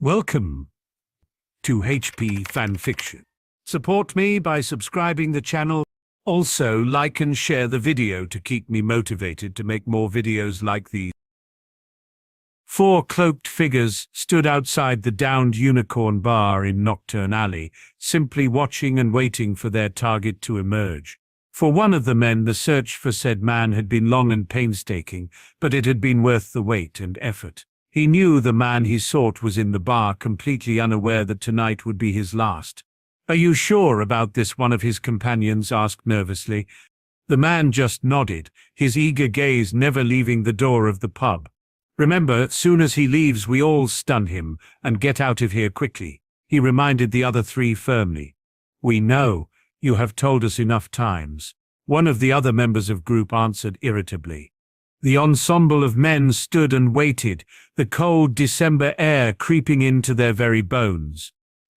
Welcome to HP Fanfiction. Support me by subscribing the channel. Also, like and share the video to keep me motivated to make more videos like these. Four cloaked figures stood outside the downed Unicorn Bar in Nocturne Alley, simply watching and waiting for their target to emerge. For one of the men, the search for said man had been long and painstaking, but it had been worth the wait and effort. He knew the man he sought was in the bar, completely unaware that tonight would be his last. "Are you sure about this?" one of his companions asked nervously. The man just nodded, his eager gaze never leaving the door of the pub. "Remember, soon as he leaves we all stun him, and get out of here quickly," he reminded the other three firmly. "We know, you have told us enough times," one of the other members of group answered irritably. The ensemble of men stood and waited, the cold December air creeping into their very bones.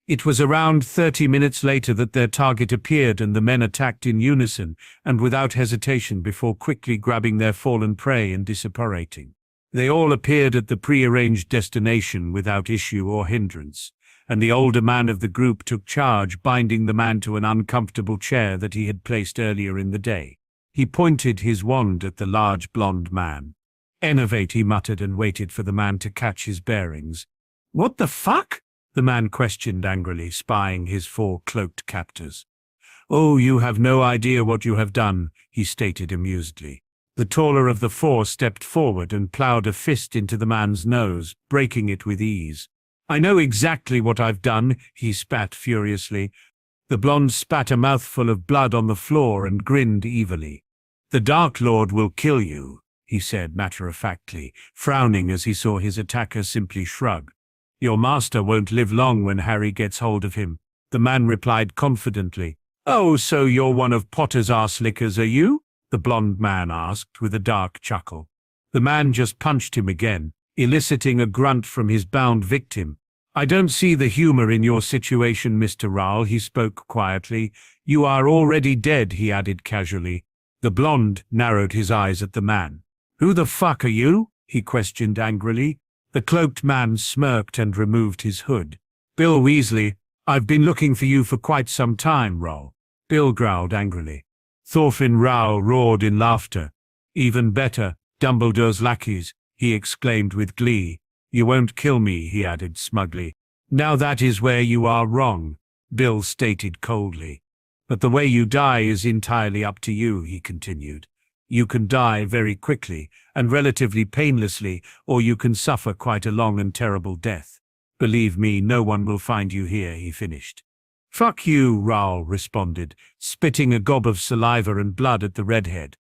It was around 30 minutes later that their target appeared, and the men attacked in unison and without hesitation before quickly grabbing their fallen prey and disapparating. They all appeared at the pre-arranged destination without issue or hindrance, and the older man of the group took charge, binding the man to an uncomfortable chair that he had placed earlier in the day. He pointed his wand at the large blonde man. "Innovate," he muttered, and waited for the man to catch his bearings. "What the fuck?" the man questioned angrily, spying his four cloaked captors. "Oh, you have no idea what you have done," he stated amusedly. The taller of the four stepped forward and plowed a fist into the man's nose, breaking it with ease. "I know exactly what I've done," he spat furiously. The blonde spat a mouthful of blood on the floor and grinned evilly. "The Dark Lord will kill you," he said matter-of-factly, frowning as he saw his attacker simply shrug. "Your master won't live long when Harry gets hold of him," the man replied confidently. "Oh, so you're one of Potter's arse-lickers, are you?" the blonde man asked with a dark chuckle. The man just punched him again, eliciting a grunt from his bound victim. "I don't see the humor in your situation, Mr. Rahl," he spoke quietly. "You are already dead," he added casually. The blonde narrowed his eyes at the man. "Who the fuck are you?" he questioned angrily. The cloaked man smirked and removed his hood. "Bill Weasley. I've been looking for you for quite some time, Rahl." Bill growled angrily. Thorfinn Rahl roared in laughter. "Even better, Dumbledore's lackeys," he exclaimed with glee. "You won't kill me," he added smugly. "Now that is where you are wrong," Bill stated coldly. "But the way you die is entirely up to you," he continued. "You can die very quickly and relatively painlessly, or you can suffer quite a long and terrible death. Believe me, no one will find you here," he finished. "Fuck you," Rahl responded, spitting a gob of saliva and blood at the redhead.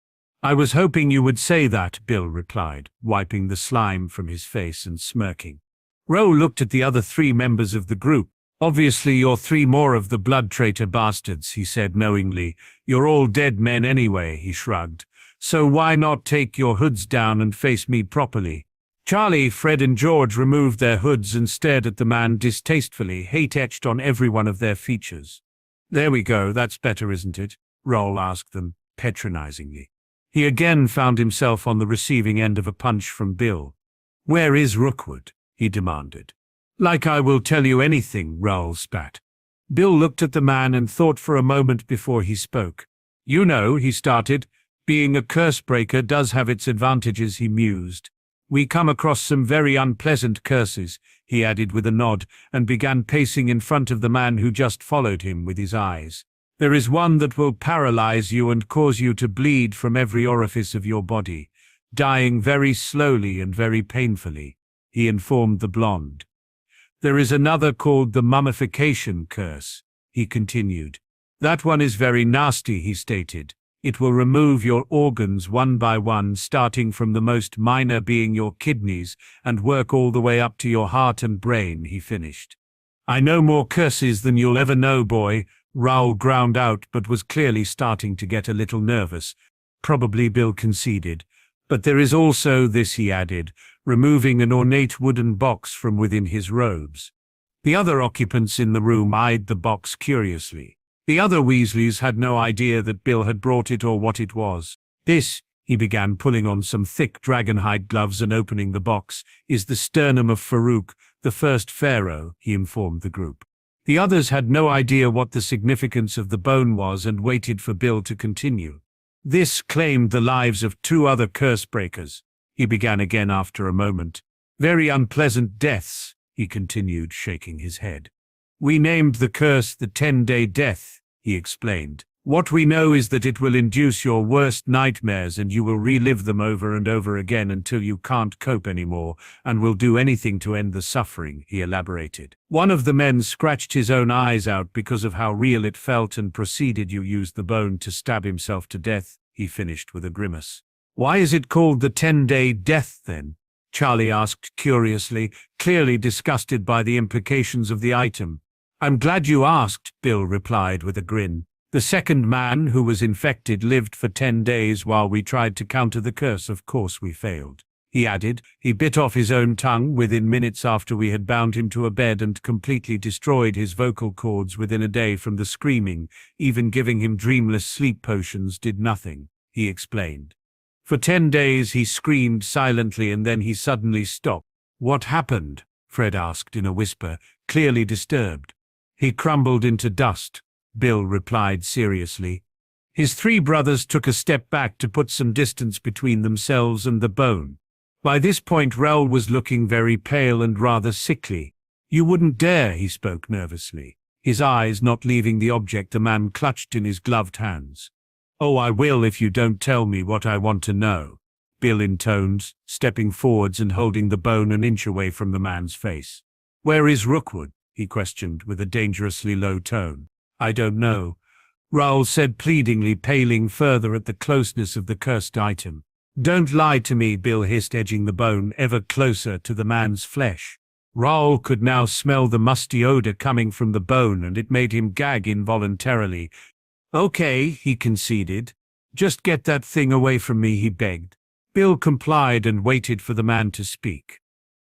"I was hoping you would say that," Bill replied, wiping the slime from his face and smirking. Rahl looked at the other three members of the group. "Obviously you're three more of the blood traitor bastards," he said knowingly. "You're all dead men anyway," he shrugged. "So why not take your hoods down and face me properly?" Charlie, Fred and George removed their hoods and stared at the man distastefully, hate etched on every one of their features. "There we go, that's better, isn't it?" Rahl asked them, patronizingly. He again found himself on the receiving end of a punch from Bill. "Where is Rookwood?" he demanded. "Like I will tell you anything," Rahl spat. Bill looked at the man and thought for a moment before he spoke. "You know," he started, "being a curse-breaker does have its advantages," he mused. "We come across some very unpleasant curses," he added with a nod, and began pacing in front of the man who just followed him with his eyes. "There is one that will paralyze you and cause you to bleed from every orifice of your body, dying very slowly and very painfully," he informed the blonde. "There is another called the mummification curse," he continued. "That one is very nasty," he stated. "It will remove your organs one by one, starting from the most minor being your kidneys, and work all the way up to your heart and brain," he finished. "I know more curses than you'll ever know, boy," Rahl ground out, but was clearly starting to get a little nervous. Probably Bill conceded. "But there is also this," he added, removing an ornate wooden box from within his robes. The other occupants in the room eyed the box curiously. The other Weasleys had no idea that Bill had brought it or what it was. "This," he began, pulling on some thick dragonhide gloves and opening the box, "is the sternum of Farouk, the first pharaoh, he informed the group. The others had no idea what the significance of the bone was and waited for Bill to continue. This claimed the lives of 2 other curse breakers. He began again after a moment. Very unpleasant deaths, he continued, shaking his head. We named the curse the 10-day death, he explained. What we know is that it will induce your worst nightmares and you will relive them over and over again until you can't cope anymore and will do anything to end the suffering, he elaborated. One of the men scratched his own eyes out because of how real it felt and proceeded. You used the bone to stab himself to death, he finished with a grimace. Why is it called the 10-day death then? Charlie asked curiously, clearly disgusted by the implications of the item. I'm glad you asked, Bill replied with a grin. The second man who was infected lived for 10 days while we tried to counter the curse. Of course we failed. He added, he bit off his own tongue within minutes after we had bound him to a bed and completely destroyed his vocal cords within a day from the screaming. Even giving him dreamless sleep potions did nothing, he explained. For 10 days he screamed silently and then he suddenly stopped. What happened? Fred asked in a whisper, clearly disturbed. He crumbled into dust, Bill replied seriously. His 3 brothers took a step back to put some distance between themselves and the bone. By this point Raoul was looking very pale and rather sickly. You wouldn't dare, he spoke nervously, his eyes not leaving the object the man clutched in his gloved hands. Oh, I will if you don't tell me what I want to know, Bill intoned, stepping forwards and holding the bone an inch away from the man's face. Where is Rookwood? He questioned with a dangerously low tone. I don't know, Raoul said pleadingly, paling further at the closeness of the cursed item. Don't lie to me, Bill hissed, edging the bone ever closer to the man's flesh. Raoul could now smell the musty odor coming from the bone and it made him gag involuntarily. Okay, he conceded. Just get that thing away from me, he begged. Bill complied and waited for the man to speak.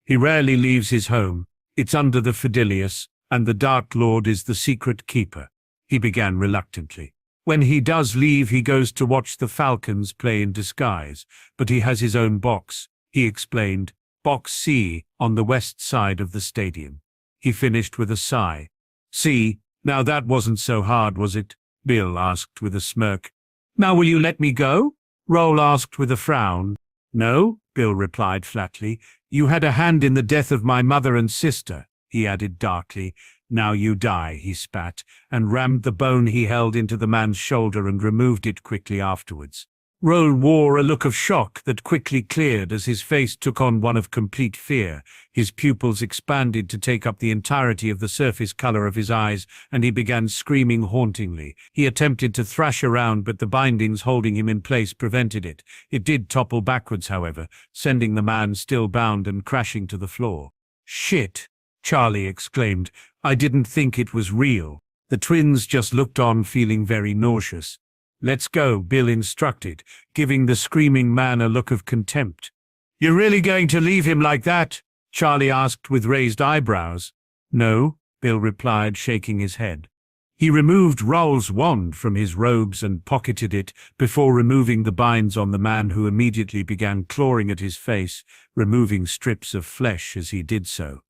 He rarely leaves his home. It's under the Fidelius, and the Dark Lord is the secret keeper, he began reluctantly. When he does leave, he goes to watch the Falcons play in disguise, but he has his own box, he explained, Box C, on the west side of the stadium. He finished with a sigh. See, now that wasn't so hard, was it? Bill asked with a smirk. Now will you let me go? Raoul asked with a frown. No, Bill replied flatly. You had a hand in the death of my mother and sister, he added darkly. Now you die, he spat, and rammed the bone he held into the man's shoulder and removed it quickly afterwards. Raoul wore a look of shock that quickly cleared as his face took on one of complete fear. His pupils expanded to take up the entirety of the surface color of his eyes, and he began screaming hauntingly. He attempted to thrash around, but the bindings holding him in place prevented it. It did topple backwards, however, sending the man still bound and crashing to the floor. Shit, Charlie exclaimed. I didn't think it was real. The twins just looked on, feeling very nauseous. Let's go, Bill instructed, giving the screaming man a look of contempt. You're really going to leave him like that? Charlie asked with raised eyebrows. No, Bill replied, shaking his head. He removed Raoul's wand from his robes and pocketed it before removing the binds on the man, who immediately began clawing at his face, removing strips of flesh as he did so.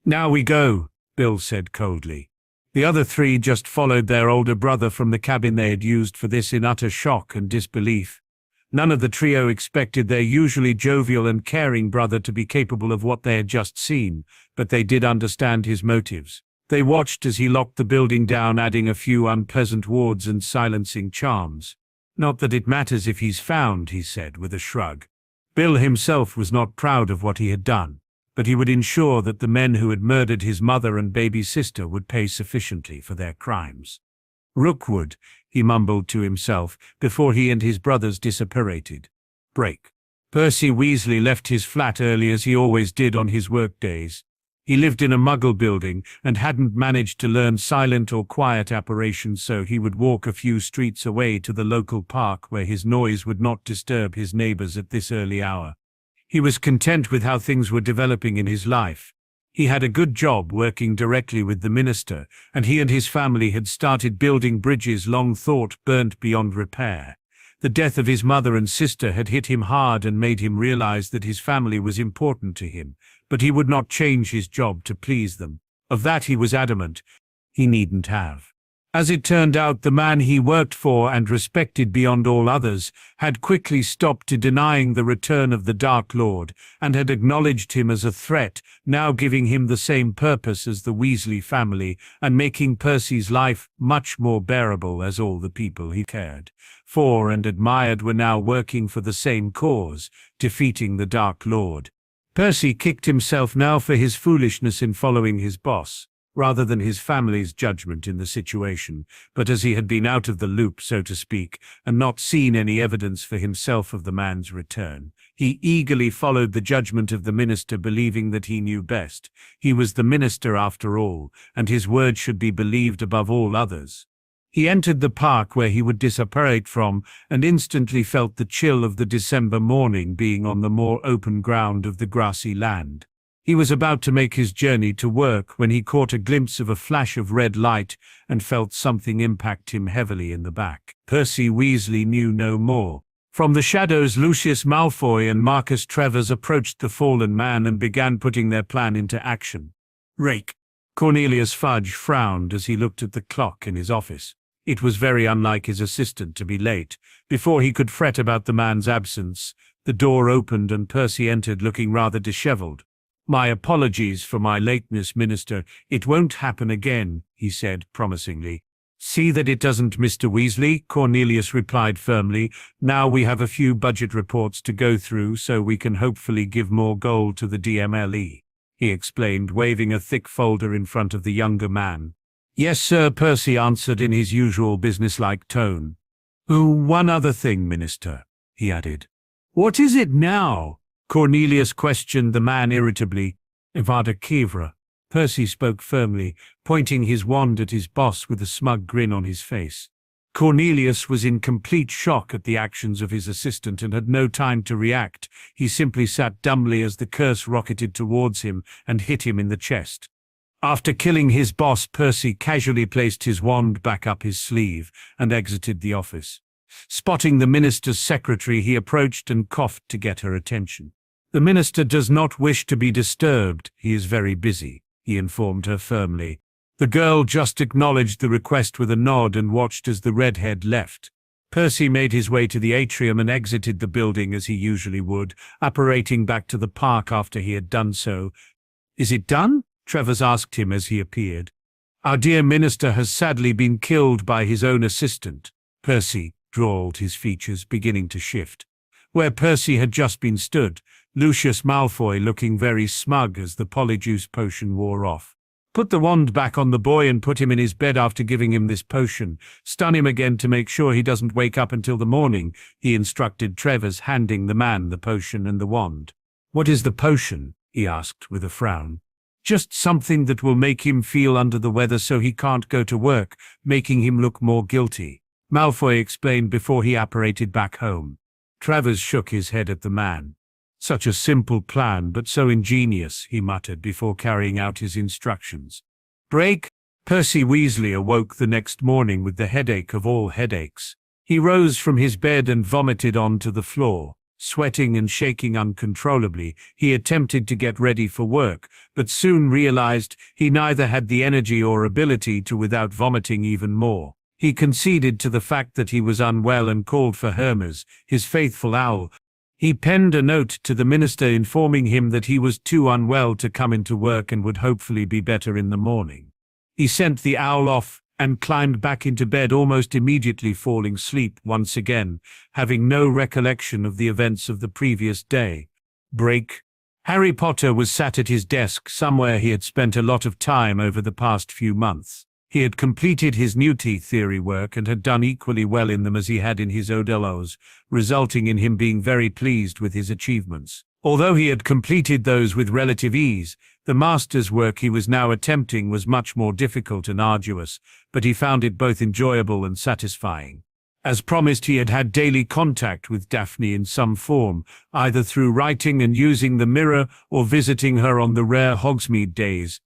Now we go, Bill said coldly. The other 3 just followed their older brother from the cabin they had used for this in utter shock and disbelief. None of the trio expected their usually jovial and caring brother to be capable of what they had just seen, but they did understand his motives. They watched as he locked the building down, adding a few unpleasant wards and silencing charms. Not that it matters if he's found, he said with a shrug. Bill himself was not proud of what he had done, but he would ensure that the men who had murdered his mother and baby sister would pay sufficiently for their crimes. Rookwood, he mumbled to himself before he and his brothers disapparated. Break. Percy Weasley left his flat early as he always did on his work days. He lived in a muggle building and hadn't managed to learn silent or quiet apparitions, so he would walk a few streets away to the local park where his noise would not disturb his neighbors at this early hour. He was content with how things were developing in his life. He had a good job working directly with the minister, and he and his family had started building bridges long thought burnt beyond repair. The death of his mother and sister had hit him hard and made him realize that his family was important to him, but he would not change his job to please them. Of that he was adamant. He needn't have. As it turned out, the man he worked for and respected beyond all others had quickly stopped denying the return of the Dark Lord and had acknowledged him as a threat, now giving him the same purpose as the Weasley family and making Percy's life much more bearable, as all the people he cared for and admired were now working for the same cause, defeating the Dark Lord. Percy kicked himself now for his foolishness in following his boss, rather than his family's judgment in the situation, but as he had been out of the loop, so to speak, and not seen any evidence for himself of the man's return, he eagerly followed the judgment of the minister, believing that he knew best. He was the minister after all, and his word should be believed above all others. He entered the park where he would disapparate from, and instantly felt the chill of the December morning, being on the more open ground of the grassy land. He was about to make his journey to work when he caught a glimpse of a flash of red light and felt something impact him heavily in the back. Percy Weasley knew no more. From the shadows, Lucius Malfoy and Marcus Travers approached the fallen man and began putting their plan into action. Rake. Cornelius Fudge frowned as he looked at the clock in his office. It was very unlike his assistant to be late. Before he could fret about the man's absence, the door opened and Percy entered, looking rather disheveled. "My apologies for my lateness, Minister. It won't happen again," he said promisingly. "See that it doesn't, Mr. Weasley," Cornelius replied firmly. "Now we have a few budget reports to go through so we can hopefully give more gold to the DMLE," he explained, waving a thick folder in front of the younger man. "Yes, sir," Percy answered in his usual businesslike tone. "Oh, one other thing, Minister," he added. "What is it now?" Cornelius questioned the man irritably. "Avada Kedavra," Percy spoke firmly, pointing his wand at his boss with a smug grin on his face. Cornelius was in complete shock at the actions of his assistant and had no time to react. He simply sat dumbly as the curse rocketed towards him and hit him in the chest. After killing his boss, Percy casually placed his wand back up his sleeve and exited the office. Spotting the minister's secretary, he approached and coughed to get her attention. "The minister does not wish to be disturbed. He is very busy," he informed her firmly. The girl just acknowledged the request with a nod and watched as the redhead left. Percy made his way to the atrium and exited the building as he usually would, apparating back to the park after he had done so. "Is it done?" Travers asked him as he appeared. "Our dear minister has sadly been killed by his own assistant," Percy drawled, his features beginning to shift. Where Percy had just been stood, Lucius Malfoy looking very smug as the polyjuice potion wore off. "Put the wand back on the boy and put him in his bed after giving him this potion. Stun him again to make sure he doesn't wake up until the morning," he instructed Travers, handing the man the potion and the wand. "What is the potion?" he asked with a frown. "Just something that will make him feel under the weather so he can't go to work, making him look more guilty," Malfoy explained before he apparated back home. Travers shook his head at the man. "Such a simple plan, but so ingenious," he muttered before carrying out his instructions. Break. Percy Weasley awoke the next morning with the headache of all headaches. He rose from his bed and vomited onto the floor. Sweating and shaking uncontrollably, he attempted to get ready for work, but soon realized he neither had the energy or ability to without vomiting even more. He conceded to the fact that he was unwell and called for Hermes, his faithful owl. He penned a note to the minister informing him that he was too unwell to come into work and would hopefully be better in the morning. He sent the owl off and climbed back into bed, almost immediately falling asleep once again, having no recollection of the events of the previous day. Break. Harry Potter was sat at his desk, somewhere he had spent a lot of time over the past few months. He had completed his Newty theory work and had done equally well in them as he had in his Odellos, resulting in him being very pleased with his achievements. Although he had completed those with relative ease, the master's work he was now attempting was much more difficult and arduous, but he found it both enjoyable and satisfying. As promised, he had had daily contact with Daphne in some form, either through writing and using the mirror or visiting her on the rare Hogsmeade days.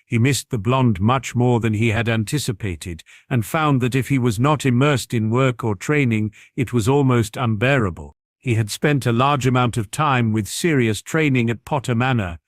He missed the blonde much more than he had anticipated, and found that if he was not immersed in work or training, it was almost unbearable. He had spent a large amount of time with serious training at Potter Manor,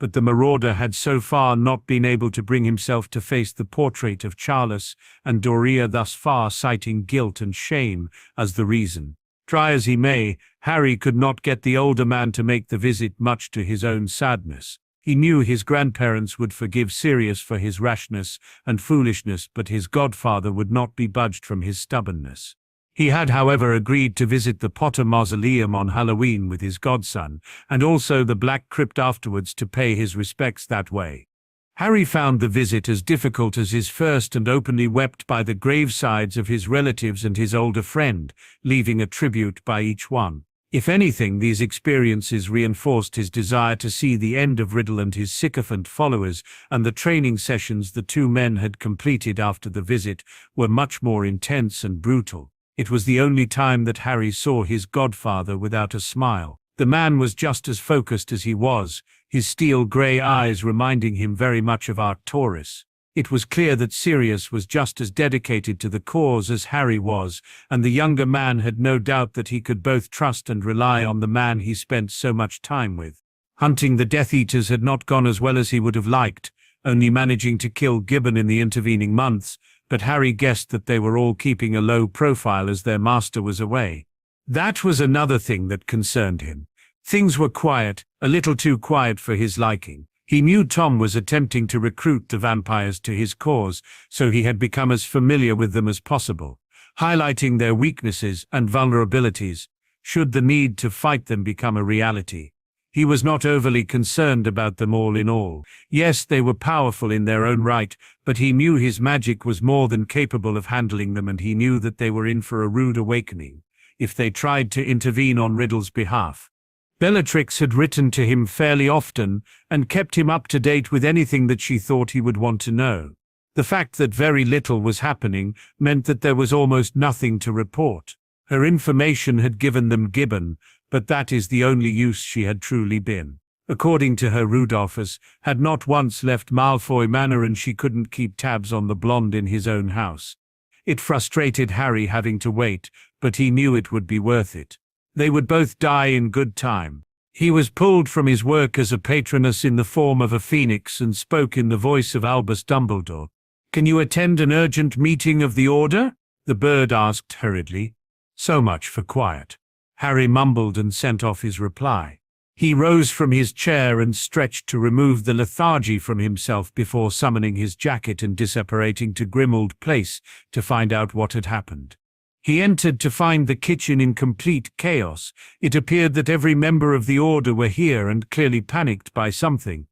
but the marauder had so far not been able to bring himself to face the portrait of Charles and Doria, thus far citing guilt and shame as the reason. Try as he may, Harry could not get the older man to make the visit, much to his own sadness. He knew his grandparents would forgive Sirius for his rashness and foolishness, but his godfather would not be budged from his stubbornness. He had, however, agreed to visit the Potter Mausoleum on Halloween with his godson, and also the Black Crypt afterwards, to pay his respects that way. Harry found the visit as difficult as his first, and openly wept by the gravesides of his relatives and his older friend, leaving a tribute by each one. If anything, these experiences reinforced his desire to see the end of Riddle and his sycophant followers, and the training sessions the two men had completed after the visit were much more intense and brutal. It was the only time that Harry saw his godfather without a smile. The man was just as focused as he was, his steel-grey eyes reminding him very much of Arcturus. It was clear that Sirius was just as dedicated to the cause as Harry was, and the younger man had no doubt that he could both trust and rely on the man he spent so much time with. Hunting the Death Eaters had not gone as well as he would have liked, only managing to kill Gibbon in the intervening months, but Harry guessed that they were all keeping a low profile as their master was away. That was another thing that concerned him. Things were quiet, a little too quiet for his liking. He knew Tom was attempting to recruit the vampires to his cause, so he had become as familiar with them as possible, highlighting their weaknesses and vulnerabilities, should the need to fight them become a reality. He was not overly concerned about them all in all. Yes, they were powerful in their own right, but he knew his magic was more than capable of handling them, and he knew that they were in for a rude awakening if they tried to intervene on Riddle's behalf. Bellatrix had written to him fairly often and kept him up to date with anything that she thought he would want to know. The fact that very little was happening meant that there was almost nothing to report. Her information had given them Gibbon, but that is the only use she had truly been. According to her, Rudolphus had not once left Malfoy Manor, and she couldn't keep tabs on the blonde in his own house. It frustrated Harry having to wait, but he knew it would be worth it. They would both die in good time. He was pulled from his work as a patroness in the form of a phoenix and spoke in the voice of Albus Dumbledore. "Can you attend an urgent meeting of the Order?" the bird asked hurriedly. "So much for quiet." Harry mumbled and sent off his reply. He rose from his chair and stretched to remove the lethargy from himself before summoning his jacket and disapparating to Grimmauld Place to find out what had happened. He entered to find the kitchen in complete chaos. It appeared that every member of the Order were here and clearly panicked by something.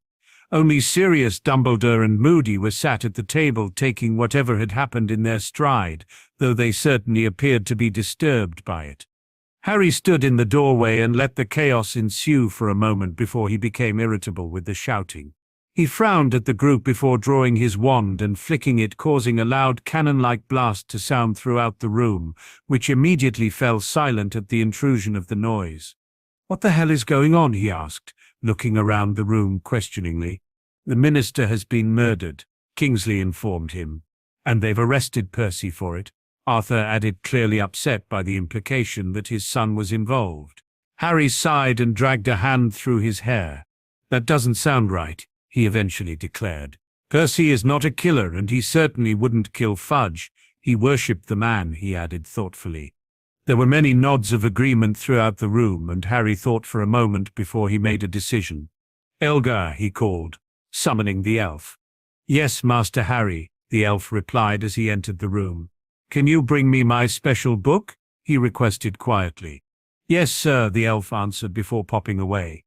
Only Sirius, Dumbledore and Moody were sat at the table taking whatever had happened in their stride, though they certainly appeared to be disturbed by it. Harry stood in the doorway and let the chaos ensue for a moment before he became irritable with the shouting. He frowned at the group before drawing his wand and flicking it, causing a loud cannon-like blast to sound throughout the room, which immediately fell silent at the intrusion of the noise. "What the hell is going on?" he asked, looking around the room questioningly. "The minister has been murdered," Kingsley informed him. "And they've arrested Percy for it," Arthur added, clearly upset by the implication that his son was involved. Harry sighed and dragged a hand through his hair. "That doesn't sound right," he eventually declared. "Percy is not a killer, and he certainly wouldn't kill Fudge. He worshipped the man," he added thoughtfully. There were many nods of agreement throughout the room, and Harry thought for a moment before he made a decision. "Elgar," he called, summoning the elf. "Yes, Master Harry," the elf replied as he entered the room. "Can you bring me my special book?" he requested quietly. "Yes, sir," the elf answered before popping away.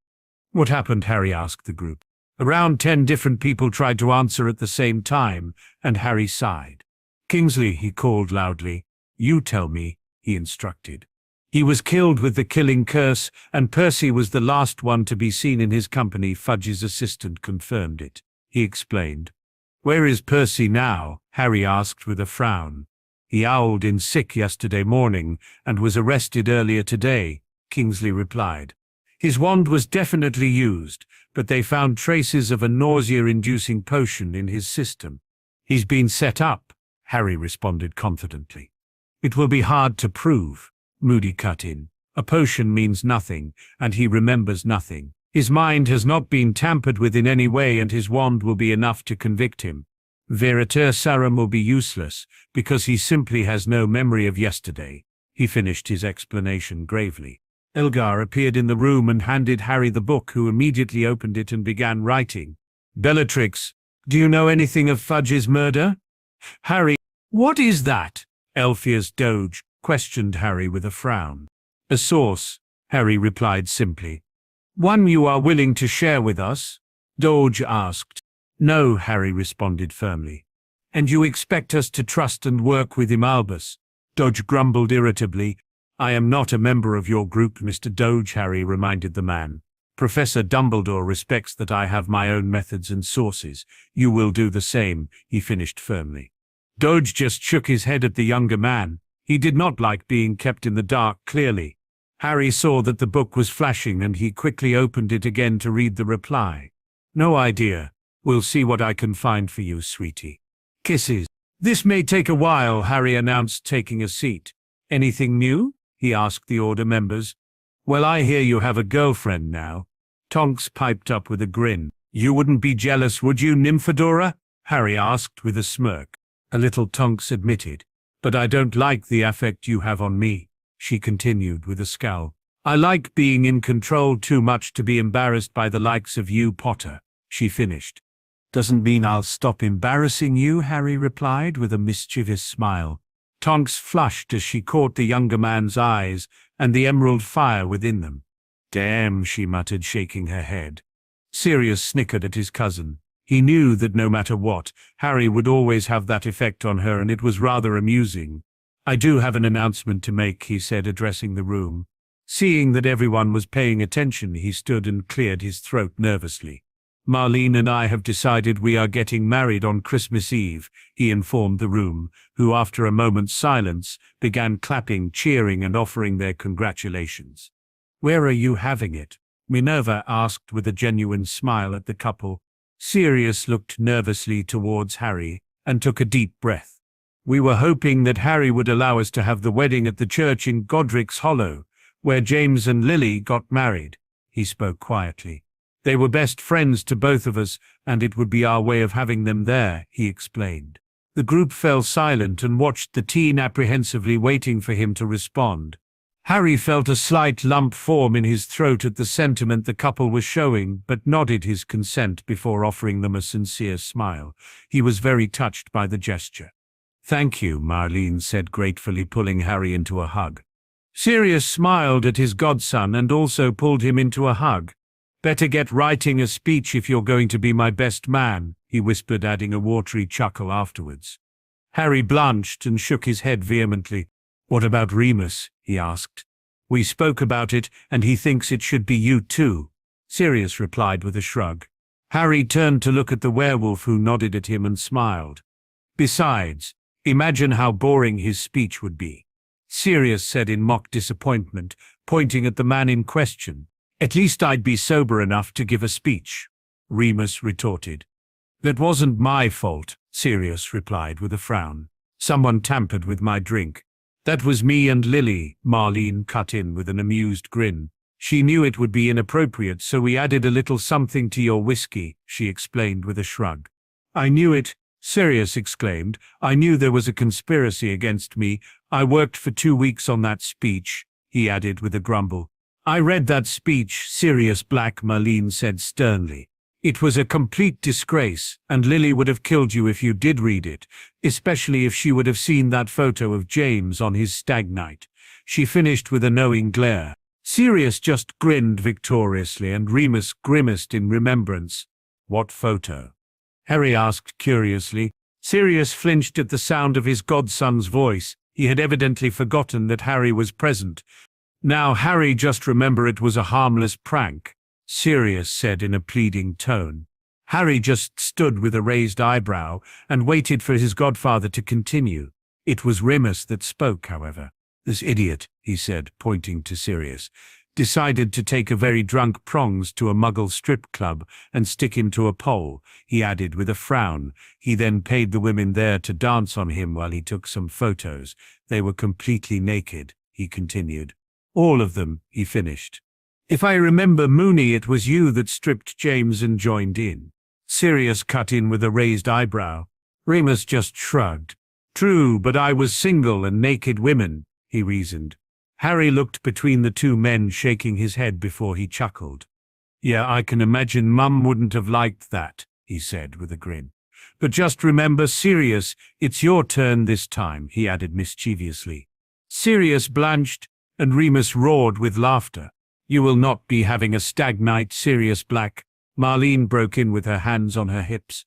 "What happened?" Harry asked the group. Around 10 different people tried to answer at the same time, and Harry sighed. "Kingsley," he called loudly. "You tell me," he instructed. "He was killed with the killing curse, and Percy was the last one to be seen in his company." Fudge's assistant confirmed it. He explained. "Where is Percy now?" Harry asked with a frown. "He owled in sick yesterday morning and was arrested earlier today," Kingsley replied. "His wand was definitely used, but they found traces of a nausea-inducing potion in his system." "He's been set up," Harry responded confidently. "It will be hard to prove," Moody cut in. "A potion means nothing, and he remembers nothing. His mind has not been tampered with in any way, and his wand will be enough to convict him. Veriter Sarum will be useless, because he simply has no memory of yesterday. He finished his explanation gravely. Elgar appeared in the room and handed Harry the book, who immediately opened it and began writing. Bellatrix, do you know anything of Fudge's murder? Harry, what is that? Elphias Doge questioned Harry with a frown. A source, Harry replied simply. One you are willing to share with us? Doge asked. No, Harry responded firmly. And you expect us to trust and work with him, Albus? Doge grumbled irritably. I am not a member of your group, Mr. Doge, Harry reminded the man. Professor Dumbledore respects that I have my own methods and sources. You will do the same, he finished firmly. Doge just shook his head at the younger man. He did not like being kept in the dark, clearly. Harry saw that the book was flashing and he quickly opened it again to read the reply. No idea. We'll see what I can find for you, sweetie. Kisses. This may take a while, Harry announced, taking a seat. Anything new? He asked the Order members. Well, I hear you have a girlfriend now. Tonks piped up with a grin. You wouldn't be jealous, would you, Nymphadora? Harry asked with a smirk. A little, Tonks admitted. But I don't like the affect you have on me, she continued with a scowl. I like being in control too much to be embarrassed by the likes of you, Potter, she finished. Doesn't mean I'll stop embarrassing you, Harry replied with a mischievous smile. Tonks flushed as she caught the younger man's eyes and the emerald fire within them. Damn, she muttered, shaking her head. Sirius snickered at his cousin. He knew that no matter what, Harry would always have that effect on her, and it was rather amusing. I do have an announcement to make, he said, addressing the room. Seeing that everyone was paying attention, he stood and cleared his throat nervously. Marlene and I have decided we are getting married on Christmas Eve, he informed the room, who after a moment's silence began clapping, cheering and offering their congratulations. Where are you having it? Minerva asked with a genuine smile at the couple. Sirius looked nervously towards Harry and took a deep breath. We were hoping that Harry would allow us to have the wedding at the church in Godric's Hollow, where James and Lily got married, he spoke quietly. They were best friends to both of us, and it would be our way of having them there, he explained. The group fell silent and watched the teen apprehensively, waiting for him to respond. Harry felt a slight lump form in his throat at the sentiment the couple was showing, but nodded his consent before offering them a sincere smile. He was very touched by the gesture. Thank you, Marlene said gratefully, pulling Harry into a hug. Sirius smiled at his godson and also pulled him into a hug. Better get writing a speech if you're going to be my best man, he whispered, adding a watery chuckle afterwards. Harry blanched and shook his head vehemently. What about Remus? He asked. We spoke about it, and he thinks it should be you too, Sirius replied with a shrug. Harry turned to look at the werewolf, who nodded at him and smiled. Besides, imagine how boring his speech would be, Sirius said in mock disappointment, pointing at the man in question. At least I'd be sober enough to give a speech, Remus retorted. That wasn't my fault, Sirius replied with a frown. Someone tampered with my drink. That was me and Lily, Marlene cut in with an amused grin. She knew it would be inappropriate, so we added a little something to your whiskey, she explained with a shrug. I knew it, Sirius exclaimed. I knew there was a conspiracy against me. I worked for 2 weeks on that speech, he added with a grumble. I read that speech, Sirius Black, Marlene said sternly. It was a complete disgrace, and Lily would have killed you if you did read it, especially if she would have seen that photo of James on his stag night. She finished with a knowing glare. Sirius just grinned victoriously, and Remus grimaced in remembrance. What photo? Harry asked curiously. Sirius flinched at the sound of his godson's voice. He had evidently forgotten that Harry was present. Now, Harry, just remember it was a harmless prank, Sirius said in a pleading tone. Harry just stood with a raised eyebrow and waited for his godfather to continue. It was Remus that spoke, however. This idiot, he said, pointing to Sirius, decided to take a very drunk Prongs to a Muggle strip club and stick him to a pole, he added with a frown. He then paid the women there to dance on him while he took some photos. They were completely naked, he continued. All of them, he finished. If I remember Mooney, it was you that stripped James and joined in. Sirius cut in with a raised eyebrow. Remus just shrugged. True, but I was single and naked women, he reasoned. Harry looked between the two men, shaking his head before he chuckled. Yeah, I can imagine Mum wouldn't have liked that, he said with a grin. But just remember, Sirius, it's your turn this time, he added mischievously. Sirius blanched, and Remus roared with laughter. You will not be having a stag night, Sirius Black. Marlene broke in with her hands on her hips.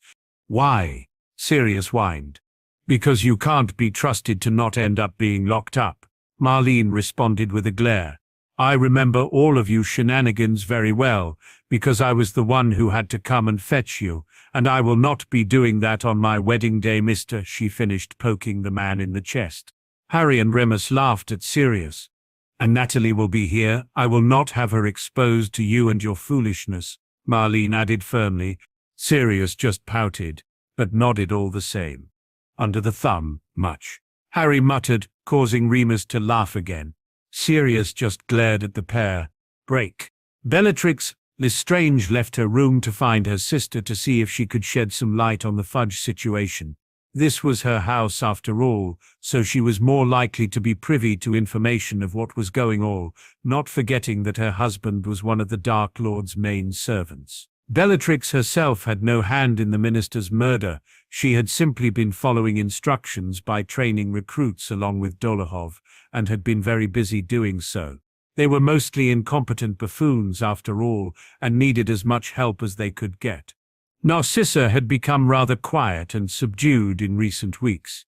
Why? Sirius whined. Because you can't be trusted to not end up being locked up, Marlene responded with a glare. I remember all of you shenanigans very well, because I was the one who had to come and fetch you, and I will not be doing that on my wedding day, mister, she finished, poking the man in the chest. Harry and Remus laughed at Sirius. And Natalie will be here. I will not have her exposed to you and your foolishness, Marlene added firmly. Sirius just pouted, but nodded all the same. Under the thumb, much. Harry muttered, causing Remus to laugh again. Sirius just glared at the pair. Break. Bellatrix Lestrange left her room to find her sister to see if she could shed some light on the Fudge situation. This was her house after all, so she was more likely to be privy to information of what was going on, not forgetting that her husband was one of the Dark Lord's main servants. Bellatrix herself had no hand in the minister's murder. She had simply been following instructions by training recruits along with Dolohov, and had been very busy doing so. They were mostly incompetent buffoons after all, and needed as much help as they could get. Narcissa had become rather quiet and subdued in recent weeks.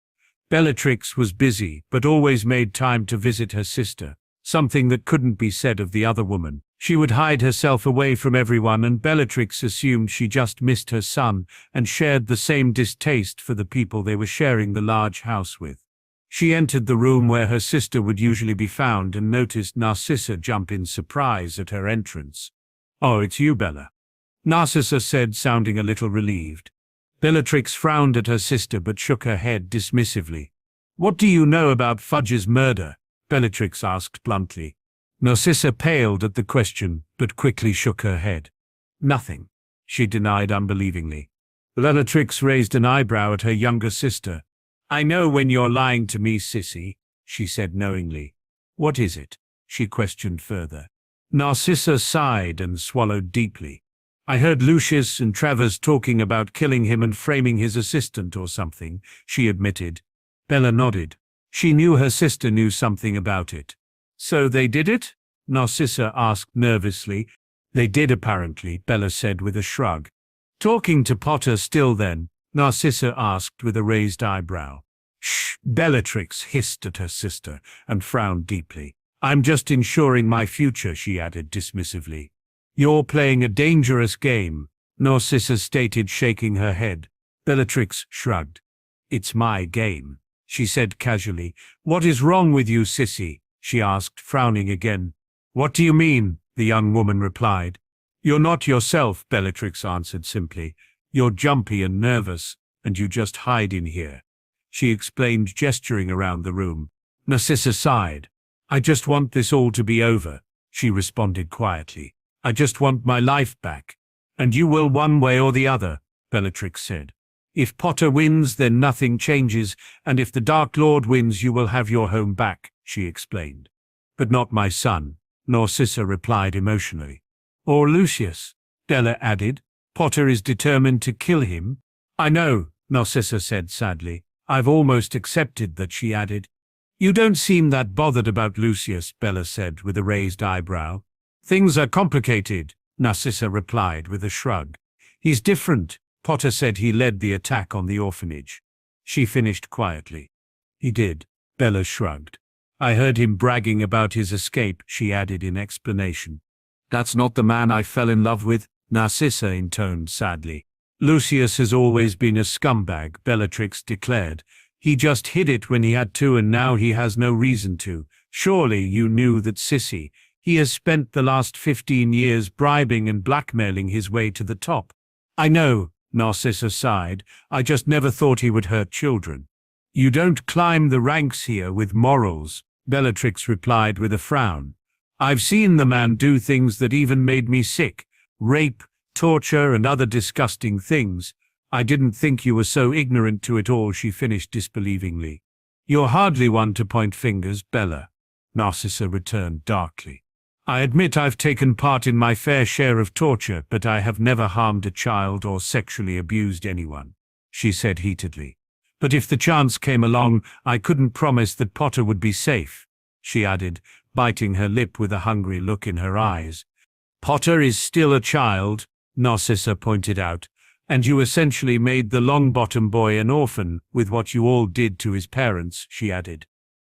Bellatrix was busy, but always made time to visit her sister, something that couldn't be said of the other woman. She would hide herself away from everyone, and Bellatrix assumed she just missed her son and shared the same distaste for the people they were sharing the large house with. She entered the room where her sister would usually be found and noticed Narcissa jump in surprise at her entrance. "Oh, it's you, Bella," Narcissa said, sounding a little relieved. Bellatrix frowned at her sister but shook her head dismissively. "What do you know about Fudge's murder?" Bellatrix asked bluntly. Narcissa paled at the question, but quickly shook her head. "Nothing," she denied unbelievingly. Bellatrix raised an eyebrow at her younger sister. "I know when you're lying to me, sissy," she said knowingly. "What is it?" she questioned further. Narcissa sighed and swallowed deeply. "I heard Lucius and Travers talking about killing him and framing his assistant or something," she admitted. Bella nodded. She knew her sister knew something about it. "So they did it?" Narcissa asked nervously. "They did apparently," Bella said with a shrug. "Talking to Potter still then?" Narcissa asked with a raised eyebrow. "Shh," Bellatrix hissed at her sister and frowned deeply. "I'm just ensuring my future," she added dismissively. "You're playing a dangerous game," Narcissa stated, shaking her head. Bellatrix shrugged. "It's my game," she said casually. "What is wrong with you, sissy?" she asked, frowning again. "What do you mean?" the young woman replied. "You're not yourself," Bellatrix answered simply. "You're jumpy and nervous, and you just hide in here," she explained, gesturing around the room. Narcissa sighed. "I just want this all to be over," she responded quietly. "I just want my life back." "And you will one way or the other," Bellatrix said. "If Potter wins, then nothing changes, and if the Dark Lord wins, you will have your home back," she explained. "But not my son," Narcissa replied emotionally. "Or Lucius," Bella added. "Potter is determined to kill him." "I know," Narcissa said sadly. "I've almost accepted that," she added. "You don't seem that bothered about Lucius," Bella said with a raised eyebrow. "Things are complicated," Narcissa replied with a shrug. "He's different. Potter said he led the attack on the orphanage." She finished quietly. "He did," Bella shrugged. "I heard him bragging about his escape," she added in explanation. "That's not the man I fell in love with," Narcissa intoned sadly. "Lucius has always been a scumbag," Bellatrix declared. "He just hid it when he had to, and now he has no reason to. Surely you knew that, sissy. He has spent the last 15 years bribing and blackmailing his way to the top." "I know," Narcissa sighed. "I just never thought he would hurt children." "You don't climb the ranks here with morals," Bellatrix replied with a frown. I've seen the man do things that even made me sick. Rape, torture, and other disgusting things. I didn't think you were so ignorant to it all, she finished disbelievingly. You're hardly one to point fingers, Bella, Narcissa returned darkly. I admit I've taken part in my fair share of torture, but I have never harmed a child or sexually abused anyone, she said heatedly. But if the chance came along, I couldn't promise that Potter would be safe, she added, biting her lip with a hungry look in her eyes. Potter is still a child, Narcissa pointed out, and you essentially made the Longbottom boy an orphan with what you all did to his parents, she added.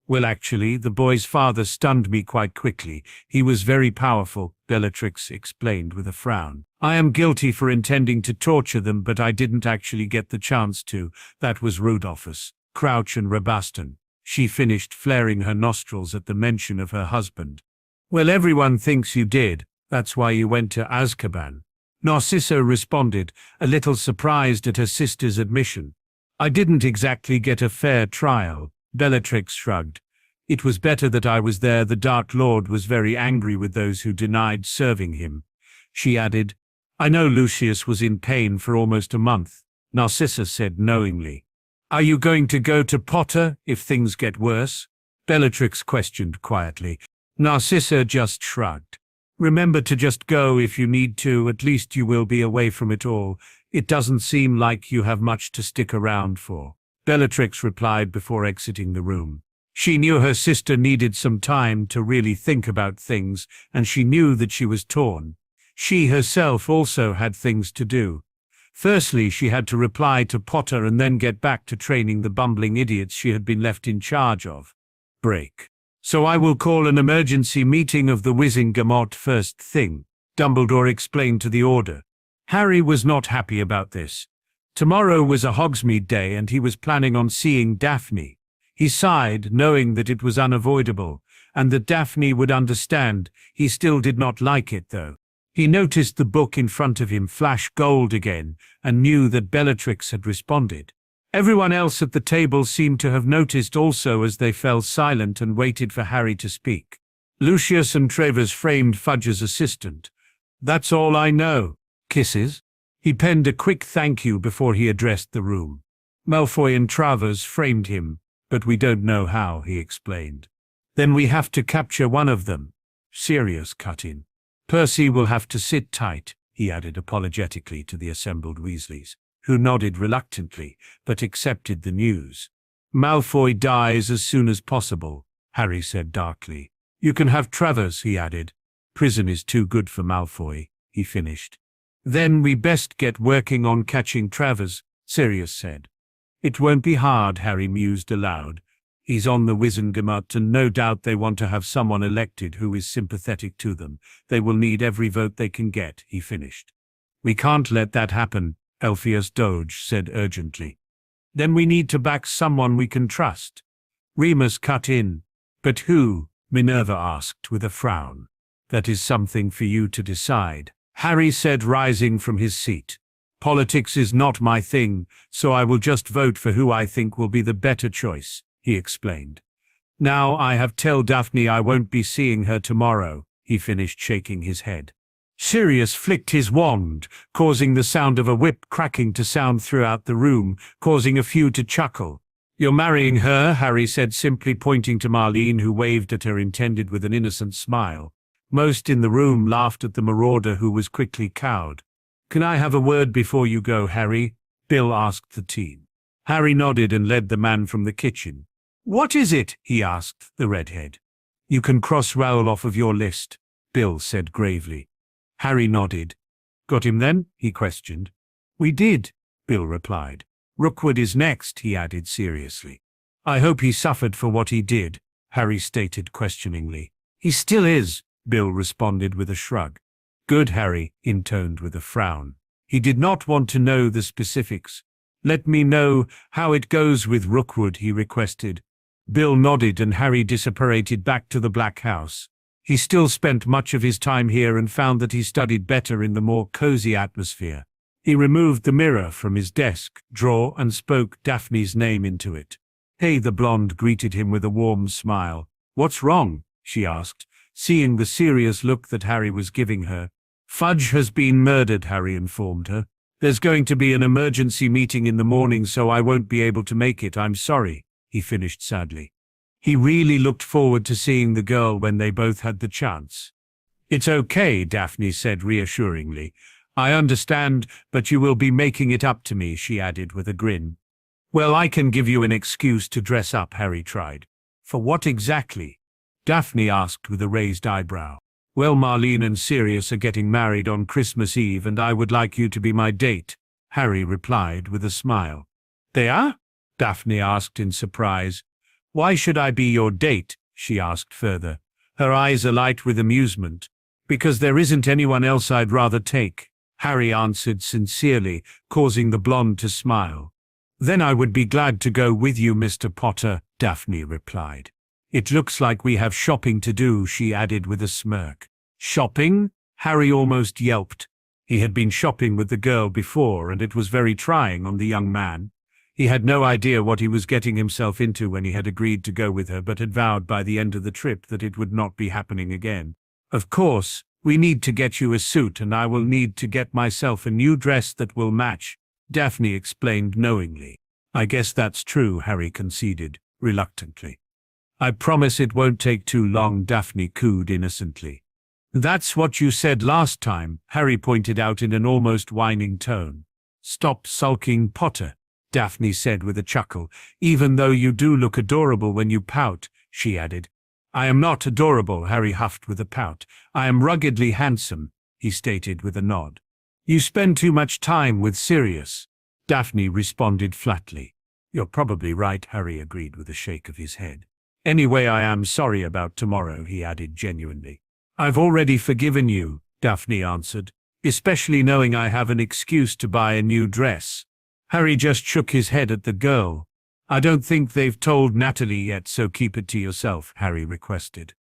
Well, actually, the boy's father stunned me quite quickly. He was very powerful, Bellatrix explained with a frown. I am guilty for intending to torture them, but I didn't actually get the chance to. That was Rudolphus, Crouch and Rabaston, she finished, flaring her nostrils at the mention of her husband. Well, everyone thinks you did. That's why you went to Azkaban, Narcissa responded, a little surprised at her sister's admission. I didn't exactly get a fair trial, Bellatrix shrugged. It was better that I was there. The Dark Lord was very angry with those who denied serving him. She added, I know Lucius was in pain for almost a month, Narcissa said knowingly. Are you going to go to Potter if things get worse? Bellatrix questioned quietly. Narcissa just shrugged. Remember to just go if you need to, at least you will be away from it all. It doesn't seem like you have much to stick around for, Bellatrix replied before exiting the room. She knew her sister needed some time to really think about things, and she knew that she was torn. She herself also had things to do. Firstly, she had to reply to Potter and then get back to training the bumbling idiots she had been left in charge of. Break. So I will call an emergency meeting of the Wizengamot first thing, Dumbledore explained to the Order. Harry was not happy about this. Tomorrow was a Hogsmeade day and he was planning on seeing Daphne. He sighed, knowing that it was unavoidable, and that Daphne would understand. He still did not like it, though. He noticed the book in front of him flash gold again, and knew that Bellatrix had responded. Everyone else at the table seemed to have noticed also as they fell silent and waited for Harry to speak. Lucius and Travers framed Fudge's assistant. That's all I know. Kisses? He penned a quick thank you before he addressed the room. Malfoy and Travers framed him, but we don't know how, he explained. Then we have to capture one of them. Sirius cut in. Percy will have to sit tight, he added apologetically to the assembled Weasleys, who nodded reluctantly, but accepted the news. Malfoy dies as soon as possible, Harry said darkly. You can have Travers, he added. Prison is too good for Malfoy, he finished. Then we best get working on catching Travers, Sirius said. It won't be hard, Harry mused aloud. He's on the Wizengamot, and no doubt they want to have someone elected who is sympathetic to them. They will need every vote they can get, he finished. We can't let that happen, Elphias Doge said urgently. Then we need to back someone we can trust. Remus cut in. But who? Minerva asked with a frown. That is something for you to decide, Harry said, rising from his seat. Politics is not my thing, so I will just vote for who I think will be the better choice, he explained. Now I have told Daphne I won't be seeing her tomorrow, he finished, shaking his head. Sirius flicked his wand, causing the sound of a whip cracking to sound throughout the room, causing a few to chuckle. You're marrying her, Harry said, simply pointing to Marlene, who waved at her, intended with an innocent smile. Most in the room laughed at the marauder, who was quickly cowed. Can I have a word before you go, Harry? Bill asked the teen. Harry nodded and led the man from the kitchen. What is it? He asked the redhead. You can cross Raoul off of your list, Bill said gravely. Harry nodded. Got him then? He questioned. We did, Bill replied. Rookwood is next, he added seriously. I hope he suffered for what he did, Harry stated questioningly. He still is, Bill responded with a shrug. Good, Harry intoned with a frown. He did not want to know the specifics. Let me know how it goes with Rookwood, he requested. Bill nodded and Harry disapparated back to the Black House. He still spent much of his time here and found that he studied better in the more cozy atmosphere. He removed the mirror from his desk drawer and spoke Daphne's name into it. Hey, the blonde greeted him with a warm smile. What's wrong? She asked, seeing the serious look that Harry was giving her. Fudge has been murdered, Harry informed her. There's going to be an emergency meeting in the morning, so I won't be able to make it. I'm sorry, he finished sadly. He really looked forward to seeing the girl when they both had the chance. It's okay, Daphne said reassuringly. I understand, but you will be making it up to me, she added with a grin. Well, I can give you an excuse to dress up, Harry tried. For what exactly? Daphne asked with a raised eyebrow. Well, Marlene and Sirius are getting married on Christmas Eve, and I would like you to be my date, Harry replied with a smile. They are? Daphne asked in surprise. Why should I be your date? She asked further, her eyes alight with amusement. Because there isn't anyone else I'd rather take, Harry answered sincerely, causing the blonde to smile. Then I would be glad to go with you, Mr. Potter, Daphne replied. It looks like we have shopping to do, she added with a smirk. Shopping? Harry almost yelped. He had been shopping with the girl before, and it was very trying on the young man. He had no idea what he was getting himself into when he had agreed to go with her, but had vowed by the end of the trip that it would not be happening again. Of course, we need to get you a suit, and I will need to get myself a new dress that will match, Daphne explained knowingly. I guess that's true, Harry conceded, reluctantly. I promise it won't take too long, Daphne cooed innocently. That's what you said last time, Harry pointed out in an almost whining tone. Stop sulking, Potter, Daphne said with a chuckle. Even though you do look adorable when you pout, she added. I am not adorable, Harry huffed with a pout. I am ruggedly handsome, he stated with a nod. You spend too much time with Sirius, Daphne responded flatly. You're probably right, Harry agreed with a shake of his head. Anyway, I am sorry about tomorrow, he added genuinely. I've already forgiven you, Daphne answered, especially knowing I have an excuse to buy a new dress. Harry just shook his head at the girl. I don't think they've told Natalie yet, so keep it to yourself, Harry requested.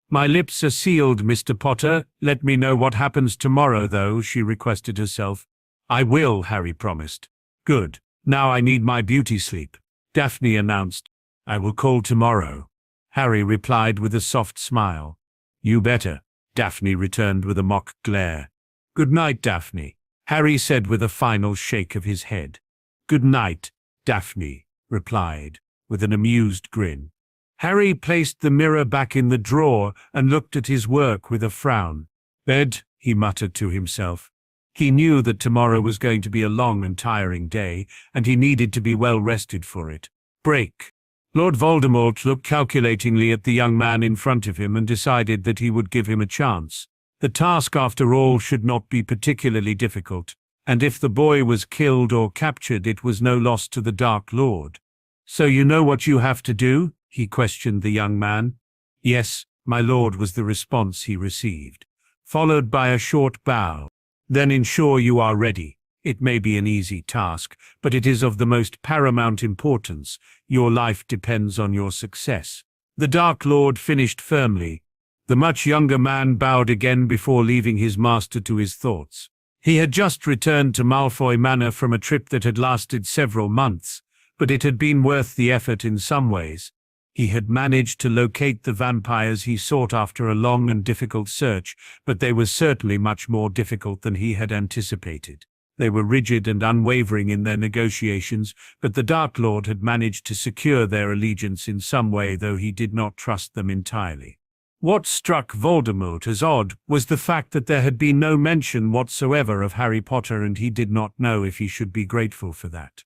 My lips are sealed, Mr. Potter. Let me know what happens tomorrow, though, she requested herself. I will, Harry promised. Good. Now I need my beauty sleep, Daphne announced. I will call tomorrow, Harry replied with a soft smile. You better, Daphne returned with a mock glare. Good night, Daphne, Harry said with a final shake of his head. Good night, Daphne replied, with an amused grin. Harry placed the mirror back in the drawer and looked at his work with a frown. Bed, he muttered to himself. He knew that tomorrow was going to be a long and tiring day, and he needed to be well rested for it. Break. Lord Voldemort looked calculatingly at the young man in front of him and decided that he would give him a chance. The task, after all, should not be particularly difficult, and if the boy was killed or captured, it was no loss to the Dark Lord. So you know what you have to do? He questioned the young man. Yes, my lord, was the response he received, followed by a short bow. Then ensure you are ready. It may be an easy task, but it is of the most paramount importance. Your life depends on your success. The Dark Lord finished firmly. The much younger man bowed again before leaving his master to his thoughts. He had just returned to Malfoy Manor from a trip that had lasted several months, but it had been worth the effort in some ways. He had managed to locate the vampires he sought after a long and difficult search, but they were certainly much more difficult than he had anticipated. They were rigid and unwavering in their negotiations, but the Dark Lord had managed to secure their allegiance in some way, though he did not trust them entirely. What struck Voldemort as odd was the fact that there had been no mention whatsoever of Harry Potter, and he did not know if he should be grateful for that.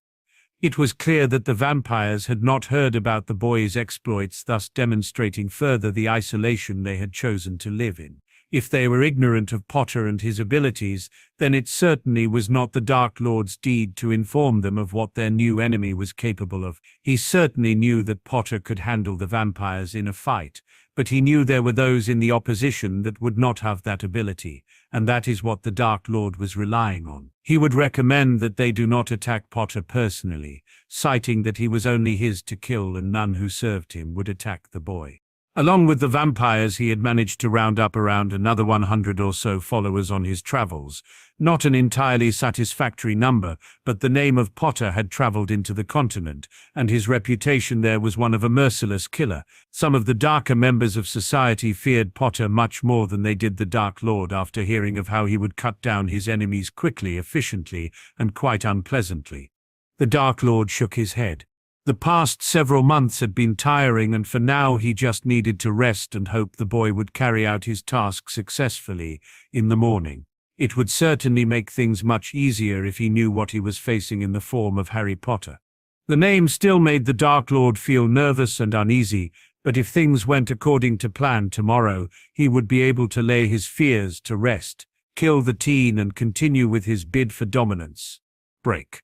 It was clear that the vampires had not heard about the boy's exploits, thus demonstrating further the isolation they had chosen to live in. If they were ignorant of Potter and his abilities, then it certainly was not the Dark Lord's deed to inform them of what their new enemy was capable of. He certainly knew that Potter could handle the vampires in a fight, but he knew there were those in the opposition that would not have that ability, and that is what the Dark Lord was relying on. He would recommend that they do not attack Potter personally, citing that he was only his to kill and none who served him would attack the boy. Along with the vampires, he had managed to round up around another 100 or so followers on his travels. Not an entirely satisfactory number, but the name of Potter had traveled into the continent, and his reputation there was one of a merciless killer. Some of the darker members of society feared Potter much more than they did the Dark Lord after hearing of how he would cut down his enemies quickly, efficiently, and quite unpleasantly. The Dark Lord shook his head. The past several months had been tiring, and for now he just needed to rest and hope the boy would carry out his task successfully in the morning. It would certainly make things much easier if he knew what he was facing in the form of Harry Potter. The name still made the Dark Lord feel nervous and uneasy, but if things went according to plan tomorrow, he would be able to lay his fears to rest, kill the teen, and continue with his bid for dominance. Break.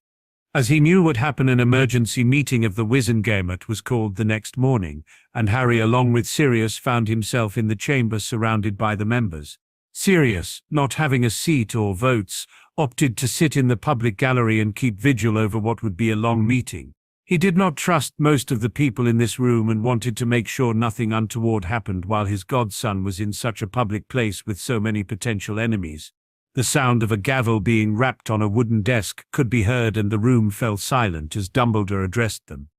As he knew would happen, an emergency meeting of the Wizengamot was called the next morning, and Harry, along with Sirius, found himself in the chamber surrounded by the members. Sirius, not having a seat or votes, opted to sit in the public gallery and keep vigil over what would be a long meeting. He did not trust most of the people in this room and wanted to make sure nothing untoward happened while his godson was in such a public place with so many potential enemies. The sound of a gavel being rapped on a wooden desk could be heard, and the room fell silent as Dumbledore addressed them.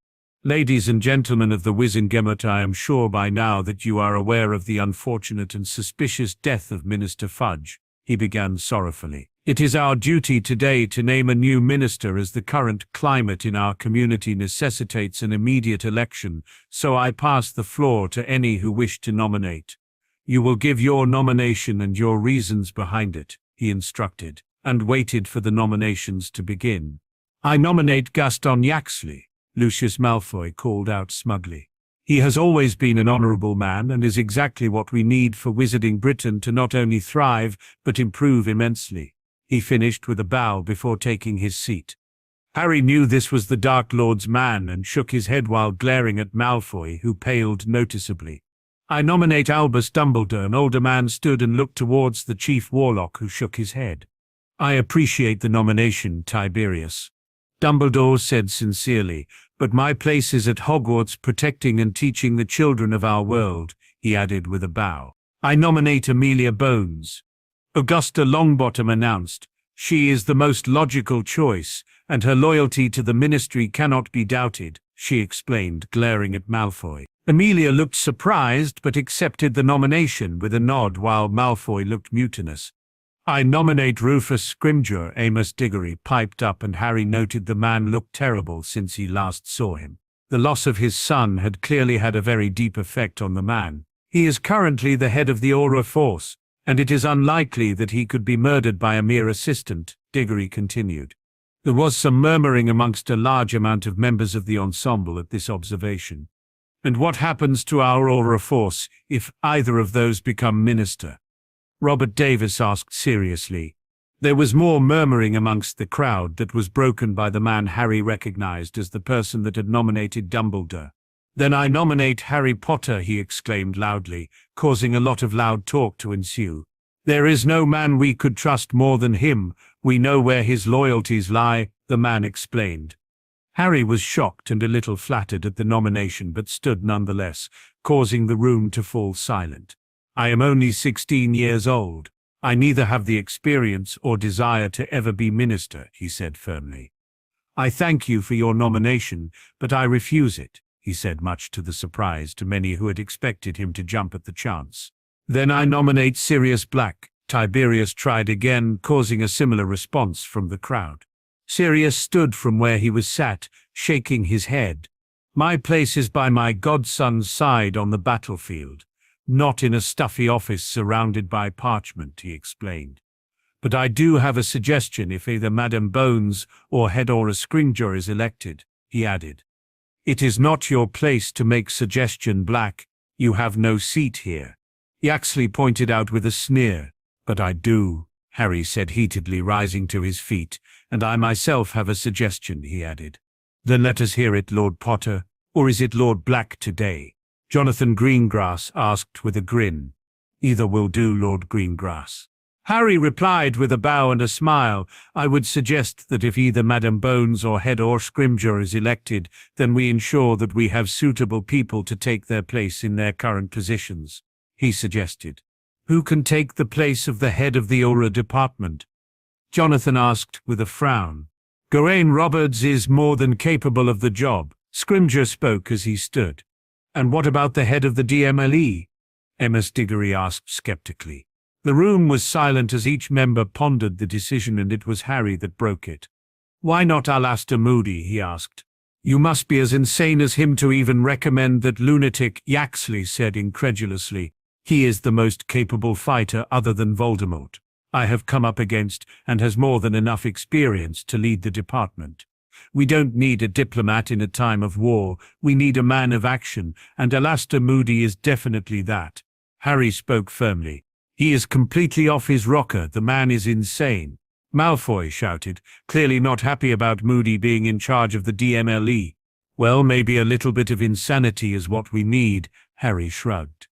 "Ladies and gentlemen of the Wizengamot, I am sure by now that you are aware of the unfortunate and suspicious death of Minister Fudge," he began sorrowfully. "It is our duty today to name a new minister, as the current climate in our community necessitates an immediate election, so I pass the floor to any who wish to nominate. You will give your nomination and your reasons behind it," he instructed, and waited for the nominations to begin. "I nominate Gaston Yaxley," Lucius Malfoy called out smugly. "He has always been an honorable man and is exactly what we need for Wizarding Britain to not only thrive, but improve immensely," he finished with a bow before taking his seat. Harry knew this was the Dark Lord's man and shook his head while glaring at Malfoy, who paled noticeably. "I nominate Albus Dumbledore." An older man stood and looked towards the chief warlock, who shook his head. "I appreciate the nomination, Tiberius," Dumbledore said sincerely, "but my place is at Hogwarts, protecting and teaching the children of our world," he added with a bow. "I nominate Amelia Bones," Augusta Longbottom announced. "She is the most logical choice, and her loyalty to the ministry cannot be doubted," she explained, glaring at Malfoy. Amelia looked surprised but accepted the nomination with a nod, while Malfoy looked mutinous. "I nominate Rufus Scrimgeour," Amos Diggory piped up, and Harry noted the man looked terrible since he last saw him. The loss of his son had clearly had a very deep effect on the man. "He is currently the head of the Aura Force, and it is unlikely that he could be murdered by a mere assistant," Diggory continued. There was some murmuring amongst a large amount of members of the ensemble at this observation. "And what happens to our Aura Force if either of those become minister?" Robert Davis asked seriously. There was more murmuring amongst the crowd that was broken by the man Harry recognized as the person that had nominated Dumbledore. "Then I nominate Harry Potter," he exclaimed loudly, causing a lot of loud talk to ensue. "There is no man we could trust more than him. We know where his loyalties lie," the man explained. Harry was shocked and a little flattered at the nomination, but stood nonetheless, causing the room to fall silent. "I am only 16 years old. I neither have the experience or desire to ever be minister," he said firmly. "I thank you for your nomination, but I refuse it," he said, much to the surprise to many who had expected him to jump at the chance. "Then I nominate Sirius Black," Tiberius tried again, causing a similar response from the crowd. Sirius stood from where he was sat, shaking his head. "My place is by my godson's side on the battlefield, not in a stuffy office surrounded by parchment," he explained. "But I do have a suggestion if either Madame Bones or Head Aura Scrimgeour is elected," he added. "It is not your place to make suggestion, Black. You have no seat here," Yaxley pointed out with a sneer. "But I do," Harry said heatedly, rising to his feet. "And I myself have a suggestion," he added. "Then let us hear it, Lord Potter. Or is it Lord Black today?" Jonathan Greengrass asked with a grin. "Either will do, Lord Greengrass." Harry replied with a bow and a smile. "I would suggest that if either Madam Bones or Head or Scrimgeour is elected, then we ensure that we have suitable people to take their place in their current positions," he suggested. "Who can take the place of the head of the Aura department?" Jonathan asked with a frown. "Gawain Roberts is more than capable of the job," Scrimgeour spoke as he stood. "And what about the head of the DMLE?" Emma Diggory asked skeptically. The room was silent as each member pondered the decision, and it was Harry that broke it. "Why not Alastor Moody?" he asked. "You must be as insane as him to even recommend that lunatic," Yaxley said incredulously. "He is the most capable fighter other than Voldemort I have come up against, and has more than enough experience to lead the department. We don't need a diplomat in a time of war, we need a man of action, and Alastor Moody is definitely that." Harry spoke firmly. "He is completely off his rocker, the man is insane," Malfoy shouted, clearly not happy about Moody being in charge of the DMLE. "Well, maybe a little bit of insanity is what we need," Harry shrugged.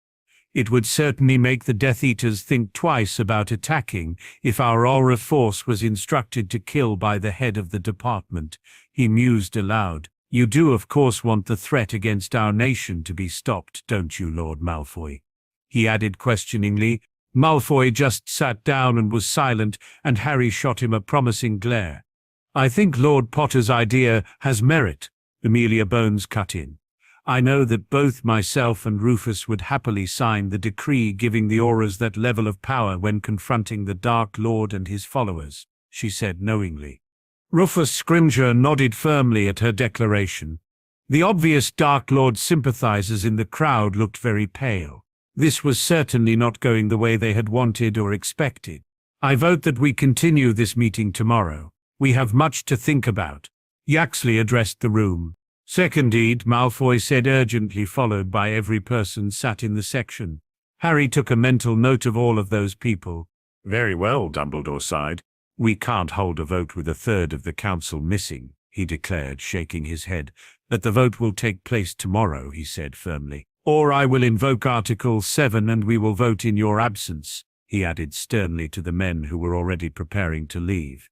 "It would certainly make the Death Eaters think twice about attacking if our aura force was instructed to kill by the head of the department," he mused aloud. "You do of course want the threat against our nation to be stopped, don't you, Lord Malfoy?" he added questioningly. Malfoy just sat down and was silent, and Harry shot him a promising glare. "I think Lord Potter's idea has merit," Amelia Bones cut in. "I know that both myself and Rufus would happily sign the decree giving the auras that level of power when confronting the Dark Lord and his followers," she said knowingly. Rufus Scrimgeour nodded firmly at her declaration. The obvious Dark Lord sympathizers in the crowd looked very pale. This was certainly not going the way they had wanted or expected. "I vote that we continue this meeting tomorrow. We have much to think about." Yaxley addressed the room. "Seconded," Malfoy said urgently, followed by every person sat in the section. Harry took a mental note of all of those people. "Very well," Dumbledore sighed. "We can't hold a vote with a third of the council missing," he declared, shaking his head. "But the vote will take place tomorrow," he said firmly. "Or I will invoke Article 7 and we will vote in your absence," he added sternly to the men who were already preparing to leave.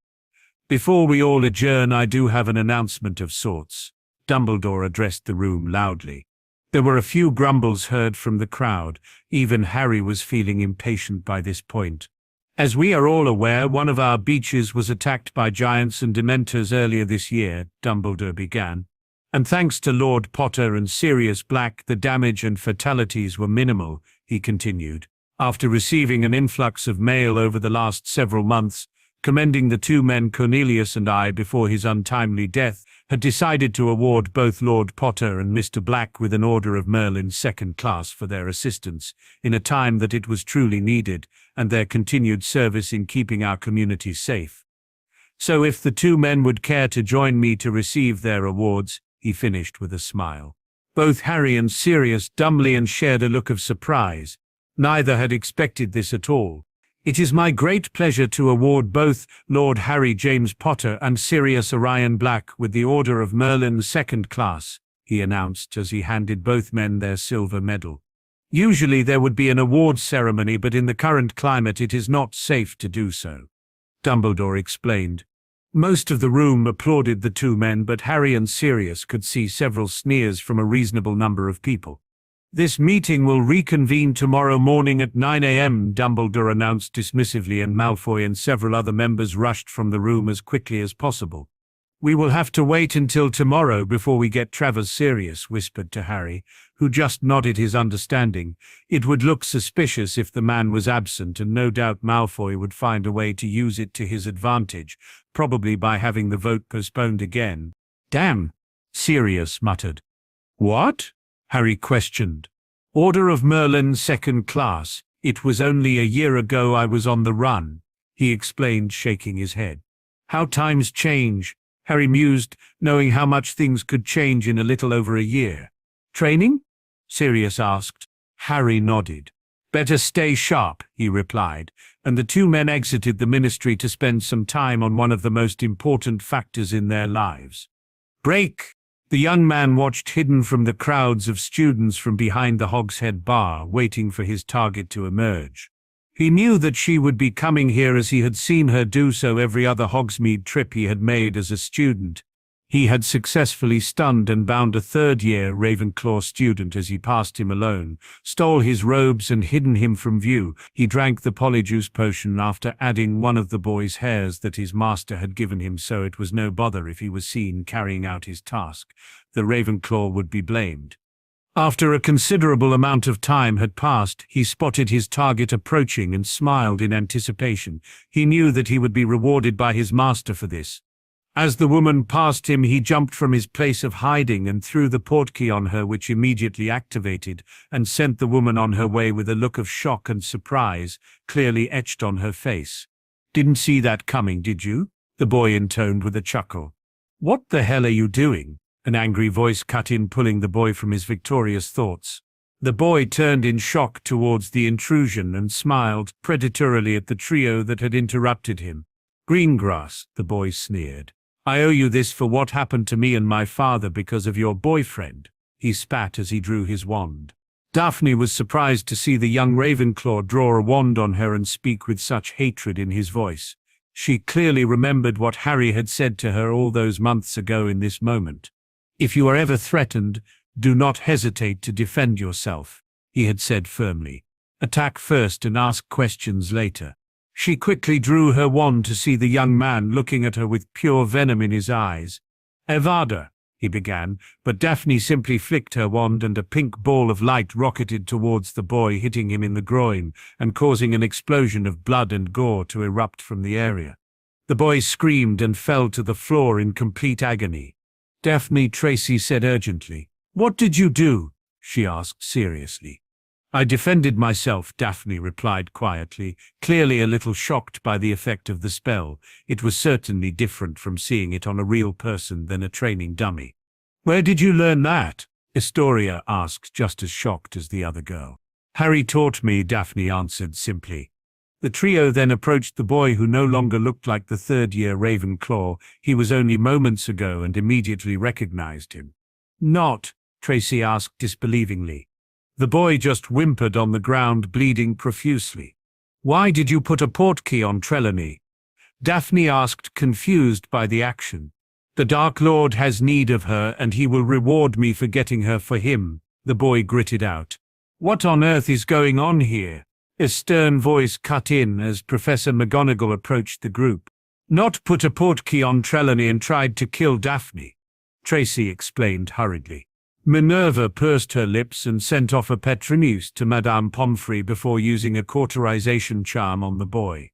"Before we all adjourn, I do have an announcement of sorts." Dumbledore addressed the room loudly. There were a few grumbles heard from the crowd. Even Harry was feeling impatient by this point. "As we are all aware, one of our beaches was attacked by giants and dementors earlier this year," Dumbledore began. "And thanks to Lord Potter and Sirius Black, the damage and fatalities were minimal," he continued. "After receiving an influx of mail over the last several months, commending the two men Cornelius and I before his untimely death, had decided to award both Lord Potter and Mr. Black with an Order of Merlin second class for their assistance in a time that it was truly needed, and their continued service in keeping our community safe. So if the two men would care to join me to receive their awards," he finished with a smile. Both Harry and Sirius dumbly and shared a look of surprise. Neither had expected this at all. "It is my great pleasure to award both Lord Harry James Potter and Sirius Orion Black with the Order of Merlin second class," he announced as he handed both men their silver medal. "Usually there would be an awards ceremony, but in the current climate it is not safe to do so," Dumbledore explained. Most of the room applauded the two men, but Harry and Sirius could see several sneers from a reasonable number of people. "This meeting will reconvene tomorrow morning at 9 a.m., Dumbledore announced dismissively, and Malfoy and several other members rushed from the room as quickly as possible. "We will have to wait until tomorrow before we get Travers Sirius," whispered to Harry, who just nodded his understanding. It would look suspicious if the man was absent, and no doubt Malfoy would find a way to use it to his advantage, probably by having the vote postponed again. "Damn," Sirius muttered. "What?" Harry questioned. "Order of Merlin second class. It was only a year ago I was on the run," he explained, shaking his head. "How times change," Harry mused, knowing how much things could change in a little over a year. "Training?" Sirius asked. Harry nodded. "Better stay sharp," he replied, and the two men exited the ministry to spend some time on one of the most important factors in their lives. "Break!" The young man watched hidden from the crowds of students from behind the Hogshead bar, waiting for his target to emerge. He knew that she would be coming here as he had seen her do so every other Hogsmeade trip he had made as a student. He had successfully stunned and bound a third-year Ravenclaw student as he passed him alone, stole his robes and hidden him from view. He drank the polyjuice potion after adding one of the boy's hairs that his master had given him, so it was no bother if he was seen carrying out his task. The Ravenclaw would be blamed. After a considerable amount of time had passed, he spotted his target approaching and smiled in anticipation. He knew that he would be rewarded by his master for this. As the woman passed him, he jumped from his place of hiding and threw the portkey on her, which immediately activated and sent the woman on her way with a look of shock and surprise clearly etched on her face. "Didn't see that coming, did you?" the boy intoned with a chuckle. "What the hell are you doing?" An angry voice cut in, pulling the boy from his victorious thoughts. The boy turned in shock towards the intrusion and smiled predatorily at the trio that had interrupted him. "Greengrass," the boy sneered. "I owe you this for what happened to me and my father because of your boyfriend." He spat as he drew his wand. Daphne was surprised to see the young Ravenclaw draw a wand on her and speak with such hatred in his voice. She clearly remembered what Harry had said to her all those months ago in this moment. "If you are ever threatened, do not hesitate to defend yourself," he had said firmly. "Attack first and ask questions later." She quickly drew her wand to see the young man looking at her with pure venom in his eyes. "Avada," he began, but Daphne simply flicked her wand and a pink ball of light rocketed towards the boy, hitting him in the groin and causing an explosion of blood and gore to erupt from the area. The boy screamed and fell to the floor in complete agony. "Daphne," Tracy said urgently. "What did you do?" she asked seriously. "I defended myself," Daphne replied quietly, clearly a little shocked by the effect of the spell. It was certainly different from seeing it on a real person than a training dummy. "Where did you learn that?" Astoria asked, just as shocked as the other girl. "Harry taught me," Daphne answered simply. The trio then approached the boy, who no longer looked like the third-year Ravenclaw he was only moments ago, and immediately recognized him. "Not?" Tracy asked disbelievingly. The boy just whimpered on the ground, bleeding profusely. "Why did you put a portkey on Trelawney?" Daphne asked, confused by the action. "The Dark Lord has need of her, and he will reward me for getting her for him," the boy gritted out. "What on earth is going on here?" A stern voice cut in as Professor McGonagall approached the group. "Not put a portkey on Trelawney and tried to kill Daphne," Tracy explained hurriedly. "Minerva pursed her lips and sent off a Petrinius to Madame Pomfrey before using a cauterization charm on the boy.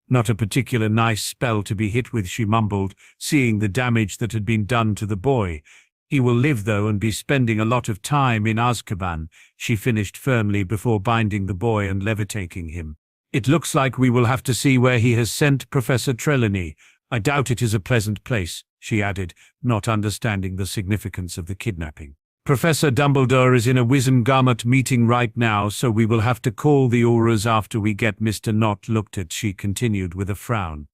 Not a particular nice spell to be hit with," she mumbled, seeing the damage that had been done to the boy. "He will live, though, and be spending a lot of time in Azkaban," she finished firmly before binding the boy and levitating him. "It looks like we will have to see where he has sent Professor Trelawney. I doubt it is a pleasant place," she added, not understanding the significance of the kidnapping. "Professor Dumbledore is in a Wizengamot meeting right now, so we will have to call the Auras after we get Mr. Not looked at," she continued with a frown.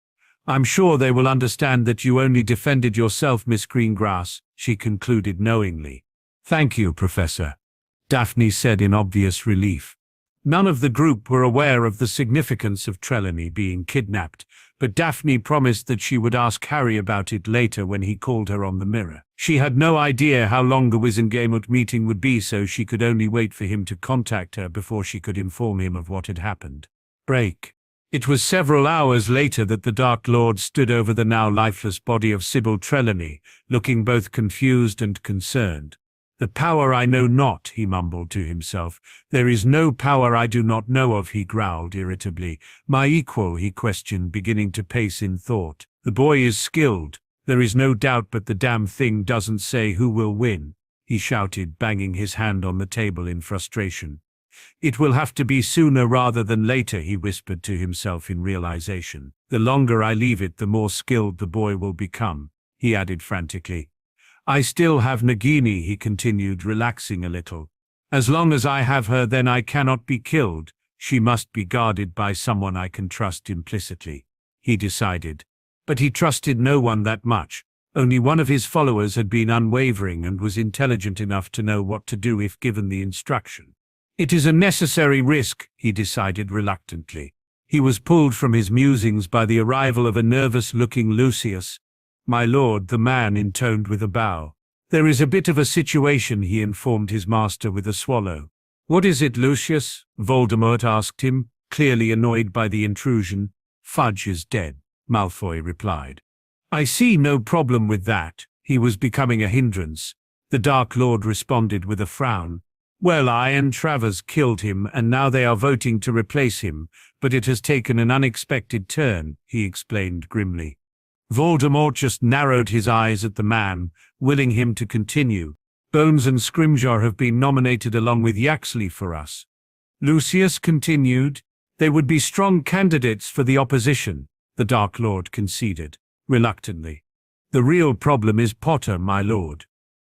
"I'm sure they will understand that you only defended yourself, Miss Greengrass," she concluded knowingly. "Thank you, Professor," Daphne said in obvious relief. None of the group were aware of the significance of Trelawney being kidnapped, but Daphne promised that she would ask Harry about it later when he called her on the mirror. She had no idea how long the Wizengamot meeting would be, so she could only wait for him to contact her before she could inform him of what had happened. Break. It was several hours later that the Dark Lord stood over the now lifeless body of Sybil Trelawney, looking both confused and concerned. "The power I know not," he mumbled to himself. "There is no power I do not know of," he growled irritably. "My equal?" he questioned, beginning to pace in thought. "The boy is skilled. There is no doubt, but the damn thing doesn't say who will win," he shouted, banging his hand on the table in frustration. "It will have to be sooner rather than later," he whispered to himself in realization. "The longer I leave it, the more skilled the boy will become," he added frantically. "I still have Nagini," he continued, relaxing a little. "As long as I have her, then I cannot be killed. She must be guarded by someone I can trust implicitly," he decided. But he trusted no one that much. Only one of his followers had been unwavering and was intelligent enough to know what to do if given the instruction. It is a necessary risk, he decided reluctantly. He was pulled from his musings by the arrival of a nervous-looking Lucius. "My lord," the man intoned with a bow. "There is a bit of a situation," he informed his master with a swallow. "What is it, Lucius?" Voldemort asked him, clearly annoyed by the intrusion. "Fudge is dead," Malfoy replied. "I see no problem with that. He was becoming a hindrance." The Dark Lord responded with a frown. "Well, I and Travers killed him, and now they are voting to replace him, but it has taken an unexpected turn," he explained grimly. Voldemort just narrowed his eyes at the man, willing him to continue. "Bones and Scrimgeour have been nominated along with Yaxley for us," Lucius continued. "They would be strong candidates for the opposition," the Dark Lord conceded, reluctantly. "The real problem is Potter, my lord,"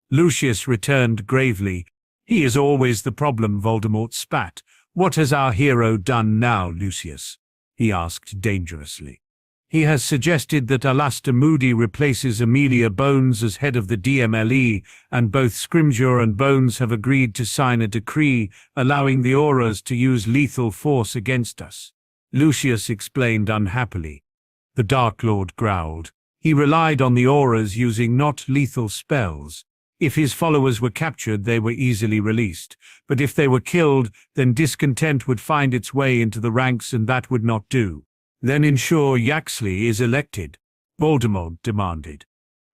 Lucius returned gravely. "He is always the problem," Voldemort spat. "What has our hero done now, Lucius?" he asked dangerously. "He has suggested that Alastair Moody replaces Amelia Bones as head of the DMLE, and both Scrimgeour and Bones have agreed to sign a decree allowing the Auras to use lethal force against us," Lucius explained unhappily. The Dark Lord growled. He relied on the Auras using not lethal spells. If his followers were captured, they were easily released, but if they were killed, then discontent would find its way into the ranks, and that would not do. "Then ensure Yaxley is elected," Voldemort demanded.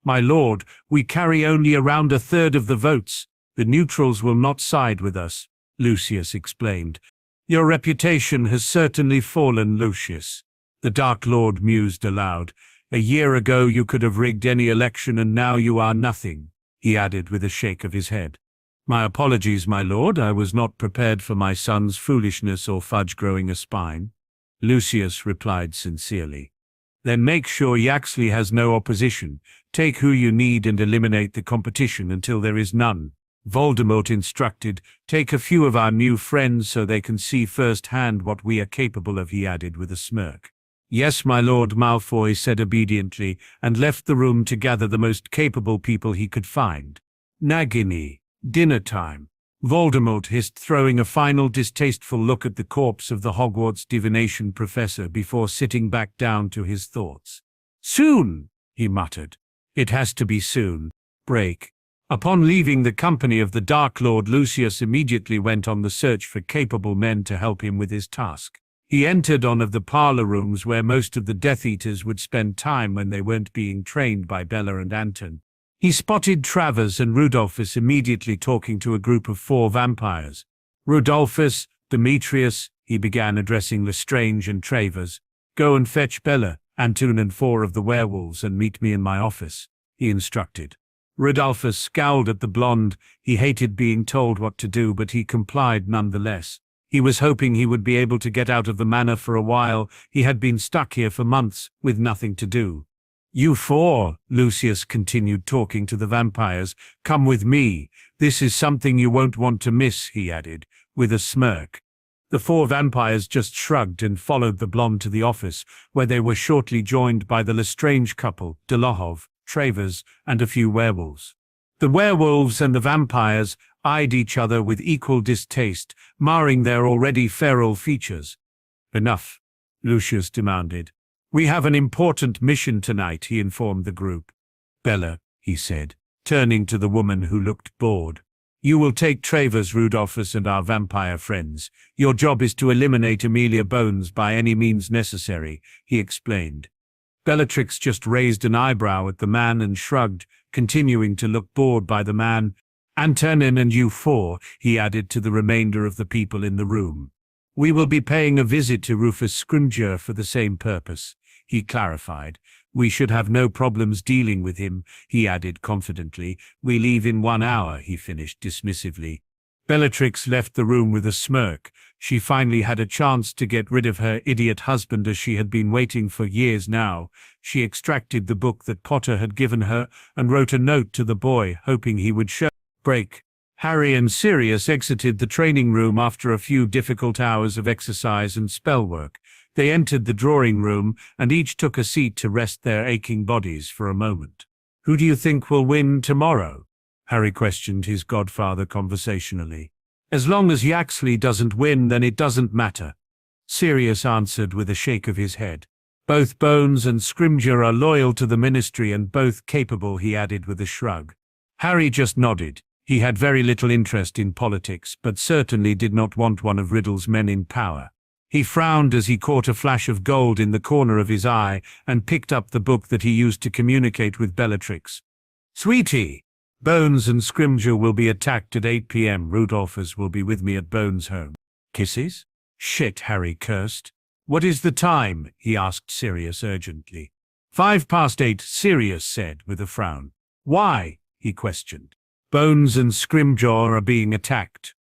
"My lord, we carry only around a third of the votes. The neutrals will not side with us," Lucius explained. "Your reputation has certainly fallen, Lucius," the Dark Lord mused aloud. "A year ago you could have rigged any election, and now you are nothing," he added with a shake of his head. "My apologies, my lord. I was not prepared for my son's foolishness or Fudge growing a spine," Lucius replied sincerely. "Then make sure Yaxley has no opposition. Take who you need and eliminate the competition until there is none," Voldemort instructed. "Take a few of our new friends so they can see firsthand what we are capable of," he added with a smirk. "Yes, my lord," Malfoy said obediently, and left the room to gather the most capable people he could find. "Nagini, dinner time," Voldemort hissed, throwing a final distasteful look at the corpse of the Hogwarts divination professor before sitting back down to his thoughts. "Soon," he muttered. "It has to be soon. Break." Upon leaving the company of the Dark Lord, Lucius immediately went on the search for capable men to help him with his task. He entered one of the parlor rooms where most of the Death Eaters would spend time when they weren't being trained by Bella and Anton. He spotted Travers and Rudolphus immediately talking to a group of 4 vampires. "Rudolphus, Demetrius," he began, addressing Lestrange and Travers. "Go and fetch Bella, Anton and 4 of the werewolves and meet me in my office," he instructed. Rudolphus scowled at the blonde. He hated being told what to do, but he complied nonetheless. He was hoping he would be able to get out of the manor for a while. He had been stuck here for months, with nothing to do. "You 4, Lucius continued, talking to the vampires. "Come with me. This is something you won't want to miss," he added, with a smirk. The 4 vampires just shrugged and followed the blonde to the office, where they were shortly joined by the Lestrange couple, Dolohov, Travers, and a few werewolves. The werewolves and the vampires eyed each other with equal distaste, marring their already feral features. "Enough," Lucius demanded. "We have an important mission tonight," he informed the group. "Bella," he said, turning to the woman who looked bored. "You will take Travers, Rudolphus, and our vampire friends. Your job is to eliminate Amelia Bones by any means necessary," he explained. Bellatrix just raised an eyebrow at the man and shrugged, continuing to look bored by the man. "Antonin and you 4, he added to the remainder of the people in the room. "We will be paying a visit to Rufus Scrimgeour for the same purpose," he clarified. "We should have no problems dealing with him," he added confidently. "We leave in 1 hour," he finished dismissively. Bellatrix left the room with a smirk. She finally had a chance to get rid of her idiot husband, as she had been waiting for years now. She extracted the book that Potter had given her and wrote a note to the boy, hoping he would show. Break. Harry and Sirius exited the training room after a few difficult hours of exercise and spell work. They entered the drawing room and each took a seat to rest their aching bodies for a moment. "Who do you think will win tomorrow?" Harry questioned his godfather conversationally. As long as Yaxley doesn't win, then it doesn't matter, Sirius answered with a shake of his head. Both Bones and Scrimgeour are loyal to the Ministry and both capable, he added with a shrug. Harry just nodded. He had very little interest in politics, but certainly did not want one of Riddle's men in power. He frowned as he caught a flash of gold in the corner of his eye and picked up the book that he used to communicate with Bellatrix. Sweetie, Bones and Scrimgeour will be attacked at 8 p.m. Rudolphus will be with me at Bones' home. Kisses? Shit, Harry cursed. What is the time? He asked Sirius urgently. 8:05, Sirius said with a frown. Why? He questioned. Bones and Scrimgeour are being attacked.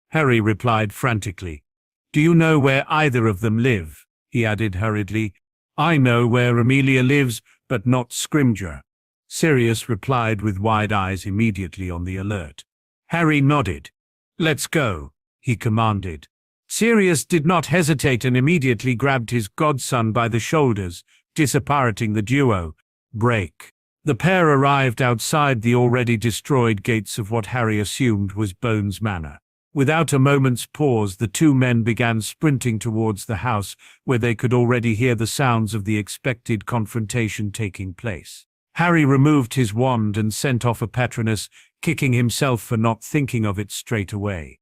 Harry replied frantically. Do you know where either of them live? He added hurriedly. I know where Amelia lives, but not Scrimgeour. Sirius replied with wide eyes, immediately on the alert. Harry nodded. Let's go, he commanded. Sirius did not hesitate and immediately grabbed his godson by the shoulders, disapparating the duo. Break. The pair arrived outside the already destroyed gates of what Harry assumed was Bones Manor. Without a moment's pause, the two men began sprinting towards the house, where they could already hear the sounds of the expected confrontation taking place. Harry removed his wand and sent off a Patronus, kicking himself for not thinking of it straight away.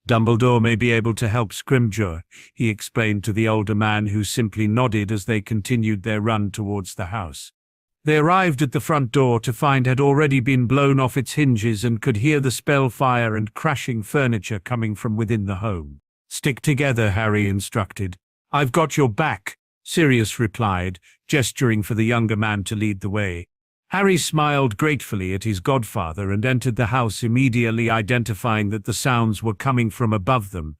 Dumbledore may be able to help Scrimgeour, he explained to the older man, who simply nodded as they continued their run towards the house. They arrived at the front door to find had already been blown off its hinges and could hear the spell fire and crashing furniture coming from within the home. Stick together, Harry instructed. I've got your back, Sirius replied, gesturing for the younger man to lead the way. Harry smiled gratefully at his godfather and entered the house, immediately identifying that the sounds were coming from above them.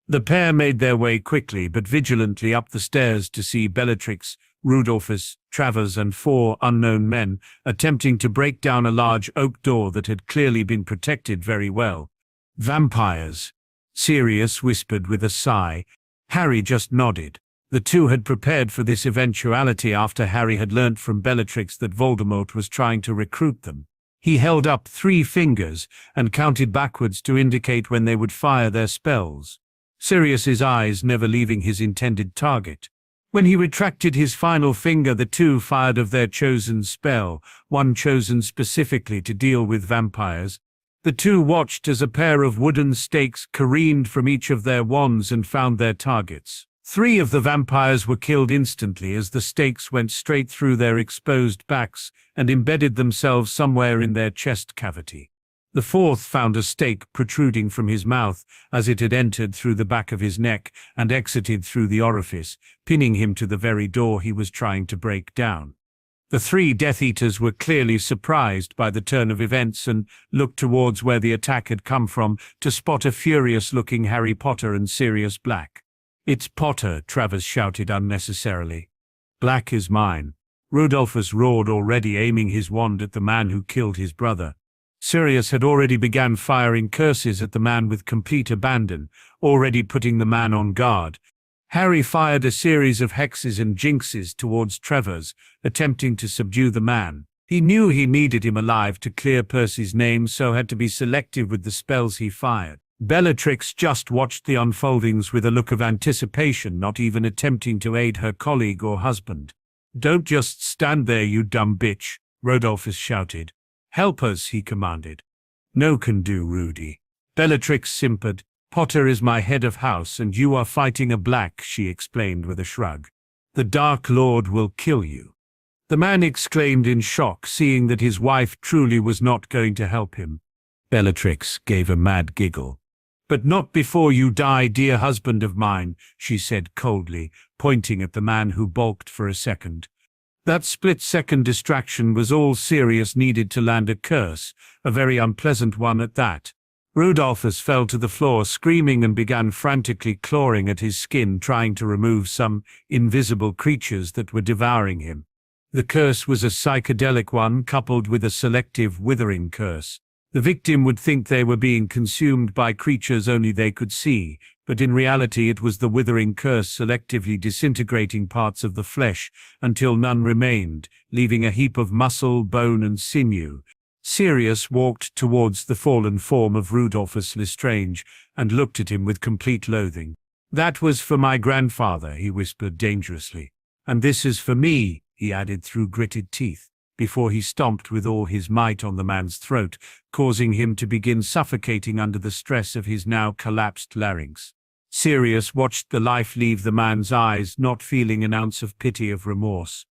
The pair made their way quickly but vigilantly up the stairs to see Bellatrix, Rudolphus, Travers and 4 unknown men attempting to break down a large oak door that had clearly been protected very well. Vampires, Sirius whispered with a sigh. Harry just nodded. The two had prepared for this eventuality after Harry had learnt from Bellatrix that Voldemort was trying to recruit them. He held up 3 fingers and counted backwards to indicate when they would fire their spells, Sirius's eyes never leaving his intended target. When he retracted his final finger, the two fired of their chosen spell, one chosen specifically to deal with vampires. The two watched as a pair of wooden stakes careened from each of their wands and found their targets. 3 of the vampires were killed instantly as the stakes went straight through their exposed backs and embedded themselves somewhere in their chest cavity. The 4th found a stake protruding from his mouth as it had entered through the back of his neck and exited through the orifice, pinning him to the very door he was trying to break down. The 3 Death Eaters were clearly surprised by the turn of events and looked towards where the attack had come from to spot a furious-looking Harry Potter and Sirius Black. It's Potter, Travers shouted unnecessarily. Black is mine. Rudolphus roared, already aiming his wand at the man who killed his brother. Sirius had already begun firing curses at the man with complete abandon, already putting the man on guard. Harry fired a series of hexes and jinxes towards Travers, attempting to subdue the man. He knew he needed him alive to clear Percy's name, so had to be selective with the spells he fired. Bellatrix just watched the unfoldings with a look of anticipation, not even attempting to aid her colleague or husband. Don't just stand there, you dumb bitch, Rudolphus shouted. Help us, he commanded. No can do, Rudy. Bellatrix simpered. Potter is my head of house and you are fighting a black, she explained with a shrug. The Dark Lord will kill you. The man exclaimed in shock, seeing that his wife truly was not going to help him. Bellatrix gave a mad giggle. But not before you die, dear husband of mine, she said coldly, pointing at the man who balked for a second. That split-second distraction was all Sirius needed to land a curse, a very unpleasant one at that. Rudolphus fell to the floor screaming and began frantically clawing at his skin, trying to remove some invisible creatures that were devouring him. The curse was a psychedelic one coupled with a selective withering curse. The victim would think they were being consumed by creatures only they could see, but in reality it was the withering curse selectively disintegrating parts of the flesh until none remained, leaving a heap of muscle, bone and sinew. Sirius walked towards the fallen form of Rudolphus Lestrange and looked at him with complete loathing. "That was for my grandfather," he whispered dangerously. "And this is for me," he added through gritted teeth, before he stomped with all his might on the man's throat, causing him to begin suffocating under the stress of his now collapsed larynx. Sirius watched the life leave the man's eyes, not feeling an ounce of pity or remorse.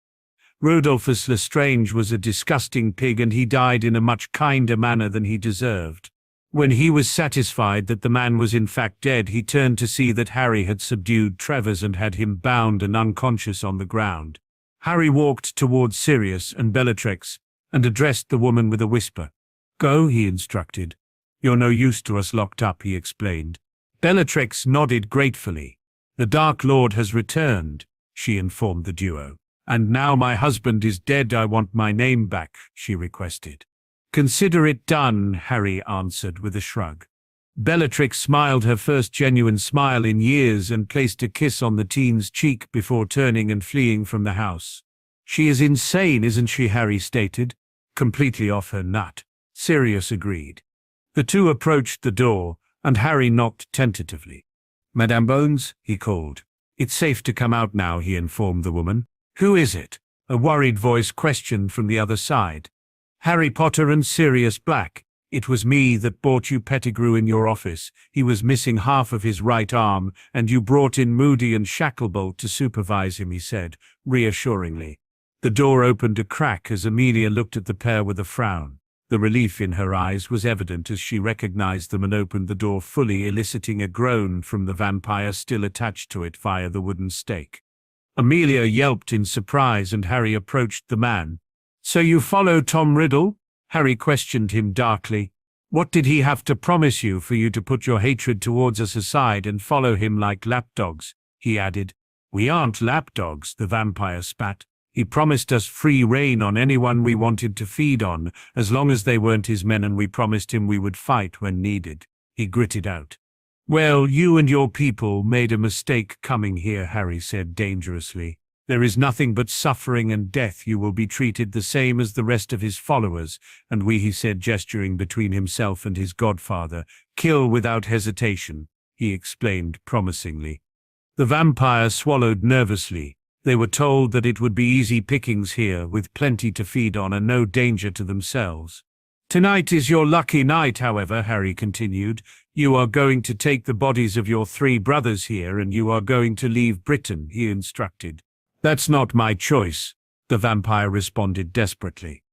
Rudolphus Lestrange was a disgusting pig, and he died in a much kinder manner than he deserved. When he was satisfied that the man was in fact dead, he turned to see that Harry had subdued Trevor's and had him bound and unconscious on the ground. Harry walked towards Sirius and Bellatrix and addressed the woman with a whisper. "Go," he instructed. "You're no use to us locked up," he explained. Bellatrix nodded gratefully. "The Dark Lord has returned," she informed the duo. "And now my husband is dead, I want my name back," she requested. "Consider it done," Harry answered with a shrug. Bellatrix smiled her first genuine smile in years and placed a kiss on the teen's cheek before turning and fleeing from the house. "She is insane, isn't she?" Harry stated. "Completely off her nut," Sirius agreed. The two approached the door, and Harry knocked tentatively. "Madame Bones," he called. "It's safe to come out now," he informed the woman. "Who is it?" a worried voice questioned from the other side. "Harry Potter and Sirius Black. It was me that bought you Pettigrew in your office. He was missing half of his right arm, and you brought in Moody and Shacklebolt to supervise him," he said, reassuringly. The door opened a crack as Amelia looked at the pair with a frown. The relief in her eyes was evident as she recognized them and opened the door fully, eliciting a groan from the vampire still attached to it via the wooden stake. Amelia yelped in surprise, and Harry approached the man. "So you follow Tom Riddle?" Harry questioned him darkly. "What did he have to promise you for you to put your hatred towards us aside and follow him like lapdogs?" he added. "We aren't lapdogs," the vampire spat. "He promised us free rein on anyone we wanted to feed on, as long as they weren't his men, and we promised him we would fight when needed," he gritted out. "Well, you and your people made a mistake coming here," Harry said dangerously. "There is nothing but suffering and death. You will be treated the same as the rest of his followers, and we," he said, gesturing between himself and his godfather, "kill without hesitation," he explained promisingly. The vampire swallowed nervously. They were told that it would be easy pickings here, with plenty to feed on and no danger to themselves. "Tonight is your lucky night, however," Harry continued. "You are going to take the bodies of your 3 brothers here, and you are going to leave Britain," he instructed. "That's not my choice," the vampire responded desperately.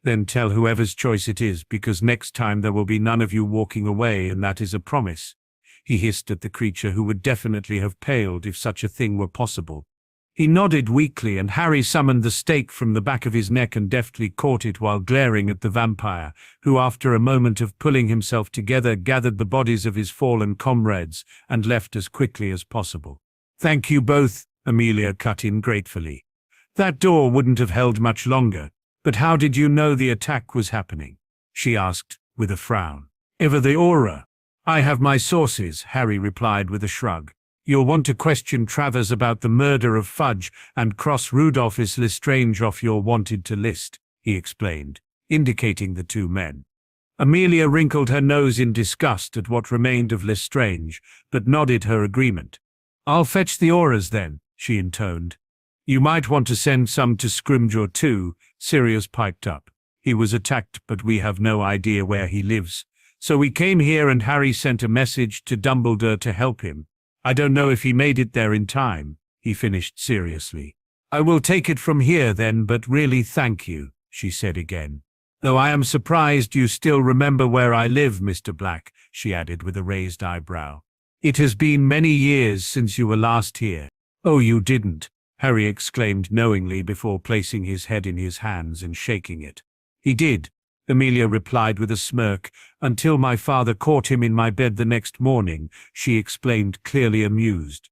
"Then tell whoever's choice it is, because next time there will be none of you walking away, and that is a promise," he hissed at the creature, who would definitely have paled if such a thing were possible. He nodded weakly, and Harry summoned the stake from the back of his neck and deftly caught it while glaring at the vampire, who after a moment of pulling himself together gathered the bodies of his fallen comrades and left as quickly as possible. "Thank you both," Amelia cut in gratefully. "That door wouldn't have held much longer. But how did you know the attack was happening?" she asked with a frown. "Ever the aura?" "I have my sources," Harry replied with a shrug. "You'll want to question Travers about the murder of Fudge and cross Rudolphus Lestrange off your wanted-to list," he explained, indicating the 2 men. Amelia wrinkled her nose in disgust at what remained of Lestrange, but nodded her agreement. "I'll fetch the auras then," she intoned. "You might want to send some to Scrimgeour too," Sirius piped up. "He was attacked, but we have no idea where he lives. So we came here, and Harry sent a message to Dumbledore to help him. I don't know if he made it there in time," he finished seriously. "I will take it from here then, but really thank you," she said again. "Though I am surprised you still remember where I live, Mr. Black," she added with a raised eyebrow. "It has been many years since you were last here." "Oh, you didn't," Harry exclaimed knowingly before placing his head in his hands and shaking it. "He did," Amelia replied with a smirk, "until my father caught him in my bed the next morning," she explained, clearly amused.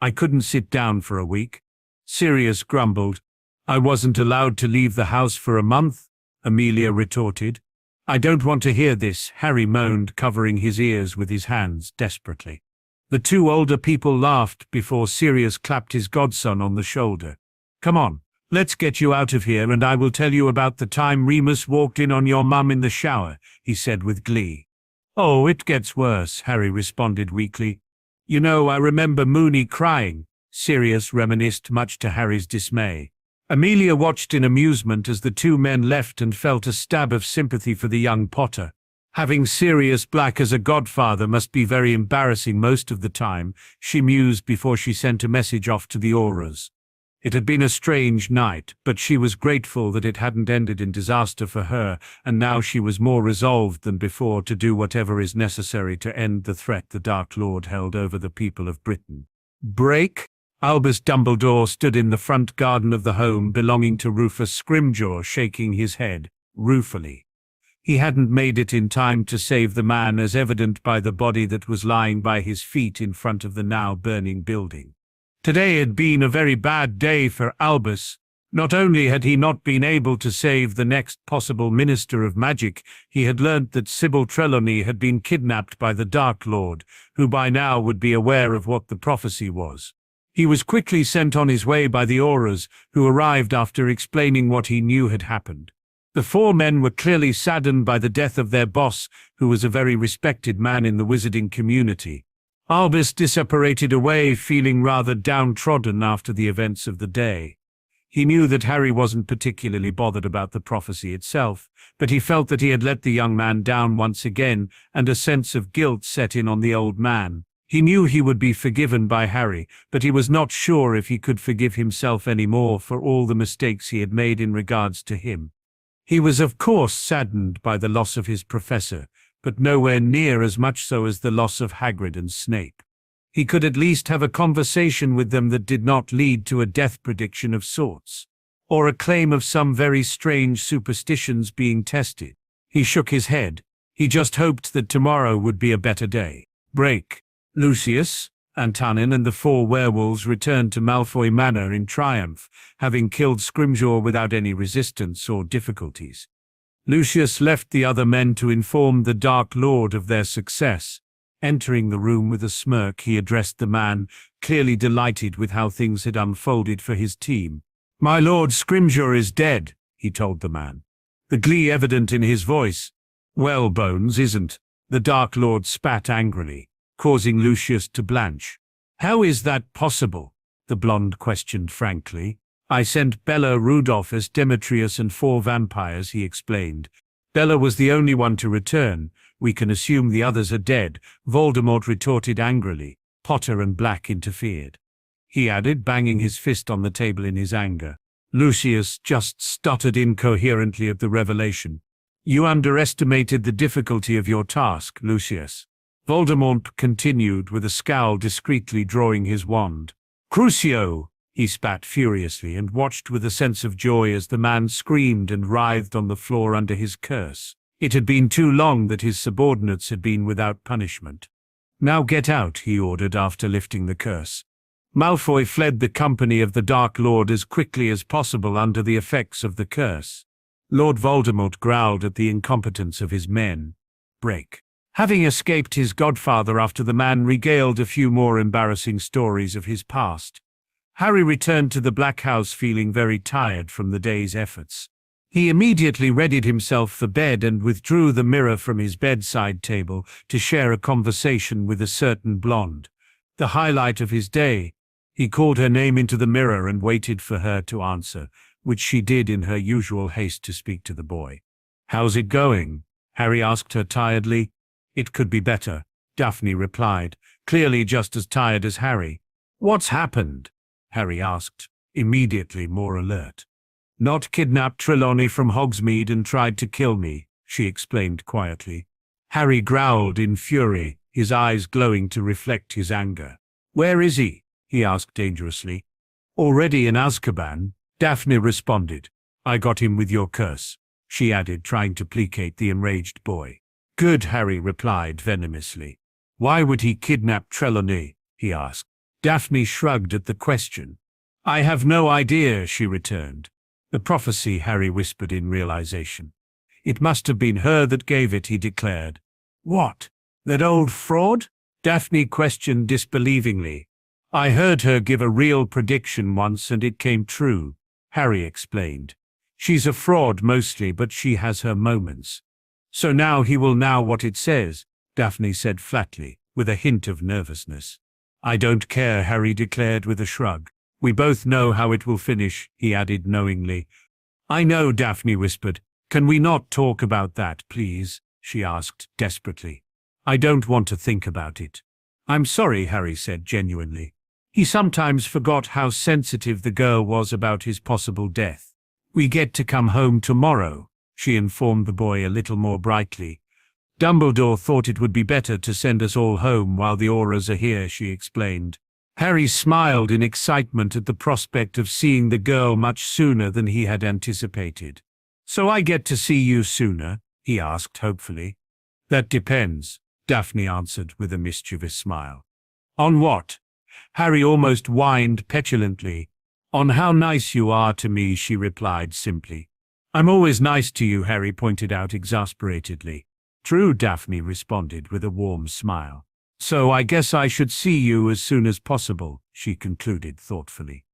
"I couldn't sit down for a week." Sirius grumbled. "I wasn't allowed to leave the house for a month," Amelia retorted. "I don't want to hear this," Harry moaned, covering his ears with his hands desperately. The 2 older people laughed before Sirius clapped his godson on the shoulder. "Come on, Let's get you out of here and I will tell you about the time Remus walked in on your mum in the shower, he said with glee. Oh, it gets worse, Harry responded weakly. You know, I remember Moony crying, Sirius reminisced much to Harry's dismay. Amelia watched in amusement as the two men left and felt a stab of sympathy for the young Potter. Having Sirius Black as a godfather must be very embarrassing most of the time, she mused before she sent a message off to the Auras. It had been a strange night, but she was grateful that it hadn't ended in disaster for her, and now she was more resolved than before to do whatever is necessary to end the threat the Dark Lord held over the people of Britain. Break? Albus Dumbledore stood in the front garden of the home belonging to Rufus Scrimgeour, shaking his head, ruefully. He hadn't made it in time to save the man, as evident by the body that was lying by his feet in front of the now burning building. Today had been a very bad day for Albus. Not only had he not been able to save the next possible Minister of Magic, he had learnt that Sybil Trelawney had been kidnapped by the Dark Lord, who by now would be aware of what the prophecy was. He was quickly sent on his way by the Auras, who arrived after explaining what he knew had happened. The four men were clearly saddened by the death of their boss, who was a very respected man in the wizarding community. Albus disapparated away, feeling rather downtrodden after the events of the day. He knew that Harry wasn't particularly bothered about the prophecy itself, but he felt that he had let the young man down once again, and a sense of guilt set in on the old man. He knew he would be forgiven by Harry, but he was not sure if he could forgive himself any more for all the mistakes he had made in regards to him. He was of course saddened by the loss of his professor, but nowhere near as much so as the loss of Hagrid and Snape. He could at least have a conversation with them that did not lead to a death prediction of sorts, or a claim of some very strange superstitions being tested. He shook his head. He just hoped that tomorrow would be a better day. Break. Lucius, Antonin and the four werewolves returned to Malfoy Manor in triumph, having killed Scrimgeour without any resistance or difficulties. Lucius left the other men to inform the Dark Lord of their success. Entering the room with a smirk, he addressed the man, clearly delighted with how things had unfolded for his team. "My Lord Scrimgeour is dead," he told the man, the glee evident in his voice. "Well, Bones isn't." The Dark Lord spat angrily, causing Lucius to blanch. "How is that possible?" the blonde questioned frankly. "I sent Bella, Rudolphus, Demetrius and 4 vampires," he explained. "Bella was the only one to return. We can assume the others are dead," Voldemort retorted angrily. Potter and Black interfered. He added, banging his fist on the table in his anger. Lucius just stuttered incoherently at the revelation. "You underestimated the difficulty of your task, Lucius." Voldemort continued with a scowl, discreetly drawing his wand. "Crucio!" He spat furiously and watched with a sense of joy as the man screamed and writhed on the floor under his curse. It had been too long that his subordinates had been without punishment. "Now get out," he ordered after lifting the curse. Malfoy fled the company of the Dark Lord as quickly as possible under the effects of the curse. Lord Voldemort growled at the incompetence of his men. Break. Having escaped his godfather after the man regaled a few more embarrassing stories of his past, Harry returned to the Black House feeling very tired from the day's efforts. He immediately readied himself for bed and withdrew the mirror from his bedside table to share a conversation with a certain blonde, the highlight of his day. He called her name into the mirror and waited for her to answer, which she did in her usual haste to speak to the boy. "How's it going?" Harry asked her tiredly. "It could be better," Daphne replied, clearly just as tired as Harry. "What's happened?" Harry asked, immediately more alert. "Not kidnapped Trelawney from Hogsmeade and tried to kill me," she explained quietly. Harry growled in fury, his eyes glowing to reflect his anger. "Where is he?" he asked dangerously. "Already in Azkaban," Daphne responded. "I got him with your curse," she added, trying to placate the enraged boy. "Good," Harry replied venomously. "Why would he kidnap Trelawney?" he asked. Daphne shrugged at the question. "I have no idea," she returned. "The prophecy," Harry whispered in realization. "It must have been her that gave it," he declared. "What? That old fraud?" Daphne questioned disbelievingly. "I heard her give a real prediction once and it came true." Harry explained. She's a fraud mostly, but she has her moments. So now he will know what it says, Daphne said flatly, with a hint of nervousness. I don't care, Harry declared with a shrug. We both know how it will finish, he added knowingly. I know, Daphne whispered. Can we not talk about that, please? She asked desperately. I don't want to think about it. I'm sorry, Harry said genuinely. He sometimes forgot how sensitive the girl was about his possible death. We get to come home tomorrow, she informed the boy a little more brightly. Dumbledore thought it would be better to send us all home while the Auras are here, she explained. Harry smiled in excitement at the prospect of seeing the girl much sooner than he had anticipated. So I get to see you sooner? He asked hopefully. That depends, Daphne answered with a mischievous smile. On what? Harry almost whined petulantly. On how nice you are to me, she replied simply. I'm always nice to you, Harry pointed out exasperatedly. True, Daphne responded with a warm smile. So I guess I should see you as soon as possible, she concluded thoughtfully.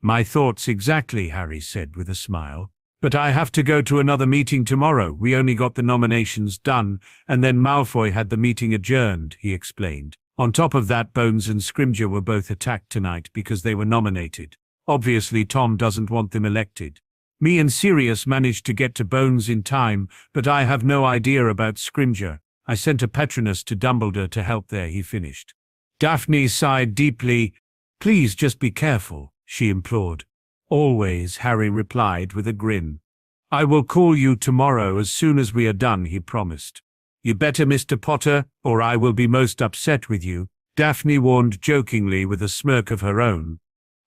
My thoughts exactly, Harry said with a smile. But I have to go to another meeting tomorrow. We only got the nominations done, and then Malfoy had the meeting adjourned, he explained. On top of that, Bones and Scrimgeour were both attacked tonight because they were nominated. Obviously, Tom doesn't want them elected. Me and Sirius managed to get to Bones in time, but I have no idea about Scrimgeour. I sent a Patronus to Dumbledore to help there, he finished. Daphne sighed deeply. Please just be careful, she implored. Always, Harry replied with a grin. I will call you tomorrow as soon as we are done, he promised. You better, Mr. Potter, or I will be most upset with you, Daphne warned jokingly with a smirk of her own.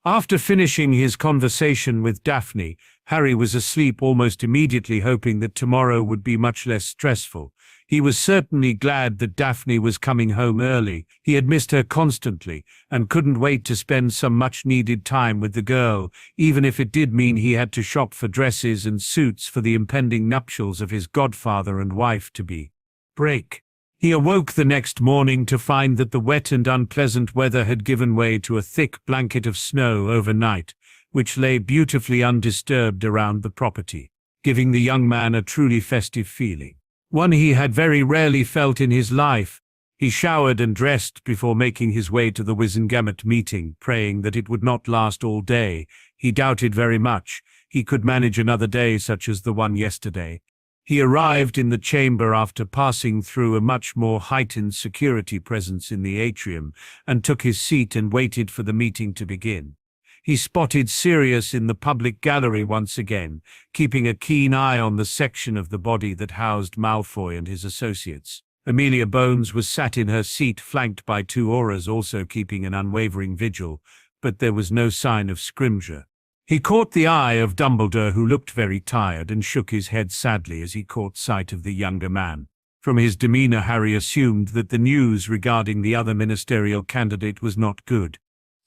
After finishing his conversation with Daphne, Harry was asleep almost immediately, hoping that tomorrow would be much less stressful. He was certainly glad that Daphne was coming home early. He had missed her constantly and couldn't wait to spend some much-needed time with the girl, even if it did mean he had to shop for dresses and suits for the impending nuptials of his godfather and wife-to-be. Break. He awoke the next morning to find that the wet and unpleasant weather had given way to a thick blanket of snow overnight, which lay beautifully undisturbed around the property, giving the young man a truly festive feeling. One he had very rarely felt in his life. He showered and dressed before making his way to the Wizengamot meeting, praying that it would not last all day. He doubted very much he could manage another day such as the one yesterday. He arrived in the chamber after passing through a much more heightened security presence in the atrium, and took his seat and waited for the meeting to begin. He spotted Sirius in the public gallery once again, keeping a keen eye on the section of the body that housed Malfoy and his associates. Amelia Bones was sat in her seat, flanked by two Auras also keeping an unwavering vigil, but there was no sign of Scrimgeour. He caught the eye of Dumbledore, who looked very tired and shook his head sadly as he caught sight of the younger man. From his demeanor, Harry assumed that the news regarding the other ministerial candidate was not good.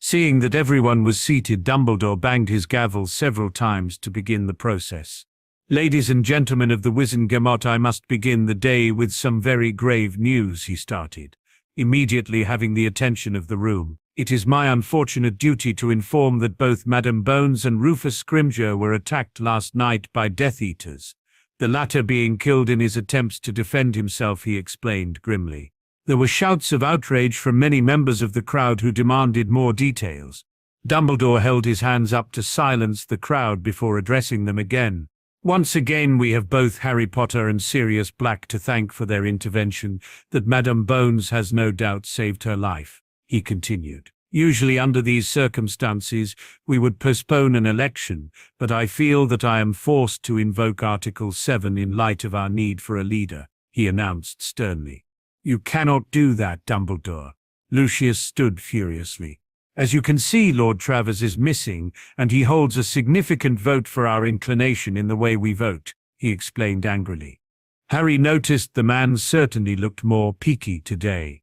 Seeing that everyone was seated, Dumbledore banged his gavel several times to begin the process. Ladies and gentlemen of the Wizengamot, I must begin the day with some very grave news, he started, immediately having the attention of the room. It is my unfortunate duty to inform that both Madame Bones and Rufus Scrimgeour were attacked last night by Death Eaters, the latter being killed in his attempts to defend himself, he explained grimly. There were shouts of outrage from many members of the crowd who demanded more details. Dumbledore held his hands up to silence the crowd before addressing them again. Once again we have both Harry Potter and Sirius Black to thank for their intervention. That Madame Bones has no doubt saved her life, he continued. Usually under these circumstances we would postpone an election, but I feel that I am forced to invoke Article 7 in light of our need for a leader, he announced sternly. You cannot do that, Dumbledore. Lucius stood furiously. As you can see, Lord Travers is missing, and he holds a significant vote for our inclination in the way we vote, he explained angrily. Harry noticed the man certainly looked more peaky today.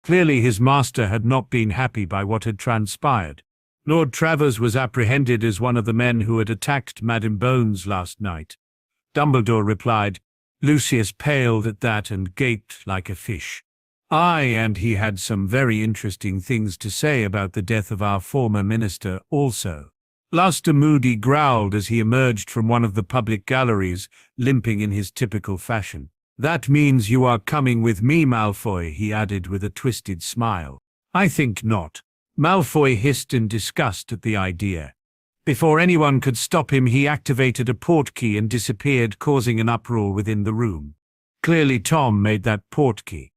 Clearly his master had not been happy by what had transpired. Lord Travers was apprehended as one of the men who had attacked Madame Bones last night. Dumbledore replied. Lucius paled at that and gaped like a fish. Aye, and he had some very interesting things to say about the death of our former minister also. Alastor Moody growled as he emerged from one of the public galleries, limping in his typical fashion. "That means you are coming with me, Malfoy," he added with a twisted smile. "I think not." Malfoy hissed in disgust at the idea. Before anyone could stop him, he activated a portkey and disappeared, causing an uproar within the room. Clearly Tom made that portkey.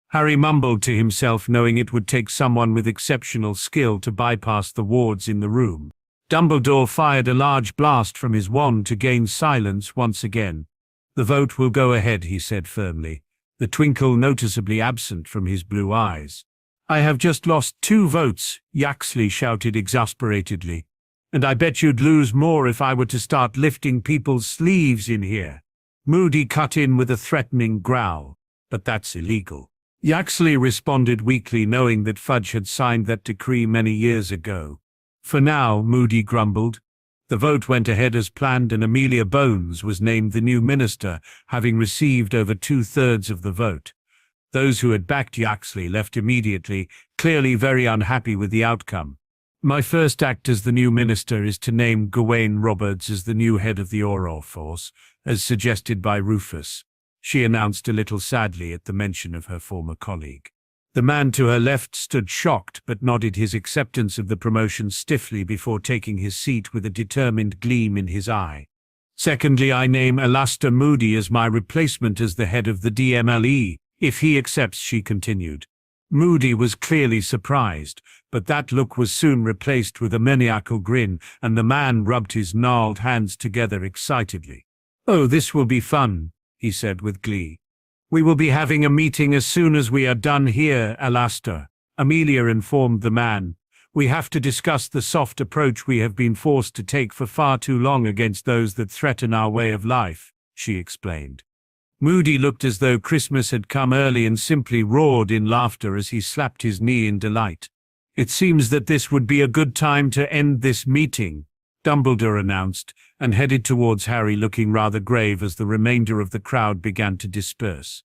Harry mumbled to himself, knowing it would take someone with exceptional skill to bypass the wards in the room. Dumbledore fired a large blast from his wand to gain silence once again. "The vote will go ahead," he said firmly, the twinkle noticeably absent from his blue eyes. "I have just lost 2 votes, Yaxley shouted exasperatedly. "And I bet you'd lose more if I were to start lifting people's sleeves in here." Moody cut in with a threatening growl. "But that's illegal." Yaxley responded weakly, knowing that Fudge had signed that decree many years ago. "For now," Moody grumbled. The vote went ahead as planned, and Amelia Bones was named the new minister, having received over 2/3 of the vote. Those who had backed Yaxley left immediately, clearly very unhappy with the outcome. "My first act as the new minister is to name Gawain Roberts as the new head of the Auror Force, as suggested by Rufus," she announced a little sadly at the mention of her former colleague. The man to her left stood shocked but nodded his acceptance of the promotion stiffly before taking his seat with a determined gleam in his eye. "Secondly, I name Alastor Moody as my replacement as the head of the DMLE, if he accepts," she continued. Moody was clearly surprised, but that look was soon replaced with a maniacal grin, and the man rubbed his gnarled hands together excitedly. "Oh, this will be fun," he said with glee. "We will be having a meeting as soon as we are done here, Alastor," Amelia informed the man. "We have to discuss the soft approach we have been forced to take for far too long against those that threaten our way of life," she explained. Moody looked as though Christmas had come early and simply roared in laughter as he slapped his knee in delight. "It seems that this would be a good time to end this meeting," Dumbledore announced, and headed towards Harry, looking rather grave as the remainder of the crowd began to disperse.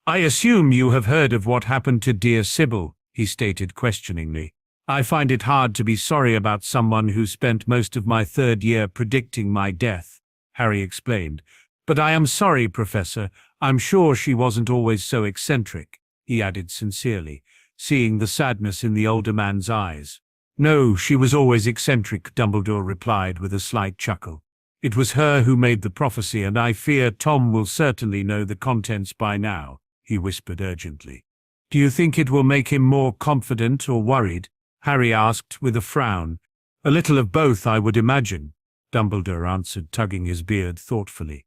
"I assume you have heard of what happened to dear Sybil," he stated questioningly. "I find it hard to be sorry about someone who spent most of my 3rd year predicting my death," Harry explained. "But I am sorry, Professor. I'm sure she wasn't always so eccentric," he added sincerely, seeing the sadness in the older man's eyes. "No, she was always eccentric," Dumbledore replied with a slight chuckle. "It was her who made the prophecy, and I fear Tom will certainly know the contents by now," he whispered urgently. "Do you think it will make him more confident or worried?" Harry asked with a frown. "A little of both, I would imagine," Dumbledore answered, tugging his beard thoughtfully.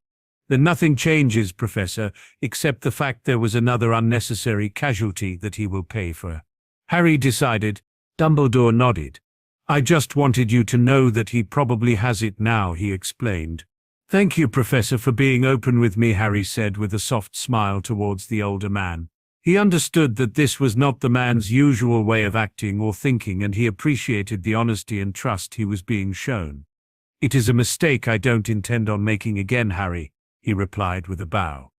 "Then nothing changes, Professor, except the fact there was another unnecessary casualty that he will pay for." Harry decided. Dumbledore nodded. "I just wanted you to know that he probably has it now," he explained. "Thank you, Professor, for being open with me," Harry said with a soft smile towards the older man. He understood that this was not the man's usual way of acting or thinking, and he appreciated the honesty and trust he was being shown. "It is a mistake I don't intend on making again, Harry," he replied with a bow.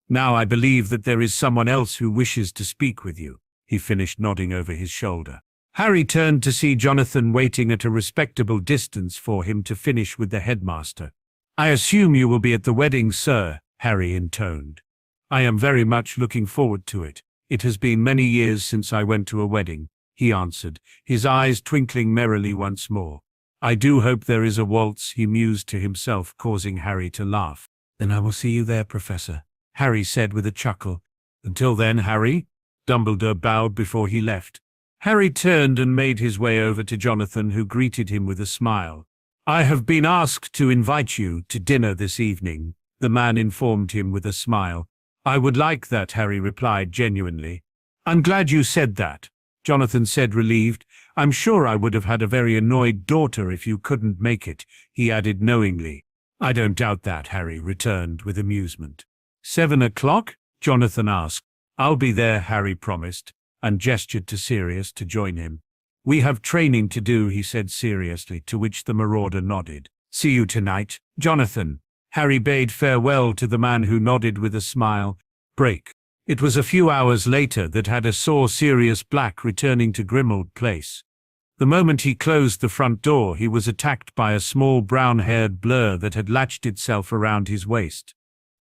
"Now I believe that there is someone else who wishes to speak with you," he finished, nodding over his shoulder. Harry turned to see Jonathan waiting at a respectable distance for him to finish with the headmaster. "I assume you will be at the wedding, sir," Harry intoned. "I am very much looking forward to it. It has been many years since I went to a wedding," he answered, his eyes twinkling merrily once more. "I do hope there is a waltz," he mused to himself, causing Harry to laugh. "Then I will see you there, Professor," Harry said with a chuckle. "Until then, Harry," Dumbledore bowed before he left. Harry turned and made his way over to Jonathan, who greeted him with a smile. "I have been asked to invite you to dinner this evening," the man informed him with a smile. "I would like that," Harry replied genuinely. "I'm glad you said that," Jonathan said, relieved. "I'm sure I would have had a very annoyed daughter if you couldn't make it," he added knowingly. "I don't doubt that," Harry returned with amusement. 7 o'clock? Jonathan asked. "I'll be there," Harry promised, and gestured to Sirius to join him. "We have training to do," he said seriously, to which the marauder nodded. "See you tonight, Jonathan." Harry bade farewell to the man, who nodded with a smile. Break. It was a few hours later that had saw Sirius Black returning to Grimmauld Place. The moment he closed the front door, he was attacked by a small brown-haired blur that had latched itself around his waist.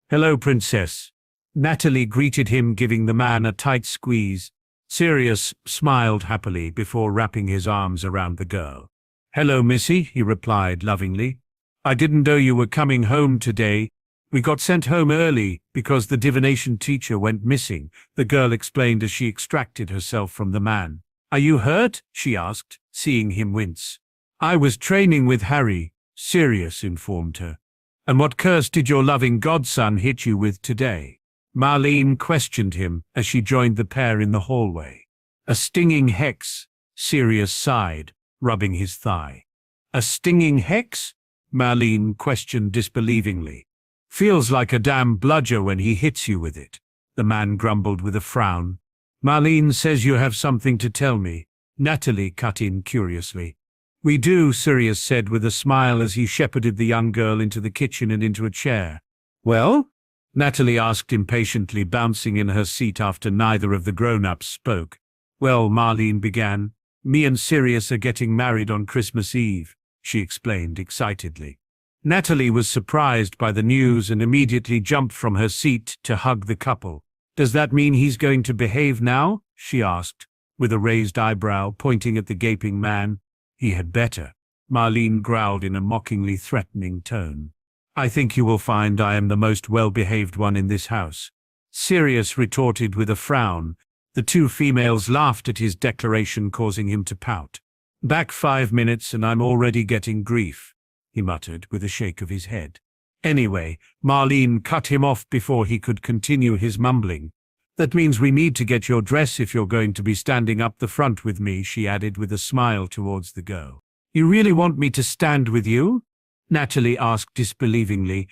"Hello, Princess." Natalie greeted him, giving the man a tight squeeze. Sirius smiled happily before wrapping his arms around the girl. "Hello, Missy," he replied lovingly. "I didn't know you were coming home today. We got sent home early because the divination teacher went missing," the girl explained as she extracted herself from the man. "Are you hurt?" she asked, seeing him wince. "I was training with Harry," Sirius informed her. "And what curse did your loving godson hit you with today?" Marlene questioned him as she joined the pair in the hallway. "A stinging hex," Sirius sighed, rubbing his thigh. "A stinging hex?" Marlene questioned disbelievingly. "Feels like a damn bludger when he hits you with it," the man grumbled with a frown. "Marlene says you have something to tell me," Natalie cut in curiously. "We do," Sirius said with a smile as he shepherded the young girl into the kitchen and into a chair. "Well?" Natalie asked impatiently, bouncing in her seat after neither of the grown-ups spoke. "Well," Marlene began, "me and Sirius are getting married on Christmas Eve," she explained excitedly. Natalie was surprised by the news and immediately jumped from her seat to hug the couple. "Does that mean he's going to behave now?" she asked, with a raised eyebrow, pointing at the gaping man. "He had better," Marlene growled in a mockingly threatening tone. "I think you will find I am the most well-behaved one in this house," Sirius retorted with a frown. The two females laughed at his declaration, causing him to pout. "Back 5 minutes and I'm already getting grief," he muttered with a shake of his head. "Anyway," Marlene cut him off before he could continue his mumbling. "That means we need to get your dress if you're going to be standing up the front with me," she added with a smile towards the girl. "You really want me to stand with you?" Natalie asked disbelievingly.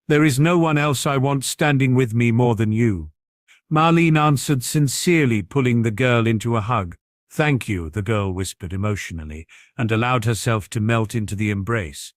"There is no one else I want standing with me more than you," Marlene answered sincerely, pulling the girl into a hug. "Thank you," the girl whispered emotionally, and allowed herself to melt into the embrace.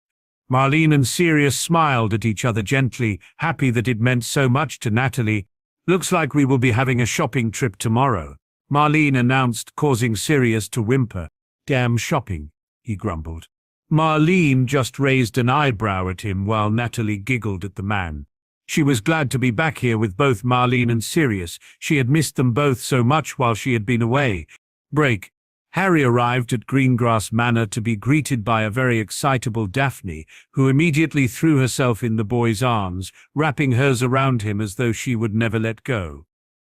Marlene and Sirius smiled at each other gently, happy that it meant so much to Natalie. "Looks like we will be having a shopping trip tomorrow," Marlene announced, causing Sirius to whimper. "Damn shopping," he grumbled. Marlene just raised an eyebrow at him while Natalie giggled at the man. She was glad to be back here with both Marlene and Sirius. She had missed them both so much while she had been away. Break. Harry arrived at Greengrass Manor to be greeted by a very excitable Daphne, who immediately threw herself in the boy's arms, wrapping hers around him as though she would never let go.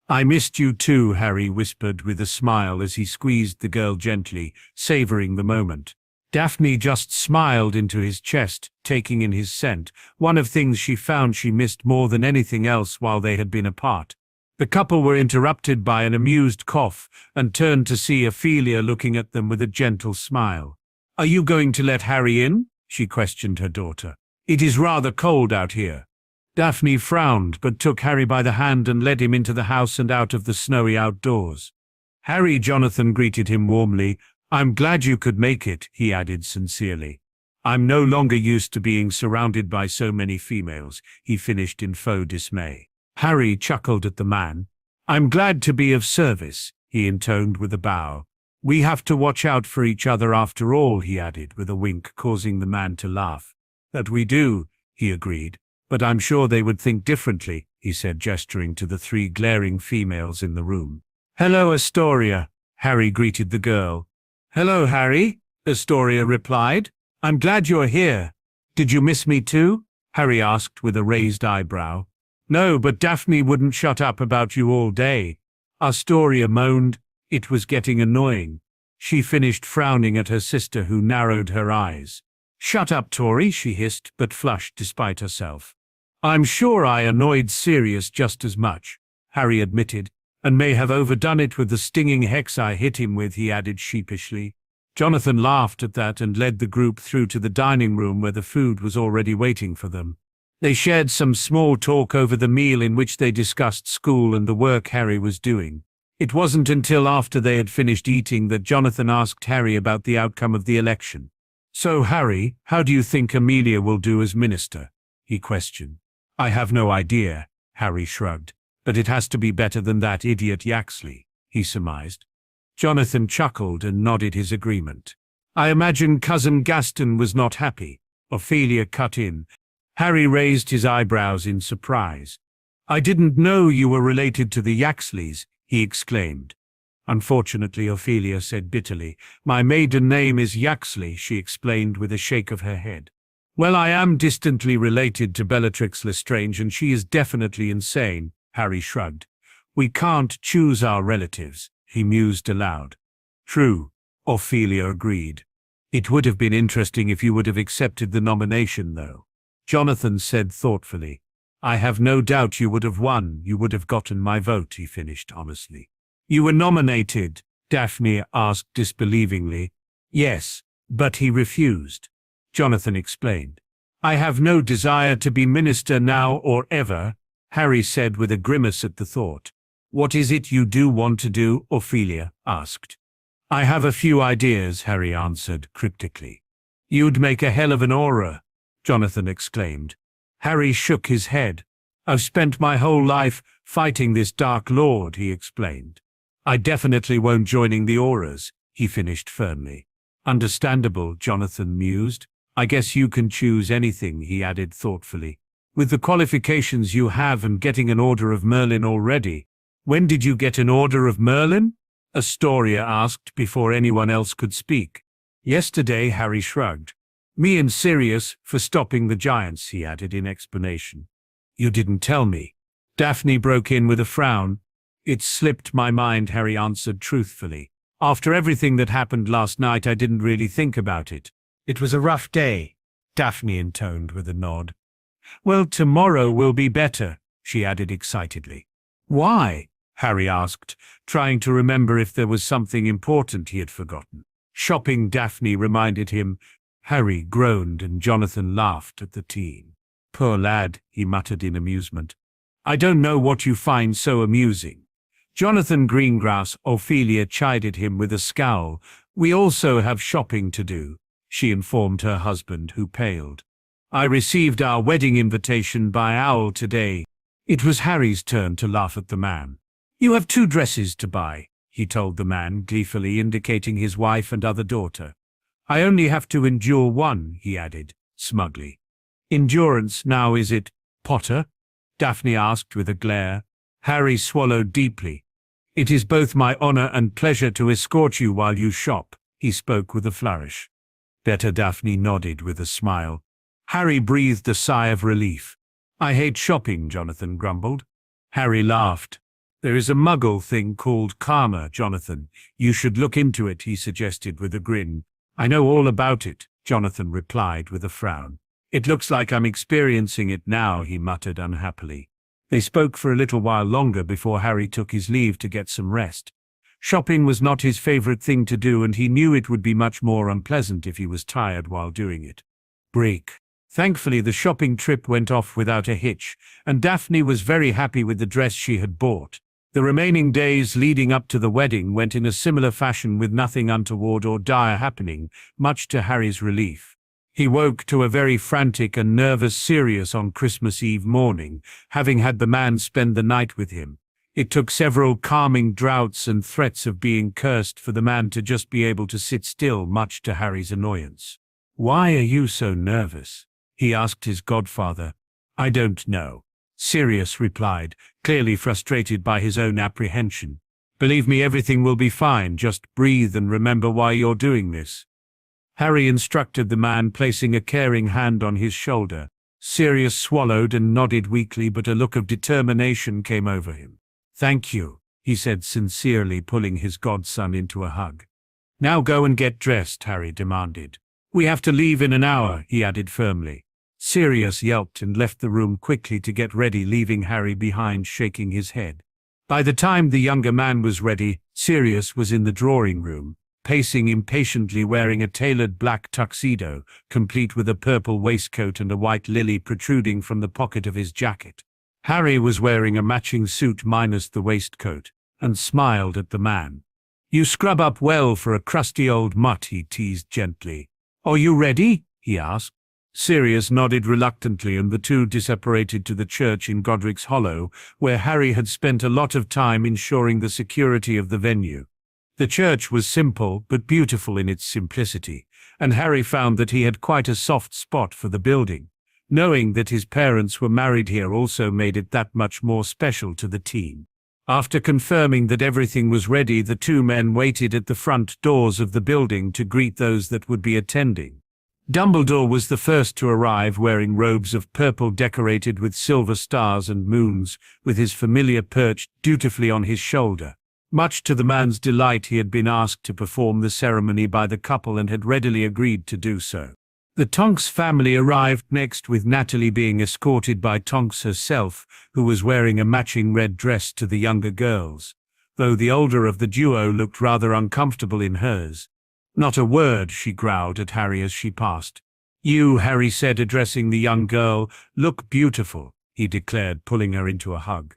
"I missed you too," Harry whispered with a smile as he squeezed the girl gently, savoring the moment. Daphne just smiled into his chest, taking in his scent, one of things she found she missed more than anything else while they had been apart. The couple were interrupted by an amused cough and turned to see Ophelia looking at them with a gentle smile. "Are you going to let Harry in?" she questioned her daughter. "It is rather cold out here." Daphne frowned but took Harry by the hand and led him into the house and out of the snowy outdoors. Jonathan greeted him warmly. "I'm glad you could make it," he added sincerely. "I'm no longer used to being surrounded by so many females," he finished in faux dismay. Harry chuckled at the man. "I'm glad to be of service," he intoned with a bow. "We have to watch out for each other after all," he added with a wink, causing the man to laugh. "That we do," he agreed. "But I'm sure they would think differently," he said, gesturing to the 3 glaring females in the room. "Hello, Astoria," Harry greeted the girl. "Hello, Harry," Astoria replied. "I'm glad you're here." "Did you miss me too?" Harry asked with a raised eyebrow. "No, but Daphne wouldn't shut up about you all day," Astoria moaned. It was getting annoying. She finished frowning at her sister, who narrowed her eyes. "Shut up, Tori," she hissed, but flushed despite herself. "I'm sure I annoyed Sirius just as much," Harry admitted, "and may have overdone it with the stinging hex I hit him with," he added sheepishly. Jonathan laughed at that and led the group through to the dining room where the food was already waiting for them. They shared some small talk over the meal in which they discussed school and the work Harry was doing. It wasn't until after they had finished eating that Jonathan asked Harry about the outcome of the election. "So, Harry, how do you think Amelia will do as minister?" he questioned. "I have no idea," Harry shrugged. "But it has to be better than that idiot Yaxley," he surmised. Jonathan chuckled and nodded his agreement. I imagine Cousin Gaston was not happy. Ophelia cut in. Harry raised his eyebrows in surprise. I didn't know you were related to the Yaxleys, he exclaimed. Unfortunately, Ophelia said bitterly. My maiden name is Yaxley, she explained with a shake of her head. Well, I am distantly related to Bellatrix Lestrange, and she is definitely insane, Harry shrugged. We can't choose our relatives, he mused aloud. True, Ophelia agreed. It would have been interesting if you would have accepted the nomination, though. Jonathan said thoughtfully. I have no doubt you would have won. You would have gotten my vote, he finished honestly. You were nominated, Daphne asked disbelievingly. Yes, but he refused. Jonathan explained. I have no desire to be minister now or ever, Harry said with a grimace at the thought. What is it you do want to do? Ophelia asked. I have a few ideas, Harry answered cryptically. You'd make a hell of an aura, Jonathan exclaimed. Harry shook his head. I've spent my whole life fighting this Dark Lord, he explained. I definitely won't joining the auras, he finished firmly. Understandable, Jonathan mused. I guess you can choose anything, he added thoughtfully. With the qualifications you have and getting an Order of Merlin already. When did you get an Order of Merlin? Astoria asked before anyone else could speak. Yesterday, Harry shrugged. Me and Sirius for stopping the giants, he added in explanation. You didn't tell me. Daphne broke in with a frown. It slipped my mind, Harry answered truthfully. After everything that happened last night, I didn't really think about it. It was a rough day, Daphne intoned with a nod. Well, tomorrow will be better, she added excitedly. Why? Harry asked, trying to remember if there was something important he had forgotten. Shopping, Daphne reminded him. Harry groaned and Jonathan laughed at the teen. Poor lad, he muttered in amusement. I don't know what you find so amusing. Jonathan Greengrass, Ophelia chided him with a scowl. We also have shopping to do, she informed her husband, who paled. I received our wedding invitation by owl today. It was Harry's turn to laugh at the man. You have 2 dresses to buy, he told the man, gleefully indicating his wife and other daughter. I only have to endure one, he added, smugly. Endurance now, is it, Potter? Daphne asked with a glare. Harry swallowed deeply. It is both my honor and pleasure to escort you while you shop, he spoke with a flourish. Better, Daphne nodded with a smile. Harry breathed a sigh of relief. I hate shopping, Jonathan grumbled. Harry laughed. There is a muggle thing called karma, Jonathan. You should look into it, he suggested with a grin. I know all about it, Jonathan replied with a frown. It looks like I'm experiencing it now, he muttered unhappily. They spoke for a little while longer before Harry took his leave to get some rest. Shopping was not his favorite thing to do, and he knew it would be much more unpleasant if he was tired while doing it. Break. Thankfully, the shopping trip went off without a hitch, and Daphne was very happy with the dress she had bought. The remaining days leading up to the wedding went in a similar fashion, with nothing untoward or dire happening, much to Harry's relief. He woke to a very frantic and nervous Sirius on Christmas Eve morning, having had the man spend the night with him. It took several calming draughts and threats of being cursed for the man to just be able to sit still, much to Harry's annoyance. Why are you so nervous? He asked his godfather. I don't know, Sirius replied, clearly frustrated by his own apprehension. Believe me, everything will be fine. Just breathe and remember why you're doing this. Harry instructed the man, placing a caring hand on his shoulder. Sirius swallowed and nodded weakly, but a look of determination came over him. Thank you, he said sincerely, pulling his godson into a hug. Now go and get dressed, Harry demanded. We have to leave in an hour, he added firmly. Sirius yelped and left the room quickly to get ready, leaving Harry behind, shaking his head. By the time the younger man was ready, Sirius was in the drawing room, pacing impatiently, wearing a tailored black tuxedo, complete with a purple waistcoat and a white lily protruding from the pocket of his jacket. Harry was wearing a matching suit minus the waistcoat, and smiled at the man. You scrub up well for a crusty old mutt, he teased gently. Are you ready? He asked. Sirius nodded reluctantly, and the two separated to the church in Godric's Hollow, where Harry had spent a lot of time ensuring the security of the venue. The church was simple but beautiful in its simplicity, and Harry found that he had quite a soft spot for the building. Knowing that his parents were married here also made it that much more special to the teen. After confirming that everything was ready, the two men waited at the front doors of the building to greet those that would be attending. Dumbledore was the first to arrive, wearing robes of purple decorated with silver stars and moons, with his familiar perched dutifully on his shoulder. Much to the man's delight, he had been asked to perform the ceremony by the couple and had readily agreed to do so. The Tonks family arrived next, with Natalie being escorted by Tonks herself, who was wearing a matching red dress to the younger girls, though the older of the duo looked rather uncomfortable in hers. "Not a word," she growled at Harry as she passed. "You," Harry said, addressing the young girl, "look beautiful," he declared, pulling her into a hug.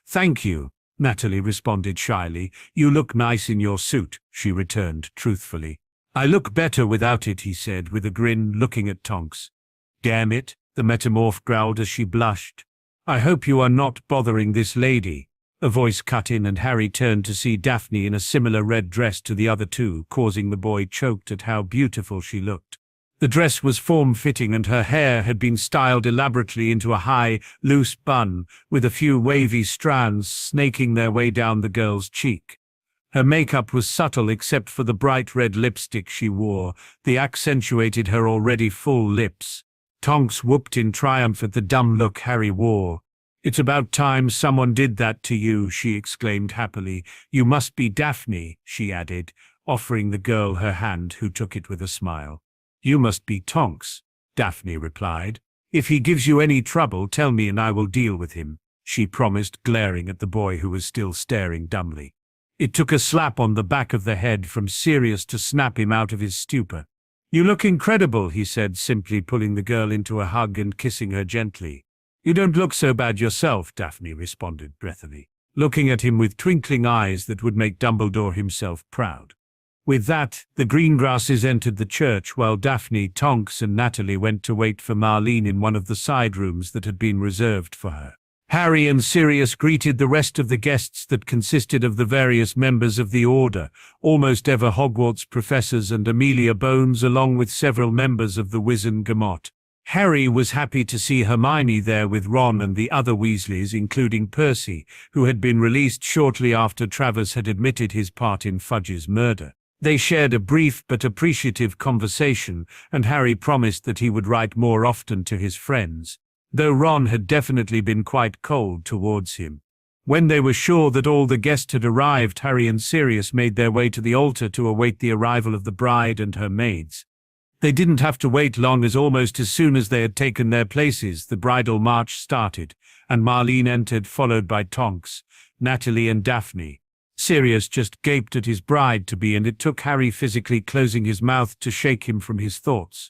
"Thank you," Natalie responded shyly. "You look nice in your suit," she returned truthfully. "I look better without it," he said with a grin, looking at Tonks. "Damn it," the metamorph growled as she blushed. "I hope you are not bothering this lady." A voice cut in and Harry turned to see Daphne in a similar red dress to the other two, causing the boy choked at how beautiful she looked. The dress was form-fitting and her hair had been styled elaborately into a high, loose bun, with a few wavy strands snaking their way down the girl's cheek. Her makeup was subtle except for the bright red lipstick she wore, that accentuated her already full lips. Tonks whooped in triumph at the dumb look Harry wore. "It's about time someone did that to you," she exclaimed happily. "You must be Daphne," she added, offering the girl her hand, who took it with a smile. "You must be Tonks," Daphne replied. "If he gives you any trouble, tell me and I will deal with him," she promised, glaring at the boy who was still staring dumbly. It took a slap on the back of the head from Sirius to snap him out of his stupor. "You look incredible," he said, simply pulling the girl into a hug and kissing her gently. "You don't look so bad yourself," Daphne responded breathily, looking at him with twinkling eyes that would make Dumbledore himself proud. With that, the Greengrasses entered the church while Daphne, Tonks and Natalie went to wait for Marlene in one of the side rooms that had been reserved for her. Harry and Sirius greeted the rest of the guests that consisted of the various members of the Order, almost ever Hogwarts professors and Amelia Bones, along with several members of the Wizengamot. Harry was happy to see Hermione there with Ron and the other Weasleys, including Percy, who had been released shortly after Travers had admitted his part in Fudge's murder. They shared a brief but appreciative conversation, and Harry promised that he would write more often to his friends, though Ron had definitely been quite cold towards him. When they were sure that all the guests had arrived, Harry and Sirius made their way to the altar to await the arrival of the bride and her maids. They didn't have to wait long, as almost as soon as they had taken their places, the bridal march started, and Marlene entered, followed by Tonks, Natalie and Daphne. Sirius just gaped at his bride-to-be, and it took Harry physically closing his mouth to shake him from his thoughts.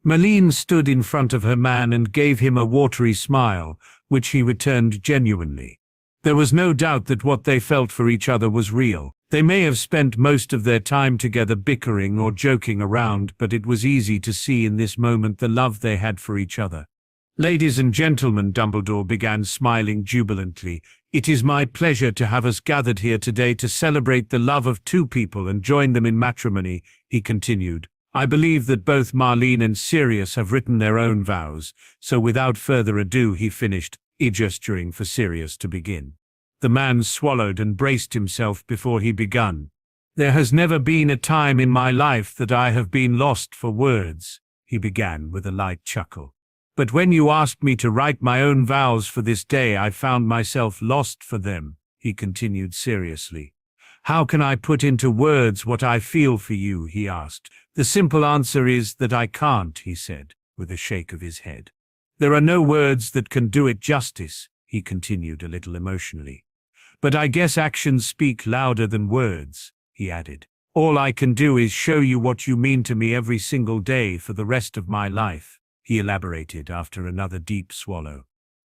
Marlene stood in front of her man and gave him a watery smile, which he returned genuinely. There was no doubt that what they felt for each other was real. They may have spent most of their time together bickering or joking around, but it was easy to see in this moment the love they had for each other. "Ladies and gentlemen," Dumbledore began, smiling jubilantly, "it is my pleasure to have us gathered here today to celebrate the love of two people and join them in matrimony," he continued. "I believe that both Marlene and Sirius have written their own vows, so without further ado," he finished, gesturing for Sirius to begin. The man swallowed and braced himself before he began. "There has never been a time in my life that I have been lost for words," he began with a light chuckle. "But when you asked me to write my own vows for this day, I found myself lost for them," he continued seriously. "How can I put into words what I feel for you?" he asked. "The simple answer is that I can't," he said, with a shake of his head. "There are no words that can do it justice," he continued a little emotionally. "But I guess actions speak louder than words," he added. "All I can do is show you what you mean to me every single day for the rest of my life," he elaborated after another deep swallow.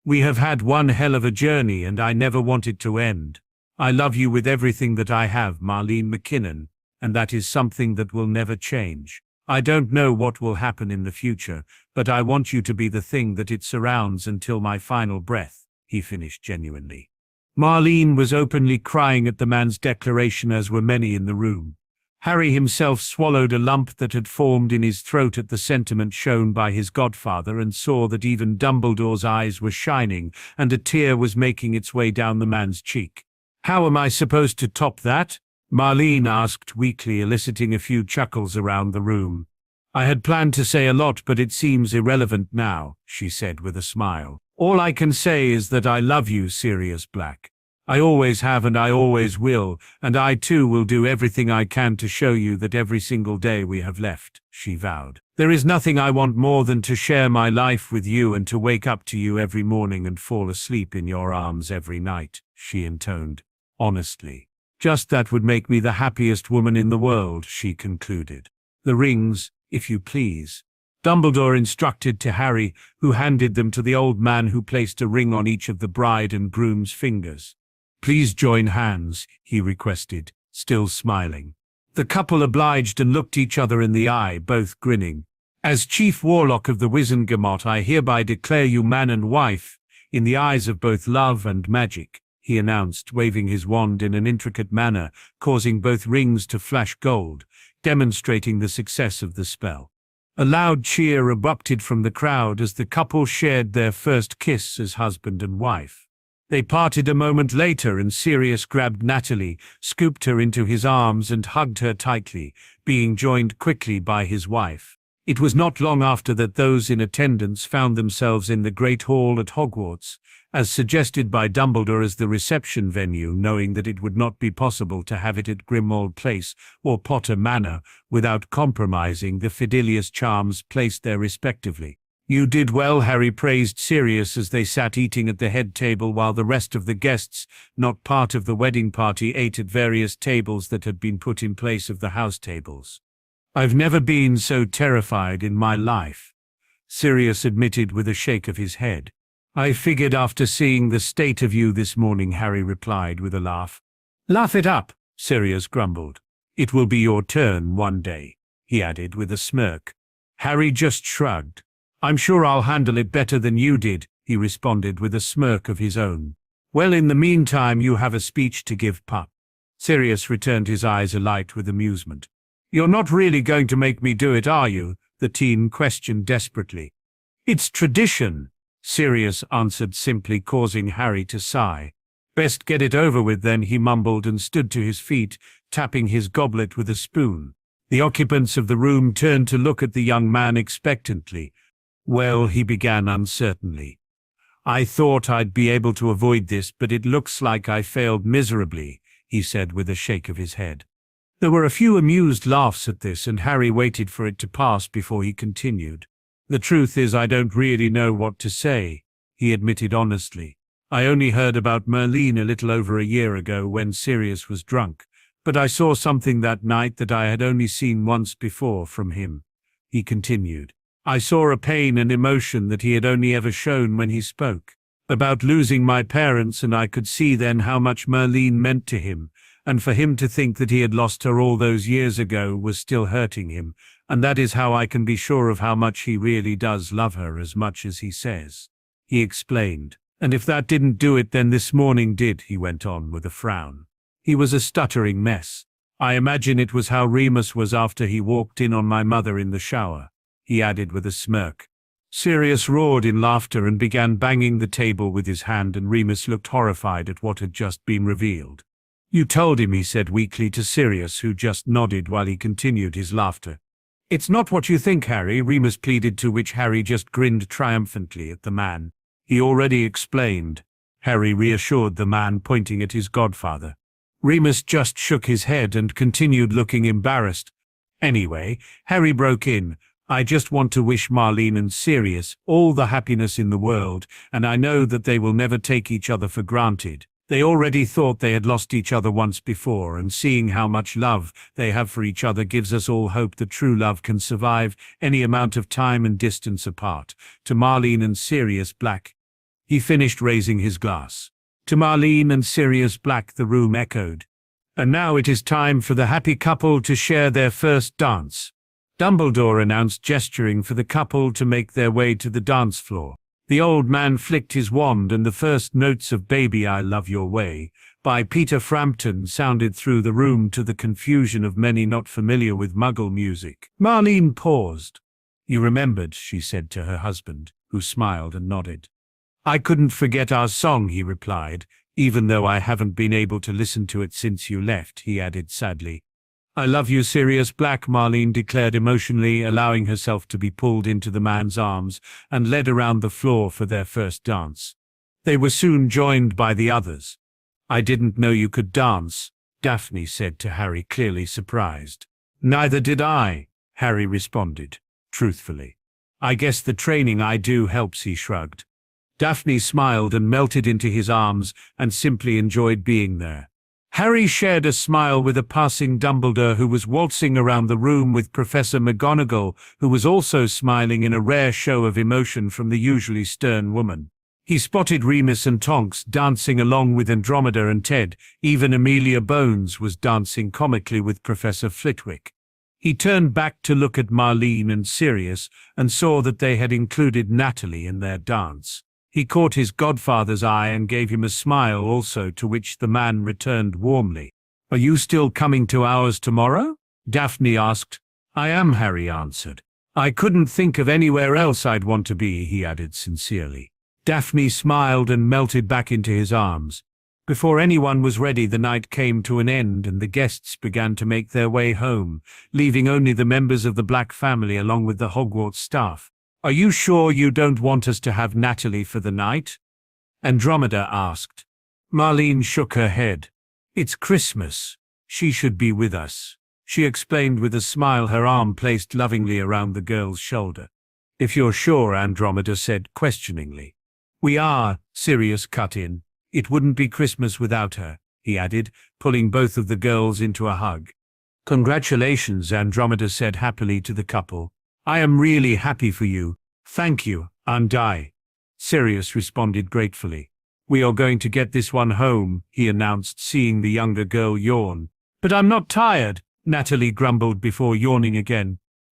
"We have had one hell of a journey and I never want it to end. I love you with everything that I have, Marlene McKinnon, and that is something that will never change. I don't know what will happen in the future, but I want you to be the thing that it surrounds until my final breath," he finished genuinely. Marlene was openly crying at the man's declaration, as were many in the room. Harry himself swallowed a lump that had formed in his throat at the sentiment shown by his godfather, and saw that even Dumbledore's eyes were shining, and a tear was making its way down the man's cheek. "How am I supposed to top that?" Marlene asked weakly, eliciting a few chuckles around the room. "I had planned to say a lot, but it seems irrelevant now," she said with a smile. "All I can say is that I love you, Sirius Black. I always have and I always will, and I too will do everything I can to show you that every single day we have left," she vowed. "There is nothing I want more than to share my life with you and to wake up to you every morning and fall asleep in your arms every night," she intoned, honestly. "Just that would make me the happiest woman in the world," she concluded. "The rings, if you please," Dumbledore instructed to Harry, who handed them to the old man, who placed a ring on each of the bride and groom's fingers. "Please join hands," he requested, still smiling. The couple obliged and looked each other in the eye, both grinning. "As Chief Warlock of the Wizengamot, I hereby declare you man and wife, in the eyes of both love and magic," he announced, waving his wand in an intricate manner, causing both rings to flash gold, demonstrating the success of the spell. A loud cheer erupted from the crowd as the couple shared their first kiss as husband and wife. They parted a moment later, and Sirius grabbed Natalie, scooped her into his arms and hugged her tightly, being joined quickly by his wife. It was not long after that those in attendance found themselves in the Great Hall at Hogwarts, as suggested by Dumbledore as the reception venue, knowing that it would not be possible to have it at Grimmauld Place or Potter Manor without compromising the Fidelius charms placed there respectively. "You did well," Harry praised Sirius as they sat eating at the head table while the rest of the guests, not part of the wedding party, ate at various tables that had been put in place of the house tables. "I've never been so terrified in my life," Sirius admitted with a shake of his head. "I figured after seeing the state of you this morning," Harry replied with a laugh. "Laugh it up," Sirius grumbled. "It will be your turn one day," he added with a smirk. Harry just shrugged. "I'm sure I'll handle it better than you did," he responded with a smirk of his own. "Well, in the meantime, you have a speech to give, pup." Sirius returned, his eyes alight with amusement. "You're not really going to make me do it, are you?" the teen questioned desperately. "It's tradition," Sirius answered simply, causing Harry to sigh. "Best get it over with then," he mumbled and stood to his feet, tapping his goblet with a spoon. The occupants of the room turned to look at the young man expectantly. "Well," he began uncertainly, "I thought I'd be able to avoid this, but it looks like I failed miserably," he said with a shake of his head. There were a few amused laughs at this, and Harry waited for it to pass before he continued. "The truth is, I don't really know what to say," he admitted honestly. "I only heard about Merlin a little over a year ago when Sirius was drunk, but I saw something that night that I had only seen once before from him," he continued. "I saw a pain and emotion that he had only ever shown when he spoke about losing my parents, and I could see then how much Merlin meant to him, and for him to think that he had lost her all those years ago was still hurting him, and that is how I can be sure of how much he really does love her as much as he says," he explained. "And if that didn't do it, then this morning did," he went on with a frown. "He was a stuttering mess. I imagine it was how Remus was after he walked in on my mother in the shower," he added with a smirk. Sirius roared in laughter and began banging the table with his hand, and Remus looked horrified at what had just been revealed. "You told him," he said weakly to Sirius, who just nodded while he continued his laughter. "It's not what you think, Harry," Remus pleaded, to which Harry just grinned triumphantly at the man. "He already explained," Harry reassured the man, pointing at his godfather. Remus just shook his head and continued looking embarrassed. "Anyway," Harry broke in, "I just want to wish Marlene and Sirius all the happiness in the world, and I know that they will never take each other for granted. They already thought they had lost each other once before, and seeing how much love they have for each other gives us all hope that true love can survive any amount of time and distance apart. To Marlene and Sirius Black." He finished raising his glass. "To Marlene and Sirius Black," the room echoed. "And now it is time for the happy couple to share their first dance," Dumbledore announced, gesturing for the couple to make their way to the dance floor. The old man flicked his wand and the first notes of Baby I Love Your Way by Peter Frampton sounded through the room to the confusion of many not familiar with Muggle music. Marlene paused. You remembered, she said to her husband, who smiled and nodded. I couldn't forget our song, he replied, even though I haven't been able to listen to it since you left, he added sadly. I love you, Sirius Black, Marlene declared emotionally, allowing herself to be pulled into the man's arms and led around the floor for their first dance. They were soon joined by the others. I didn't know you could dance, Daphne said to Harry, clearly surprised. Neither did I, Harry responded, truthfully. I guess the training I do helps, he shrugged. Daphne smiled and melted into his arms and simply enjoyed being there. Harry shared a smile with a passing Dumbledore who was waltzing around the room with Professor McGonagall, who was also smiling in a rare show of emotion from the usually stern woman. He spotted Remus and Tonks dancing along with Andromeda and Ted. Even Amelia Bones was dancing comically with Professor Flitwick. He turned back to look at Marlene and Sirius and saw that they had included Natalie in their dance. He caught his godfather's eye and gave him a smile also, to which the man returned warmly. Are you still coming to ours tomorrow? Daphne asked. I am, Harry answered. I couldn't think of anywhere else I'd want to be, he added sincerely. Daphne smiled and melted back into his arms. Before anyone was ready, the night came to an end and the guests began to make their way home, leaving only the members of the Black family along with the Hogwarts staff. Are you sure you don't want us to have Natalie for the night? Andromeda asked. Marlene shook her head. It's Christmas. She should be with us, she explained with a smile, her arm placed lovingly around the girl's shoulder. If you're sure, Andromeda said questioningly. We are, Sirius cut in. It wouldn't be Christmas without her, he added, pulling both of the girls into a hug. Congratulations, Andromeda said happily to the couple. I am really happy for you. Thank you, and I. Sirius responded gratefully. We are going to get this one home, he announced, seeing the younger girl yawn. But I'm not tired, Natalie grumbled before yawning again.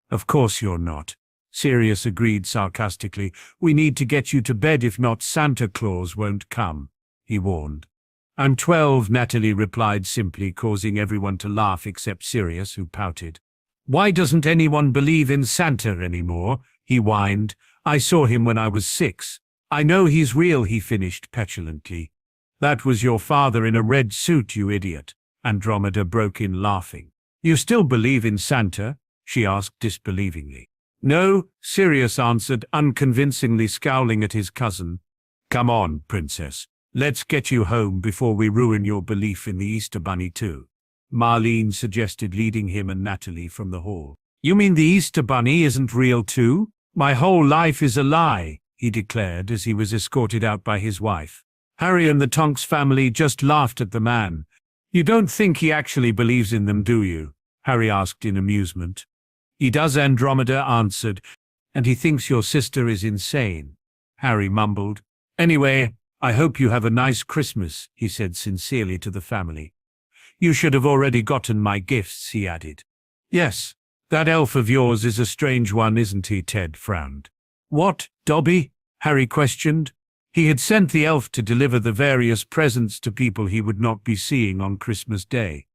Of course you're not, Sirius agreed sarcastically. We need to get you to bed, if not Santa Claus won't come, he warned. I'm 12, Natalie replied simply, causing everyone to laugh except Sirius, who pouted. Why doesn't anyone believe in Santa anymore? He whined. I saw him when I was 6. I know he's real, he finished petulantly. That was your father in a red suit, you idiot, Andromeda broke in, laughing. You still believe in Santa? She asked disbelievingly. No, Sirius answered unconvincingly, scowling at his cousin. Come on, princess. Let's get you home before we ruin your belief in the Easter Bunny too, Marlene suggested, leading him and Natalie from the hall. You mean the Easter Bunny isn't real too? My whole life is a lie, he declared as he was escorted out by his wife. Harry and the Tonks family just laughed at the man. You don't think he actually believes in them, do you? Harry asked in amusement. He does, Andromeda answered, and he thinks your sister is insane, Harry mumbled. Anyway, I hope you have a nice Christmas, he said sincerely to the family. You should have already gotten my gifts, he added. Yes, that elf of yours is a strange one, isn't he? Ted frowned. What, Dobby? Harry questioned. He had sent the elf to deliver the various presents to people he would not be seeing on Christmas Day.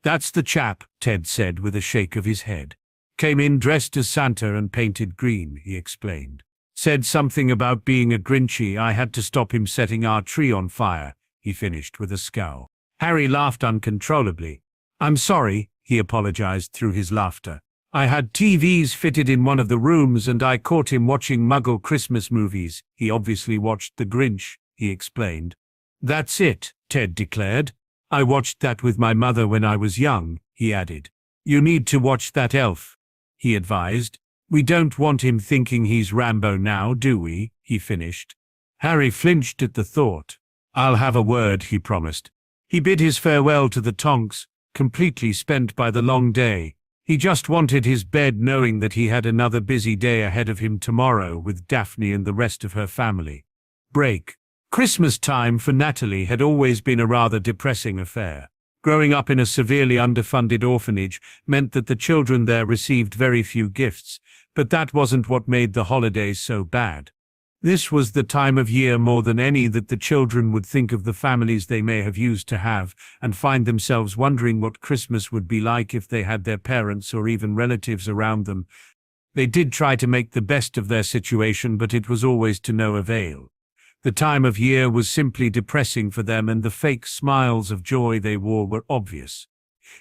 That's the chap, Ted said with a shake of his head. Came in dressed as Santa and painted green, he explained. Said something about being a Grinchy. I had to stop him setting our tree on fire, he finished with a scowl. Harry laughed uncontrollably. I'm sorry, he apologized through his laughter. I had TVs fitted in one of the rooms and I caught him watching Muggle Christmas movies. He obviously watched The Grinch, he explained. That's it, Ted declared. I watched that with my mother when I was young, he added. You need to watch that elf, he advised. We don't want him thinking he's Rambo now, do we? He finished. Harry flinched at the thought. I'll have a word, he promised. He bid his farewell to the Tonks, completely spent by the long day. He just wanted his bed, knowing that he had another busy day ahead of him tomorrow with Daphne and the rest of her family. Break. Christmas time for Natalie had always been a rather depressing affair. Growing up in a severely underfunded orphanage meant that the children there received very few gifts, but that wasn't what made the holidays so bad. This was the time of year more than any that the children would think of the families they may have used to have, and find themselves wondering what Christmas would be like if they had their parents or even relatives around them. They did try to make the best of their situation, but it was always to no avail. The time of year was simply depressing for them, and the fake smiles of joy they wore were obvious.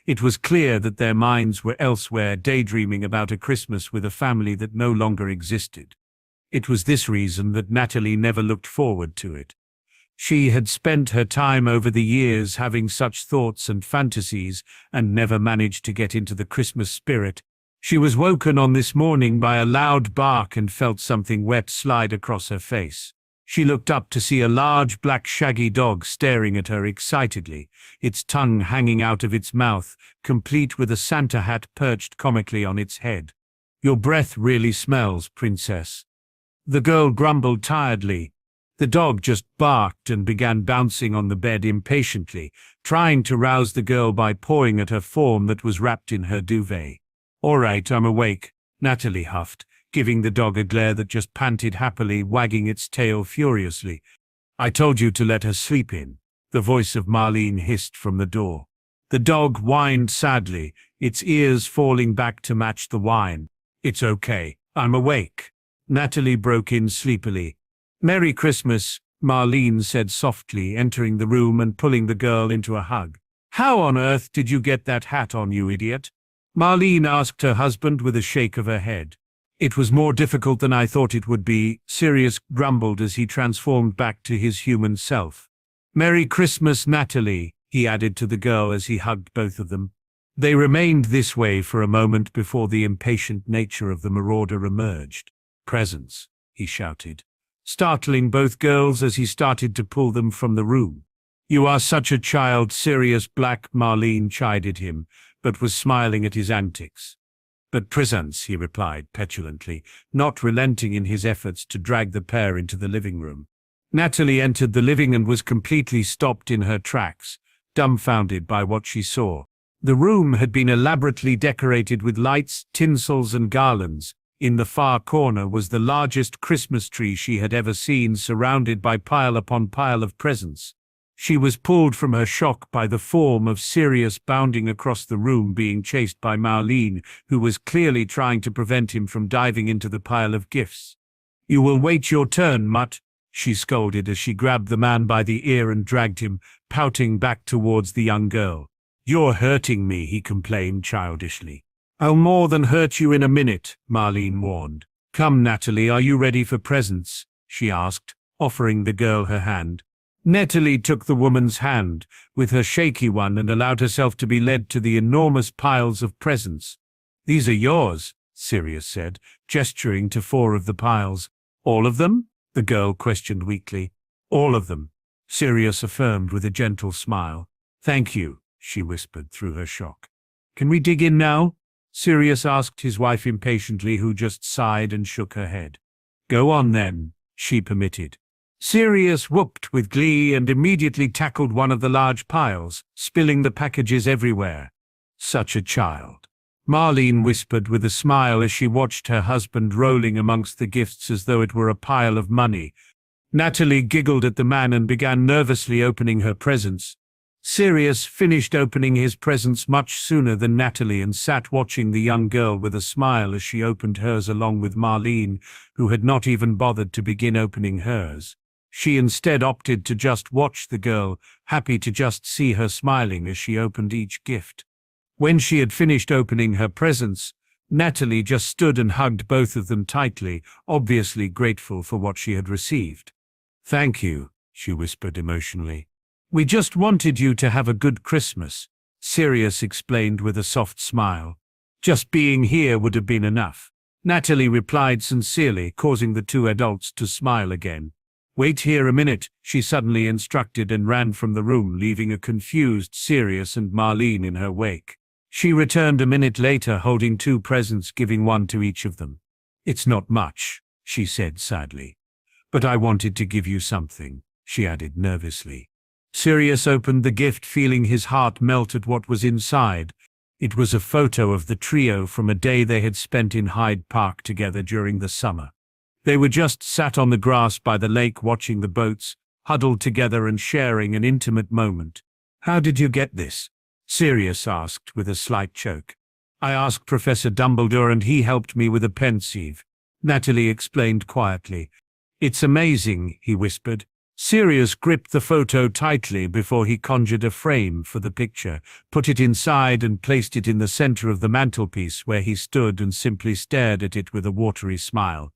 It was clear that their minds were elsewhere, daydreaming about a Christmas with a family that no longer existed. It was this reason that Natalie never looked forward to it. She had spent her time over the years having such thoughts and fantasies and never managed to get into the Christmas spirit. She was woken on this morning by a loud bark and felt something wet slide across her face. She looked up to see a large black shaggy dog staring at her excitedly, its tongue hanging out of its mouth, complete with a Santa hat perched comically on its head. "Your breath really smells, princess," the girl grumbled tiredly. The dog just barked and began bouncing on the bed impatiently, trying to rouse the girl by pawing at her form that was wrapped in her duvet. "All right, I'm awake," Natalie huffed, giving the dog a glare that just panted happily, wagging its tail furiously. "I told you to let her sleep in," the voice of Marlene hissed from the door. The dog whined sadly, its ears falling back to match the whine. "It's okay, I'm awake," Natalie broke in sleepily. "Merry Christmas," Marlene said softly, entering the room and pulling the girl into a hug. "How on earth did you get that hat on, you idiot?" Marlene asked her husband with a shake of her head. "It was more difficult than I thought it would be," Sirius grumbled as he transformed back to his human self. "Merry Christmas, Natalie," he added to the girl as he hugged both of them. They remained this way for a moment before the impatient nature of the marauder emerged. "Presents," he shouted, startling both girls as he started to pull them from the room. "You are such a child, Sirius Black," Marlene chided him, but was smiling at his antics. "But presents," he replied petulantly, not relenting in his efforts to drag the pair into the living room. Natalie entered the living and was completely stopped in her tracks, dumbfounded by what she saw. The room had been elaborately decorated with lights, tinsels, and garlands. In the far corner was the largest Christmas tree she had ever seen, surrounded by pile upon pile of presents. She was pulled from her shock by the form of Sirius bounding across the room, being chased by Marlene, who was clearly trying to prevent him from diving into the pile of gifts. "You will wait your turn, mutt," she scolded as she grabbed the man by the ear and dragged him, pouting, back towards the young girl. "You're hurting me," he complained childishly. "I'll more than hurt you in a minute," Marlene warned. "Come, Natalie, are you ready for presents?" she asked, offering the girl her hand. Natalie took the woman's hand with her shaky one and allowed herself to be led to the enormous piles of presents. "These are yours," Sirius said, gesturing to 4 of the piles. "All of them?" the girl questioned weakly. "All of them," Sirius affirmed with a gentle smile. "Thank you," she whispered through her shock. "Can we dig in now?" Sirius asked his wife impatiently, who just sighed and shook her head. "Go on then," she permitted. Sirius whooped with glee and immediately tackled one of the large piles, spilling the packages everywhere. "Such a child," Marlene whispered with a smile as she watched her husband rolling amongst the gifts as though it were a pile of money. Natalie giggled at the man and began nervously opening her presents. Sirius finished opening his presents much sooner than Natalie and sat watching the young girl with a smile as she opened hers along with Marlene, who had not even bothered to begin opening hers. She instead opted to just watch the girl, happy to just see her smiling as she opened each gift. When she had finished opening her presents, Natalie just stood and hugged both of them tightly, obviously grateful for what she had received. "Thank you," she whispered emotionally. "We just wanted you to have a good Christmas," Sirius explained with a soft smile. "Just being here would have been enough," Natalie replied sincerely, causing the 2 adults to smile again. "Wait here a minute," she suddenly instructed and ran from the room, leaving a confused Sirius and Marlene in her wake. She returned a minute later holding 2 presents, giving one to each of them. "It's not much," she said sadly. "But I wanted to give you something," she added nervously. Sirius opened the gift, feeling his heart melt at what was inside. It was a photo of the trio from a day they had spent in Hyde Park together during the summer. They were just sat on the grass by the lake watching the boats, huddled together and sharing an intimate moment. "How did you get this?" Sirius asked with a slight choke. "I asked Professor Dumbledore and he helped me with a pensieve," Natalie explained quietly. "It's amazing," he whispered. Sirius gripped the photo tightly before he conjured a frame for the picture, put it inside and placed it in the center of the mantelpiece where he stood and simply stared at it with a watery smile.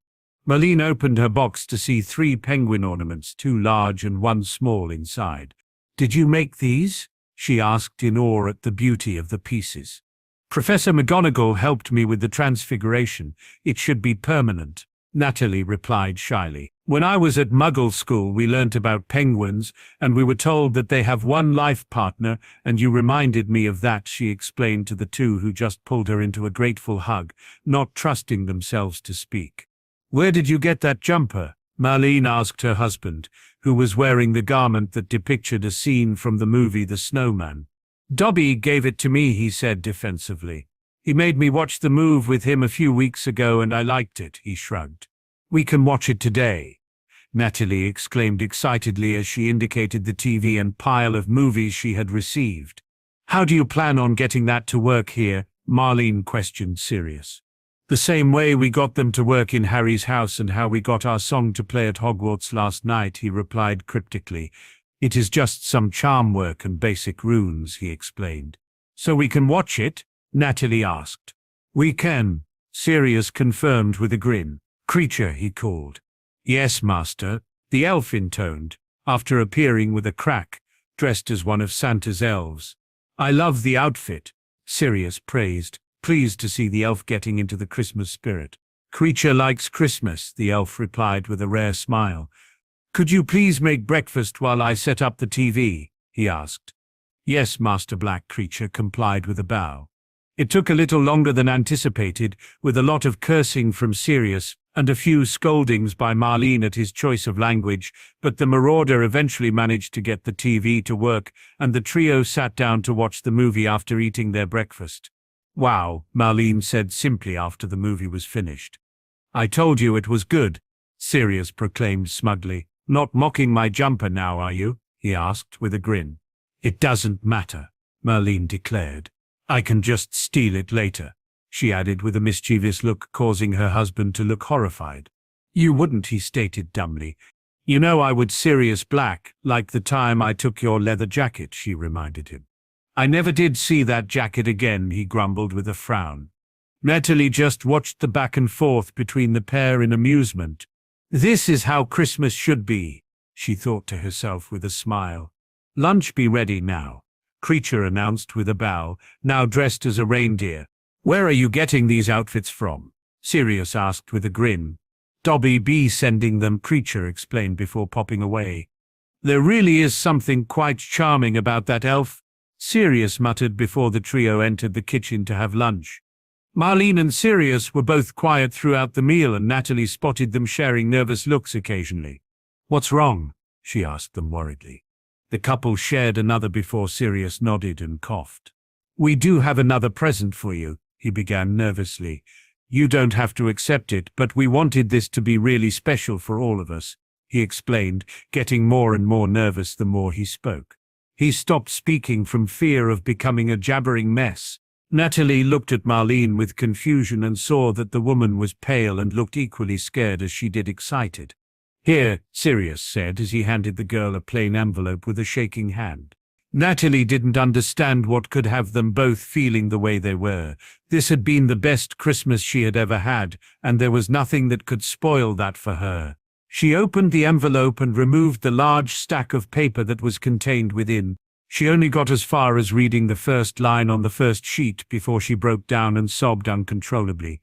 Marlene opened her box to see 3 penguin ornaments, 2 large and 1 small inside. "Did you make these?" she asked in awe at the beauty of the pieces. "Professor McGonagall helped me with the transfiguration. It should be permanent," Natalie replied shyly. "When I was at Muggle school we learnt about penguins, and we were told that they have one life partner, and you reminded me of that," she explained to the 2 who just pulled her into a grateful hug, not trusting themselves to speak. "Where did you get that jumper?" Marlene asked her husband, who was wearing the garment that depicted a scene from the movie The Snowman. "Dobby gave it to me," he said defensively. "He made me watch the move with him a few weeks ago and I liked it," he shrugged. "We can watch it today," Natalie exclaimed excitedly as she indicated the TV and pile of movies she had received. "How do you plan on getting that to work here?" Marlene questioned Sirius. "The same way we got them to work in Harry's house and how we got our song to play at Hogwarts last night," he replied cryptically. "It is just some charm work and basic runes," he explained. "So we can watch it?" Natalie asked. "We can," Sirius confirmed with a grin. "Creature," he called. "Yes, master," the elf intoned, after appearing with a crack, dressed as one of Santa's elves. "I love the outfit," Sirius praised, pleased to see the elf getting into the Christmas spirit. "Creature likes Christmas," the elf replied with a rare smile. "Could you please make breakfast while I set up the TV?" he asked. "Yes, Master Black," Creature complied with a bow. It took a little longer than anticipated, with a lot of cursing from Sirius and a few scoldings by Marlene at his choice of language, but the marauder eventually managed to get the TV to work, and the trio sat down to watch the movie after eating their breakfast. "Wow," Marlene said simply after the movie was finished. "I told you it was good," Sirius proclaimed smugly. "Not mocking my jumper now, are you?" he asked with a grin. "It doesn't matter," Marlene declared. "I can just steal it later," she added with a mischievous look causing her husband to look horrified. "You wouldn't," he stated dumbly. "You know I would, Sirius Black, like the time I took your leather jacket," she reminded him. "I never did see that jacket again," he grumbled with a frown. Natalie just watched the back and forth between the pair in amusement. "This is how Christmas should be," she thought to herself with a smile. "Lunch be ready now," Creature announced with a bow, now dressed as a reindeer. "Where are you getting these outfits from?" Sirius asked with a grin. "Dobby be sending them," Creature explained before popping away. "There really is something quite charming about that elf," Sirius muttered before the trio entered the kitchen to have lunch. Marlene and Sirius were both quiet throughout the meal, and Natalie spotted them sharing nervous looks occasionally. "What's wrong?" she asked them worriedly. The couple shared another before Sirius nodded and coughed. "We do have another present for you," he began nervously. "You don't have to accept it, but we wanted this to be really special for all of us," he explained, getting more and more nervous the more he spoke. He stopped speaking from fear of becoming a jabbering mess. Natalie looked at Marlene with confusion and saw that the woman was pale and looked equally scared as she did excited. "Here," Sirius said as he handed the girl a plain envelope with a shaking hand. Natalie didn't understand what could have them both feeling the way they were. This had been the best Christmas she had ever had, and there was nothing that could spoil that for her. She opened the envelope and removed the large stack of paper that was contained within. She only got as far as reading the first line on the first sheet before she broke down and sobbed uncontrollably.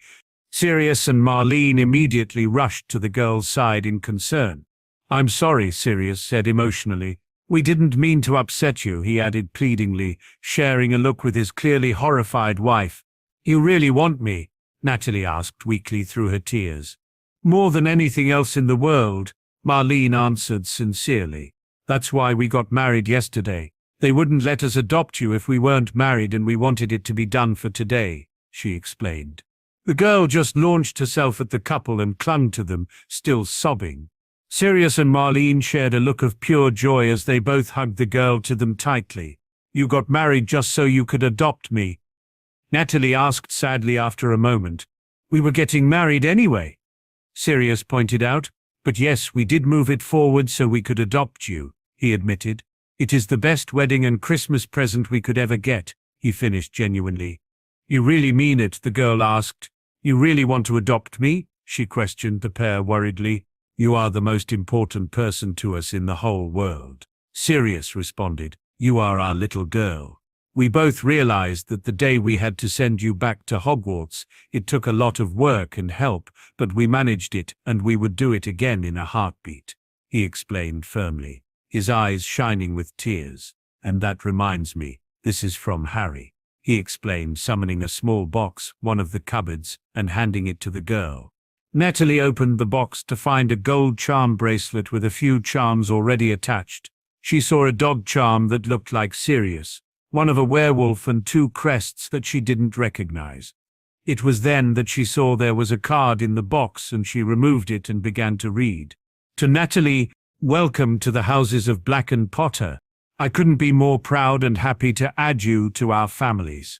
Sirius and Marlene immediately rushed to the girl's side in concern. "I'm sorry," Sirius said emotionally. "We didn't mean to upset you," he added pleadingly, sharing a look with his clearly horrified wife. "You really want me?" Natalie asked weakly through her tears. "More than anything else in the world," Marlene answered sincerely. "That's why we got married yesterday. They wouldn't let us adopt you if we weren't married, and we wanted it to be done for today," she explained. The girl just launched herself at the couple and clung to them, still sobbing. Sirius and Marlene shared a look of pure joy as they both hugged the girl to them tightly. "You got married just so you could adopt me?" Natalie asked sadly after a moment. "We were getting married anyway," Sirius pointed out. "But yes, we did move it forward so we could adopt you," he admitted. "It is the best wedding and Christmas present we could ever get," he finished genuinely. "You really mean it?" the girl asked. "You really want to adopt me?" she questioned the pair worriedly. "You are the most important person to us in the whole world," Sirius responded. "You are our little girl. We both realized that the day we had to send you back to Hogwarts, it took a lot of work and help, but we managed it, and we would do it again in a heartbeat," he explained firmly, his eyes shining with tears. "And that reminds me, this is from Harry," he explained, summoning a small box, one of the cupboards, and handing it to the girl. Natalie opened the box to find a gold charm bracelet with a few charms already attached. She saw a dog charm that looked like Sirius, one of a werewolf, and two crests that she didn't recognize. It was then that she saw there was a card in the box, and she removed it and began to read. To Natalie, "Welcome to the houses of Black and Potter. I couldn't be more proud and happy to add you to our families.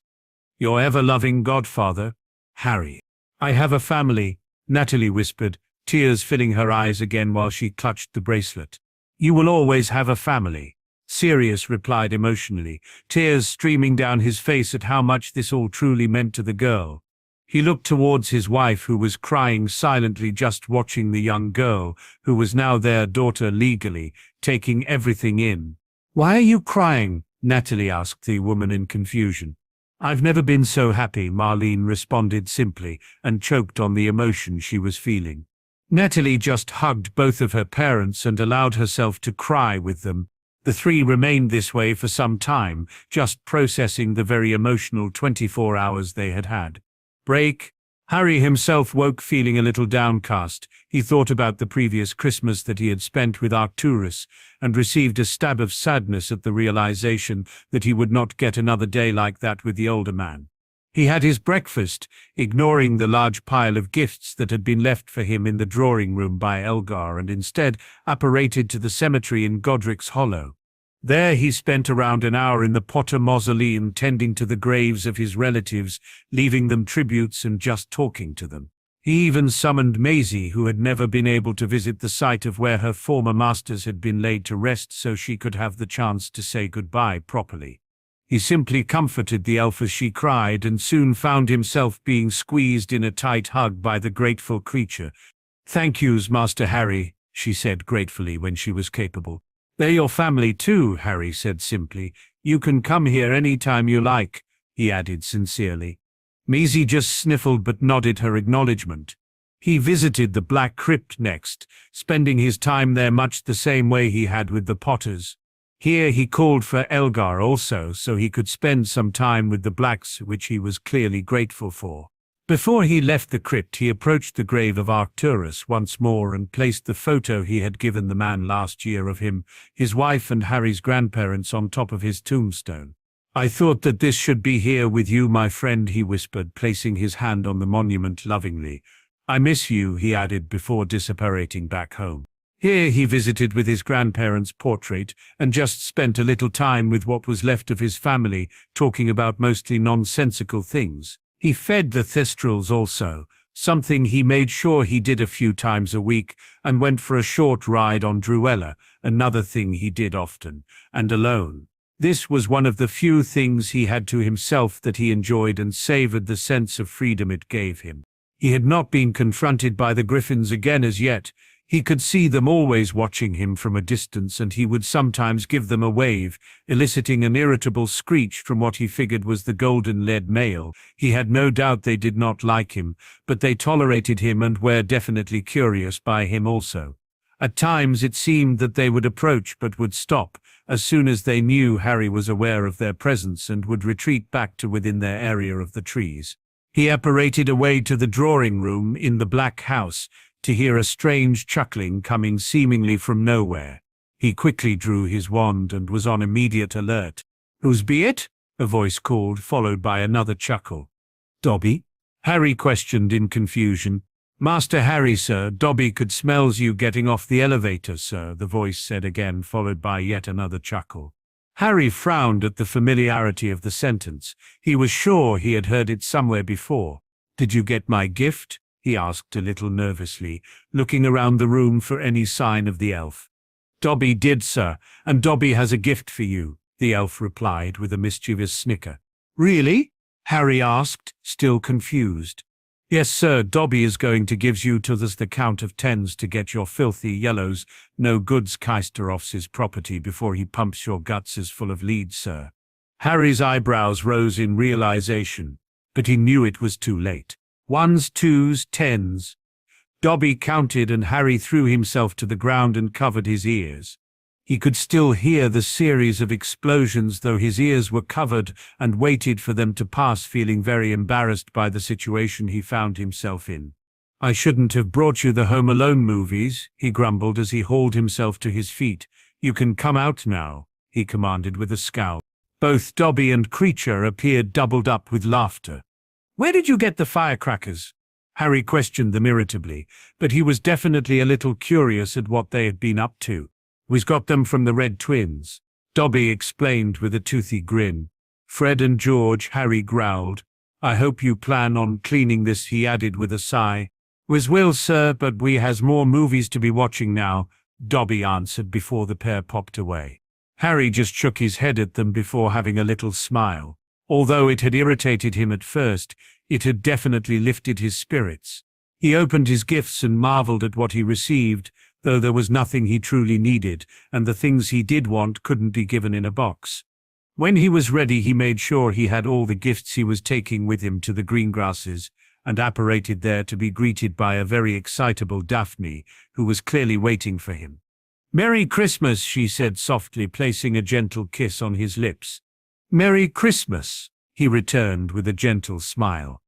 Your ever-loving godfather, Harry." "I have a family," Natalie whispered, tears filling her eyes again while she clutched the bracelet. "You will always have a family," Sirius replied emotionally, tears streaming down his face at how much this all truly meant to the girl. He looked towards his wife, who was crying silently, just watching the young girl, who was now their daughter legally, taking everything in. "Why are you crying?" Natalie asked the woman in confusion. "I've never been so happy," Marlene responded simply, and choked on the emotion she was feeling. Natalie just hugged both of her parents and allowed herself to cry with them. The three remained this way for some time, just processing the very emotional 24 hours they had had. Break. Harry himself woke feeling a little downcast. He thought about the previous Christmas that he had spent with Arcturus, and received a stab of sadness at the realization that he would not get another day like that with the older man. He had his breakfast, ignoring the large pile of gifts that had been left for him in the drawing room by Elgar, and instead apparated to the cemetery in Godric's Hollow. There he spent around an hour in the Potter mausoleum, tending to the graves of his relatives, leaving them tributes and just talking to them. He even summoned Maisie, who had never been able to visit the site of where her former masters had been laid to rest, so she could have the chance to say goodbye properly. He simply comforted the elf as she cried, and soon found himself being squeezed in a tight hug by the grateful creature. "Thank yous, Master Harry," she said gratefully when she was capable. "They're your family too," Harry said simply. "You can come here any time you like," he added sincerely. Maisie just sniffled but nodded her acknowledgement. He visited the Black Crypt next, spending his time there much the same way he had with the Potters. Here he called for Elgar also, so he could spend some time with the Blacks, which he was clearly grateful for. Before he left the crypt, he approached the grave of Arcturus once more and placed the photo he had given the man last year of him, his wife and Harry's grandparents on top of his tombstone. "I thought that this should be here with you, my friend," he whispered, placing his hand on the monument lovingly. "I miss you," he added before disapparating back home. Here he visited with his grandparents' portrait and just spent a little time with what was left of his family, talking about mostly nonsensical things. He fed the Thestrals also, something he made sure he did a few times a week, and went for a short ride on Druella, another thing he did often, and alone. This was one of the few things he had to himself that he enjoyed and savored the sense of freedom it gave him. He had not been confronted by the Griffins again as yet. He could see them always watching him from a distance, and he would sometimes give them a wave, eliciting an irritable screech from what he figured was the golden lead male. He had no doubt they did not like him, but they tolerated him and were definitely curious by him also. At times it seemed that they would approach but would stop as soon as they knew Harry was aware of their presence, and would retreat back to within their area of the trees. He apparated away to the drawing room in the Black House, to hear a strange chuckling coming seemingly from nowhere. He quickly drew his wand and was on immediate alert. "Whose be it?" a voice called, followed by another chuckle. "Dobby?" Harry questioned in confusion. Master Harry, sir, Dobby could smells you getting off the elevator, sir, the voice said again, followed by yet another chuckle. Harry frowned at the familiarity of the sentence. He was sure he had heard it somewhere before. Did you get my gift? He asked a little nervously, looking around the room for any sign of the elf. Dobby did, sir, and Dobby has a gift for you, the elf replied with a mischievous snicker. Really? Harry asked, still confused. Yes, sir, Dobby is going to give you to the count of 10s to get your filthy yellows, no goods keister off his property before he pumps your guts as full of leads, sir. Harry's eyebrows rose in realization, but he knew it was too late. 1s, 2s, 10s. Dobby counted and Harry threw himself to the ground and covered his ears. He could still hear the series of explosions though his ears were covered and waited for them to pass, feeling very embarrassed by the situation he found himself in. I shouldn't have brought you the Home Alone movies, he grumbled as he hauled himself to his feet. You can come out now, he commanded with a scowl. Both Dobby and Creature appeared doubled up with laughter. Where did you get the firecrackers? Harry questioned them irritably, but he was definitely a little curious at what they had been up to. We got them from the Red Twins, Dobby explained with a toothy grin. Fred and George, Harry growled. I hope you plan on cleaning this, he added with a sigh. Wiz will, sir, but we has more movies to be watching now, Dobby answered before the pair popped away. Harry just shook his head at them before having a little smile. Although it had irritated him at first, it had definitely lifted his spirits. He opened his gifts and marveled at what he received, though there was nothing he truly needed, and the things he did want couldn't be given in a box. When he was ready, he made sure he had all the gifts he was taking with him to the greengrasses, and apparated there to be greeted by a very excitable Daphne, who was clearly waiting for him. Merry Christmas, she said softly, placing a gentle kiss on his lips. Merry Christmas, he returned with a gentle smile.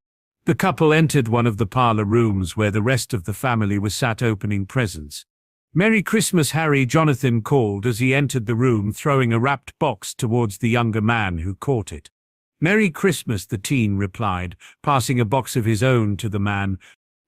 The couple entered one of the parlor rooms where the rest of the family was sat opening presents. Merry Christmas, Harry, Jonathan called as he entered the room, throwing a wrapped box towards the younger man who caught it. Merry Christmas, the teen replied, passing a box of his own to the man.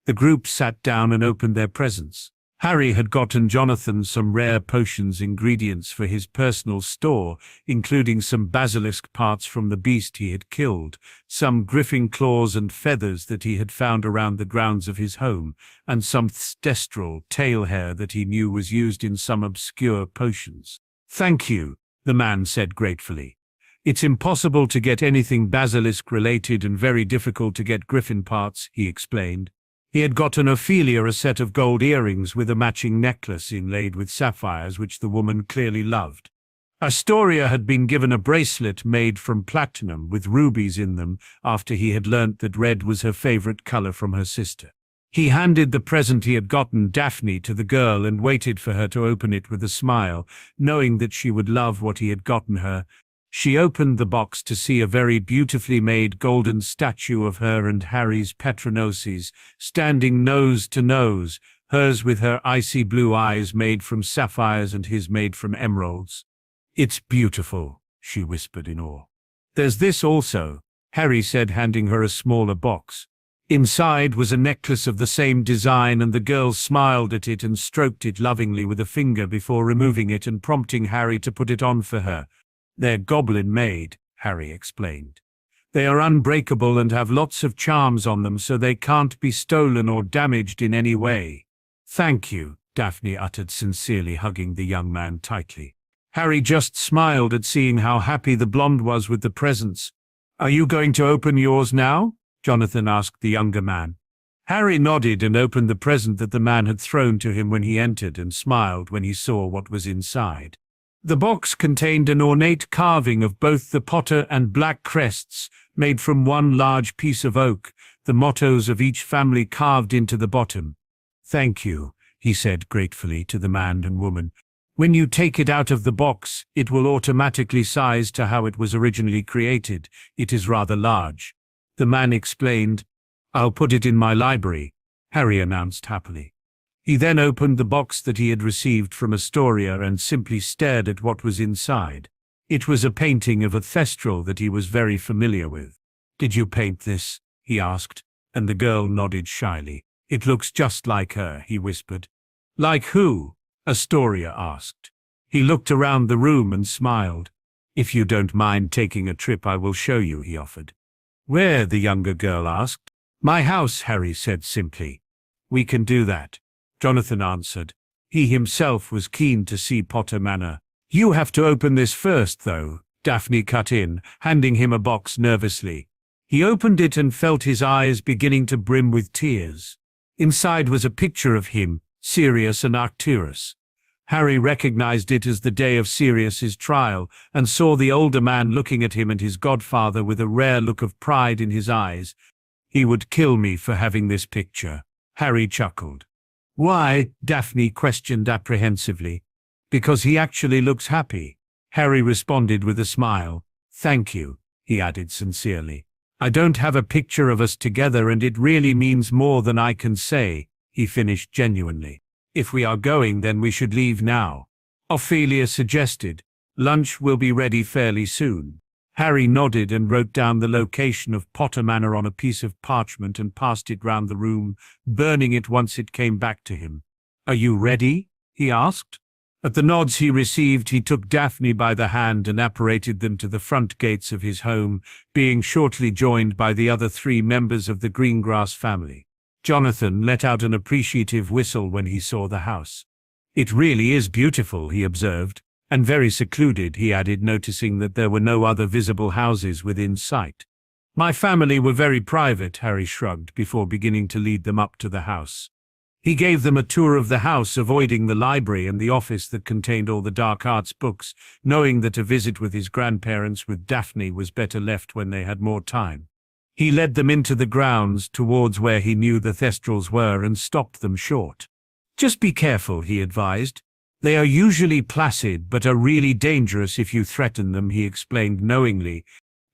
The group sat down and opened their presents. Harry had gotten Jonathan some rare potions ingredients for his personal store, including some basilisk parts from the beast he had killed, some griffin claws and feathers that he had found around the grounds of his home, and some thestral tail hair that he knew was used in some obscure potions. Thank you, the man said gratefully. It's impossible to get anything basilisk-related and very difficult to get griffin parts, he explained. He had gotten Ophelia a set of gold earrings with a matching necklace inlaid with sapphires, which the woman clearly loved. Astoria had been given a bracelet made from platinum with rubies in them after he had learnt that red was her favorite color from her sister. He handed the present he had gotten Daphne to the girl and waited for her to open it with a smile, knowing that she would love what he had gotten her. She opened the box to see a very beautifully made golden statue of her and Harry's Patronoses, standing nose to nose, hers with her icy blue eyes made from sapphires and his made from emeralds. It's beautiful, she whispered in awe. There's this also, Harry said, handing her a smaller box. Inside was a necklace of the same design, and the girl smiled at it and stroked it lovingly with a finger before removing it and prompting Harry to put it on for her. They're goblin-made, Harry explained. They are unbreakable and have lots of charms on them, so they can't be stolen or damaged in any way. Thank you, Daphne uttered sincerely, hugging the young man tightly. Harry just smiled at seeing how happy the blonde was with the presents. Are you going to open yours now? Jonathan asked the younger man. Harry nodded and opened the present that the man had thrown to him when he entered, and smiled when he saw what was inside. The box contained an ornate carving of both the Potter and Black crests, made from one large piece of oak, the mottos of each family carved into the bottom. Thank you, he said gratefully to the man and woman. When you take it out of the box, it will automatically size to how it was originally created. It is rather large. The man explained. I'll put it in my library, Harry announced happily. He then opened the box that he had received from Astoria and simply stared at what was inside. It was a painting of a thestral that he was very familiar with. Did you paint this? He asked. And the girl nodded shyly. It looks just like her, he whispered. Like who? Astoria asked. He looked around the room and smiled. If you don't mind taking a trip, I will show you, he offered. Where? The younger girl asked. My house, Harry said simply. We can do that, Jonathan answered. He himself was keen to see Potter Manor. You have to open this first, though, Daphne cut in, handing him a box nervously. He opened it and felt his eyes beginning to brim with tears. Inside was a picture of him, Sirius and Arcturus. Harry recognized it as the day of Sirius's trial, and saw the older man looking at him and his godfather with a rare look of pride in his eyes. He would kill me for having this picture, Harry chuckled. Why? Daphne questioned apprehensively. Because he actually looks happy, Harry responded with a smile. Thank you, he added sincerely. I don't have a picture of us together, and it really means more than I can say, he finished genuinely. If we are going, then we should leave now, Ophelia suggested. Lunch will be ready fairly soon. Harry nodded and wrote down the location of Potter Manor on a piece of parchment and passed it round the room, burning it once it came back to him. Are you ready? He asked. At the nods he received, he took Daphne by the hand and apparated them to the front gates of his home, being shortly joined by the other 3 members of the Greengrass family. Jonathan let out an appreciative whistle when he saw the house. It really is beautiful, he observed, and very secluded, he added, noticing that there were no other visible houses within sight. My family were very private, Harry shrugged, before beginning to lead them up to the house. He gave them a tour of the house, avoiding the library and the office that contained all the dark arts books, knowing that a visit with his grandparents with Daphne was better left when they had more time. He led them into the grounds, towards where he knew the Thestrals were, and stopped them short. Just be careful, he advised. They are usually placid, but are really dangerous if you threaten them, he explained knowingly.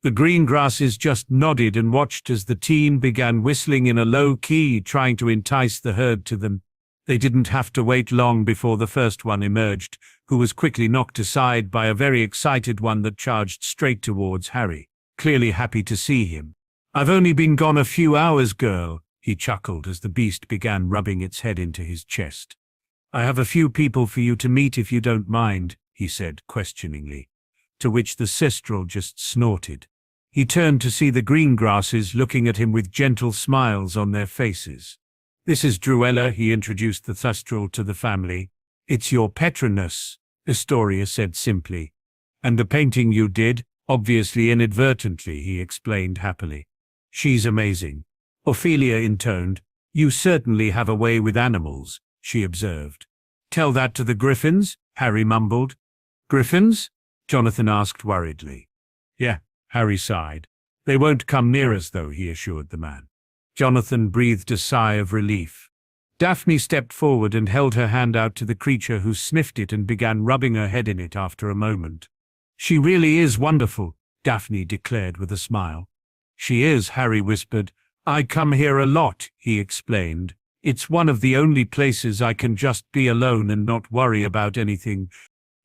The Greengrasses just nodded and watched as the teen began whistling in a low key, trying to entice the herd to them. They didn't have to wait long before the first one emerged, who was quickly knocked aside by a very excited one that charged straight towards Harry, clearly happy to see him. I've only been gone a few hours, girl, he chuckled as the beast began rubbing its head into his chest. I have a few people for you to meet if you don't mind, he said questioningly, to which the Thestral just snorted. He turned to see the Greengrasses looking at him with gentle smiles on their faces. This is Druella, he introduced the Thestral to the family. It's your Patroness, Astoria said simply. And the painting you did, obviously inadvertently, he explained happily. She's amazing. Ophelia intoned. You certainly have a way with animals, she observed. Tell that to the Griffins, Harry mumbled. Griffins? Jonathan asked worriedly. Yeah, Harry sighed. They won't come near us, though, he assured the man. Jonathan breathed a sigh of relief. Daphne stepped forward and held her hand out to the creature, who sniffed it and began rubbing her head in it after a moment. She really is wonderful, Daphne declared with a smile. She is, Harry whispered. I come here a lot, he explained. It's one of the only places I can just be alone and not worry about anything.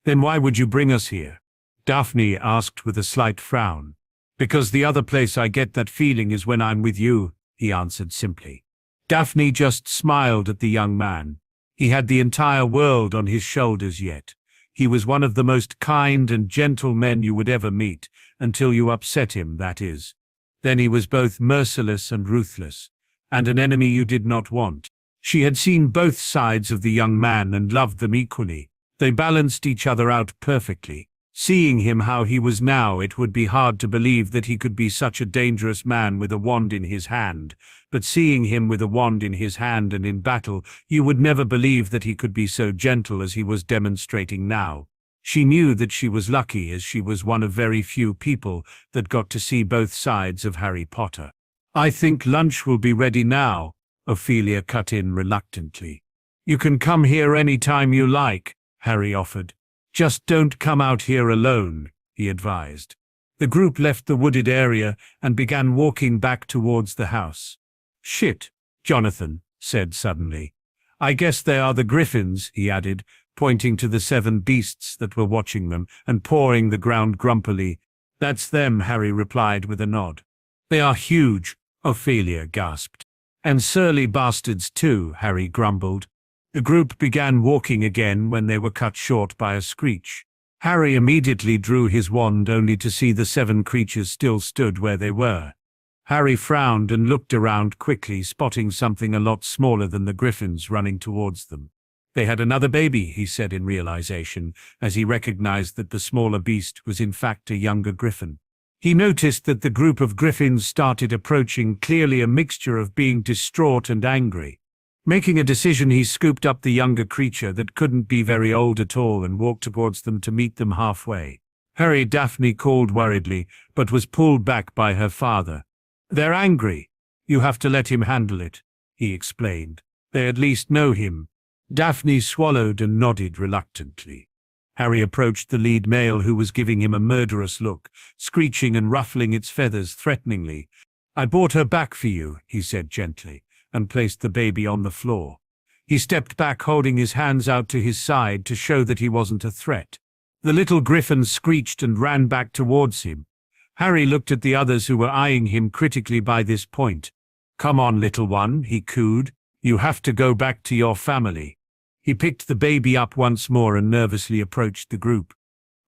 Then why would you bring us here? Daphne asked with a slight frown. Because the other place I get that feeling is when I'm with you, he answered simply. Daphne just smiled at the young man. He had the entire world on his shoulders yet. He was one of the most kind and gentle men you would ever meet, until you upset him, that is. Then he was both merciless and ruthless, and an enemy you did not want. She had seen both sides of the young man and loved them equally. They balanced each other out perfectly. Seeing him how he was now, it would be hard to believe that he could be such a dangerous man with a wand in his hand. But seeing him with a wand in his hand and in battle, you would never believe that he could be so gentle as he was demonstrating now. She knew that she was lucky, as she was one of very few people that got to see both sides of Harry Potter. I think lunch will be ready now, Ophelia cut in reluctantly. You can come here any time you like, Harry offered. Just don't come out here alone, he advised. The group left the wooded area and began walking back towards the house. Shit, Jonathan said suddenly. I guess they are the Griffins, he added, pointing to the 7 beasts that were watching them and pawing the ground grumpily. That's them, Harry replied with a nod. They are huge, Ophelia gasped. And surly bastards too, Harry grumbled. The group began walking again when they were cut short by a screech. Harry immediately drew his wand only to see the 7 creatures still stood where they were. Harry frowned and looked around quickly, spotting something a lot smaller than the griffins running towards them. They had another baby, he said in realization, as he recognized that the smaller beast was in fact a younger griffin. He noticed that the group of griffins started approaching, clearly a mixture of being distraught and angry. Making a decision, he scooped up the younger creature that couldn't be very old at all and walked towards them to meet them halfway. "Hurry," Daphne called worriedly, but was pulled back by her father. "They're angry. You have to let him handle it," he explained. "They at least know him." Daphne swallowed and nodded reluctantly. Harry approached the lead male, who was giving him a murderous look, screeching and ruffling its feathers threateningly. "I brought her back for you," he said gently, and placed the baby on the floor. He stepped back, holding his hands out to his side to show that he wasn't a threat. The little griffin screeched and ran back towards him. Harry looked at the others, who were eyeing him critically by this point. "Come on, little one," he cooed. "You have to go back to your family." He picked the baby up once more and nervously approached the group.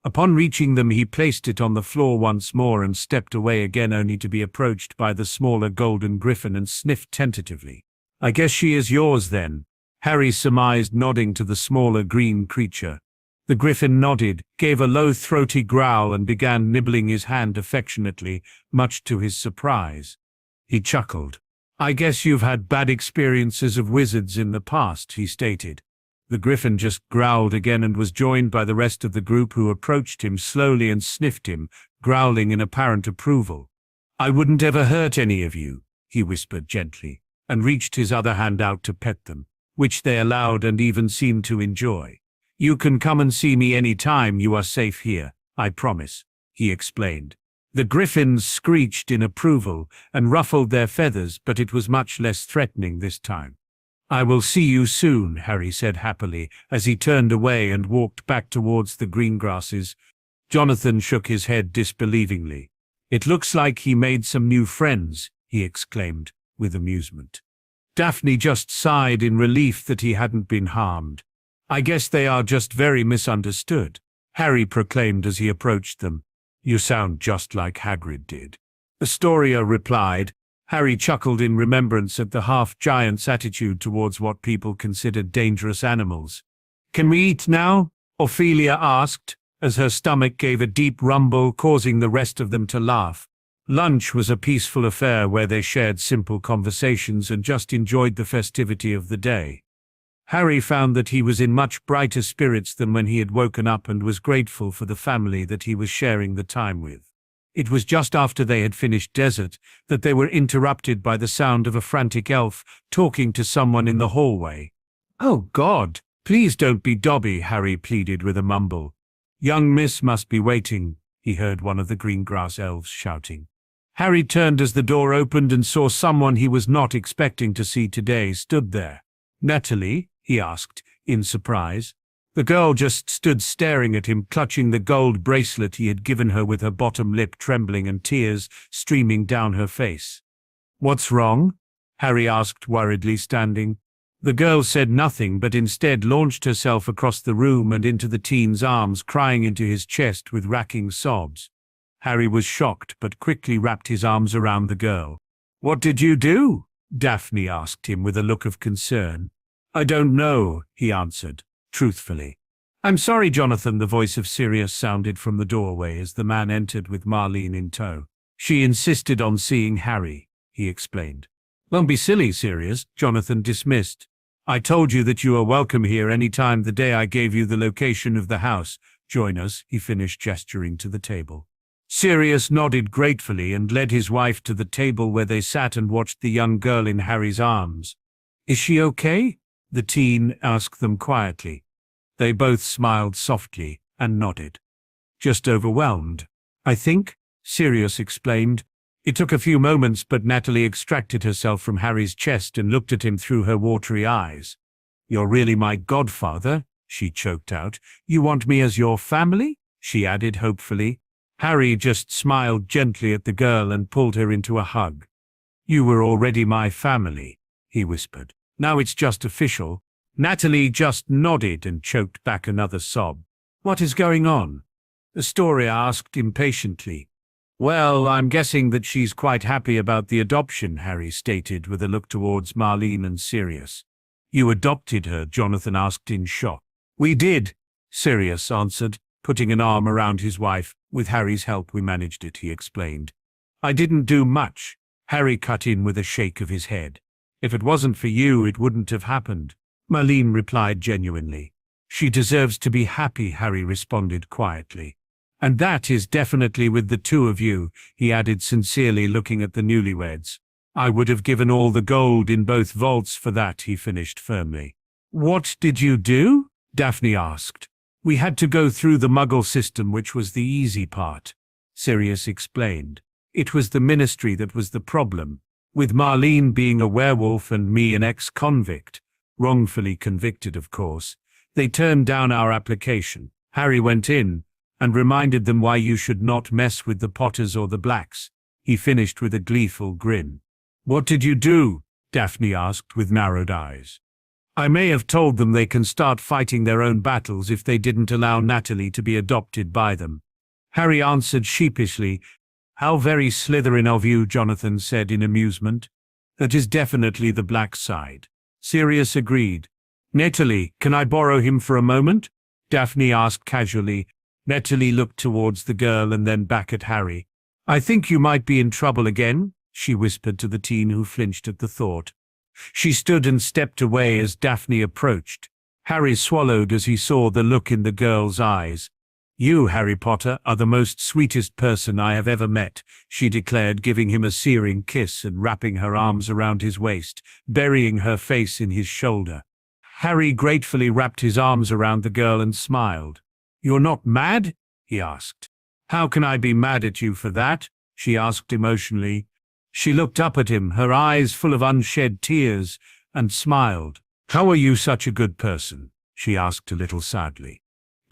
Upon reaching them, he placed it on the floor once more and stepped away again, only to be approached by the smaller golden griffin and sniffed tentatively. "I guess she is yours then," Harry surmised, nodding to the smaller green creature. The griffin nodded, gave a low throaty growl and began nibbling his hand affectionately, much to his surprise. He chuckled. "I guess you've had bad experiences of wizards in the past," he stated. The griffin just growled again and was joined by the rest of the group, who approached him slowly and sniffed him, growling in apparent approval. "I wouldn't ever hurt any of you," he whispered gently, and reached his other hand out to pet them, which they allowed and even seemed to enjoy. "You can come and see me any time. You are safe here, I promise," he explained. The griffins screeched in approval and ruffled their feathers, but it was much less threatening this time. "I will see you soon," Harry said happily, as he turned away and walked back towards the green grasses. Jonathan shook his head disbelievingly. "It looks like he made some new friends," he exclaimed, with amusement. Daphne just sighed in relief that he hadn't been harmed. "I guess they are just very misunderstood," Harry proclaimed as he approached them. "You sound just like Hagrid did," Astoria replied. Harry chuckled in remembrance at the half-giant's attitude towards what people considered dangerous animals. "Can we eat now?" Ophelia asked, as her stomach gave a deep rumble, causing the rest of them to laugh. Lunch was a peaceful affair where they shared simple conversations and just enjoyed the festivity of the day. Harry found that he was in much brighter spirits than when he had woken up and was grateful for the family that he was sharing the time with. It was just after they had finished dessert that they were interrupted by the sound of a frantic elf talking to someone in the hallway. "Oh God, please don't be Dobby," Harry pleaded with a mumble. "Young miss must be waiting," he heard one of the green grass elves shouting. Harry turned as the door opened and saw someone he was not expecting to see today stood there. "Natalie?" he asked, in surprise. The girl just stood staring at him, clutching the gold bracelet he had given her, with her bottom lip trembling and tears streaming down her face. "What's wrong?" Harry asked worriedly, standing. The girl said nothing, but instead launched herself across the room and into the teen's arms, crying into his chest with racking sobs. Harry was shocked, but quickly wrapped his arms around the girl. "What did you do?" Daphne asked him with a look of concern. "I don't know," he answered, truthfully. "I'm sorry, Jonathan," the voice of Sirius sounded from the doorway as the man entered with Marlene in tow. "She insisted on seeing Harry," he explained. "Don't be silly, Sirius," Jonathan dismissed. "I told you that you are welcome here any time the day I gave you the location of the house. Join us," he finished, gesturing to the table. Sirius nodded gratefully and led his wife to the table, where they sat and watched the young girl in Harry's arms. "Is she okay?" the teen asked them quietly. They both smiled softly and nodded. "Just overwhelmed, I think," Sirius explained. It took a few moments, but Natalie extracted herself from Harry's chest and looked at him through her watery eyes. "You're really my godfather," she choked out. "You want me as your family?" she added hopefully. Harry just smiled gently at the girl and pulled her into a hug. You were already my family, he whispered. Now it's just official. Natalie just nodded and choked back another sob. What is going on? Astoria asked impatiently. Well, I'm guessing that she's quite happy about the adoption, Harry stated with a look towards Marlene and Sirius. You adopted her? Jonathan asked in shock. We did, Sirius answered, putting an arm around his wife. With Harry's help we managed it, he explained. I didn't do much, Harry cut in with a shake of his head. If it wasn't for you, it wouldn't have happened, Marlene replied genuinely. She deserves to be happy, Harry responded quietly. And that is definitely with the two of you, he added sincerely, looking at the newlyweds. I would have given all the gold in both vaults for that, he finished firmly. What did you do? Daphne asked. We had to go through the Muggle system, which was the easy part, Sirius explained. It was the ministry that was the problem, with Marlene being a werewolf and me an ex-convict, wrongfully convicted of course. They turned down our application. Harry went in and reminded them why you should not mess with the Potters or the Blacks. He finished with a gleeful grin. What did you do? Daphne asked with narrowed eyes. I may have told them they can start fighting their own battles if they didn't allow Natalie to be adopted by them. Harry answered sheepishly. How very Slytherin of you, Jonathan said in amusement. That is definitely the black side. Sirius agreed. Natalie, can I borrow him for a moment? Daphne asked casually. Natalie looked towards the girl and then back at Harry. I think you might be in trouble again, she whispered to the teen, who flinched at the thought. She stood and stepped away as Daphne approached. Harry swallowed as he saw the look in the girl's eyes. You, Harry Potter, are the most sweetest person I have ever met, she declared, giving him a searing kiss and wrapping her arms around his waist, burying her face in his shoulder. Harry gratefully wrapped his arms around the girl and smiled. You're not mad? He asked. How can I be mad at you for that? She asked emotionally. She looked up at him, her eyes full of unshed tears, and smiled. How are you such a good person? She asked a little sadly.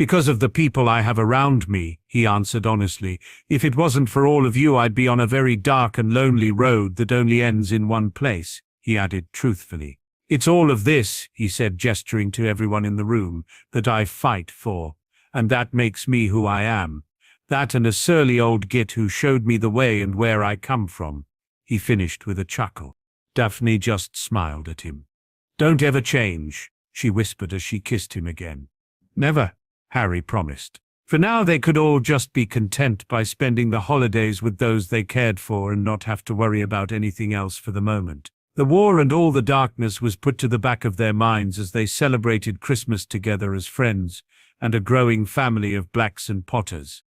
Because of the people I have around me, he answered honestly. If it wasn't for all of you, I'd be on a very dark and lonely road that only ends in one place, he added truthfully. It's all of this, he said, gesturing to everyone in the room, that I fight for. And that makes me who I am. That and a surly old git who showed me the way and where I come from, he finished with a chuckle. Daphne just smiled at him. Don't ever change, she whispered as she kissed him again. Never, Harry promised. For now they could all just be content by spending the holidays with those they cared for and not have to worry about anything else for the moment. The war and all the darkness was put to the back of their minds as they celebrated Christmas together as friends and a growing family of Blacks and Potters.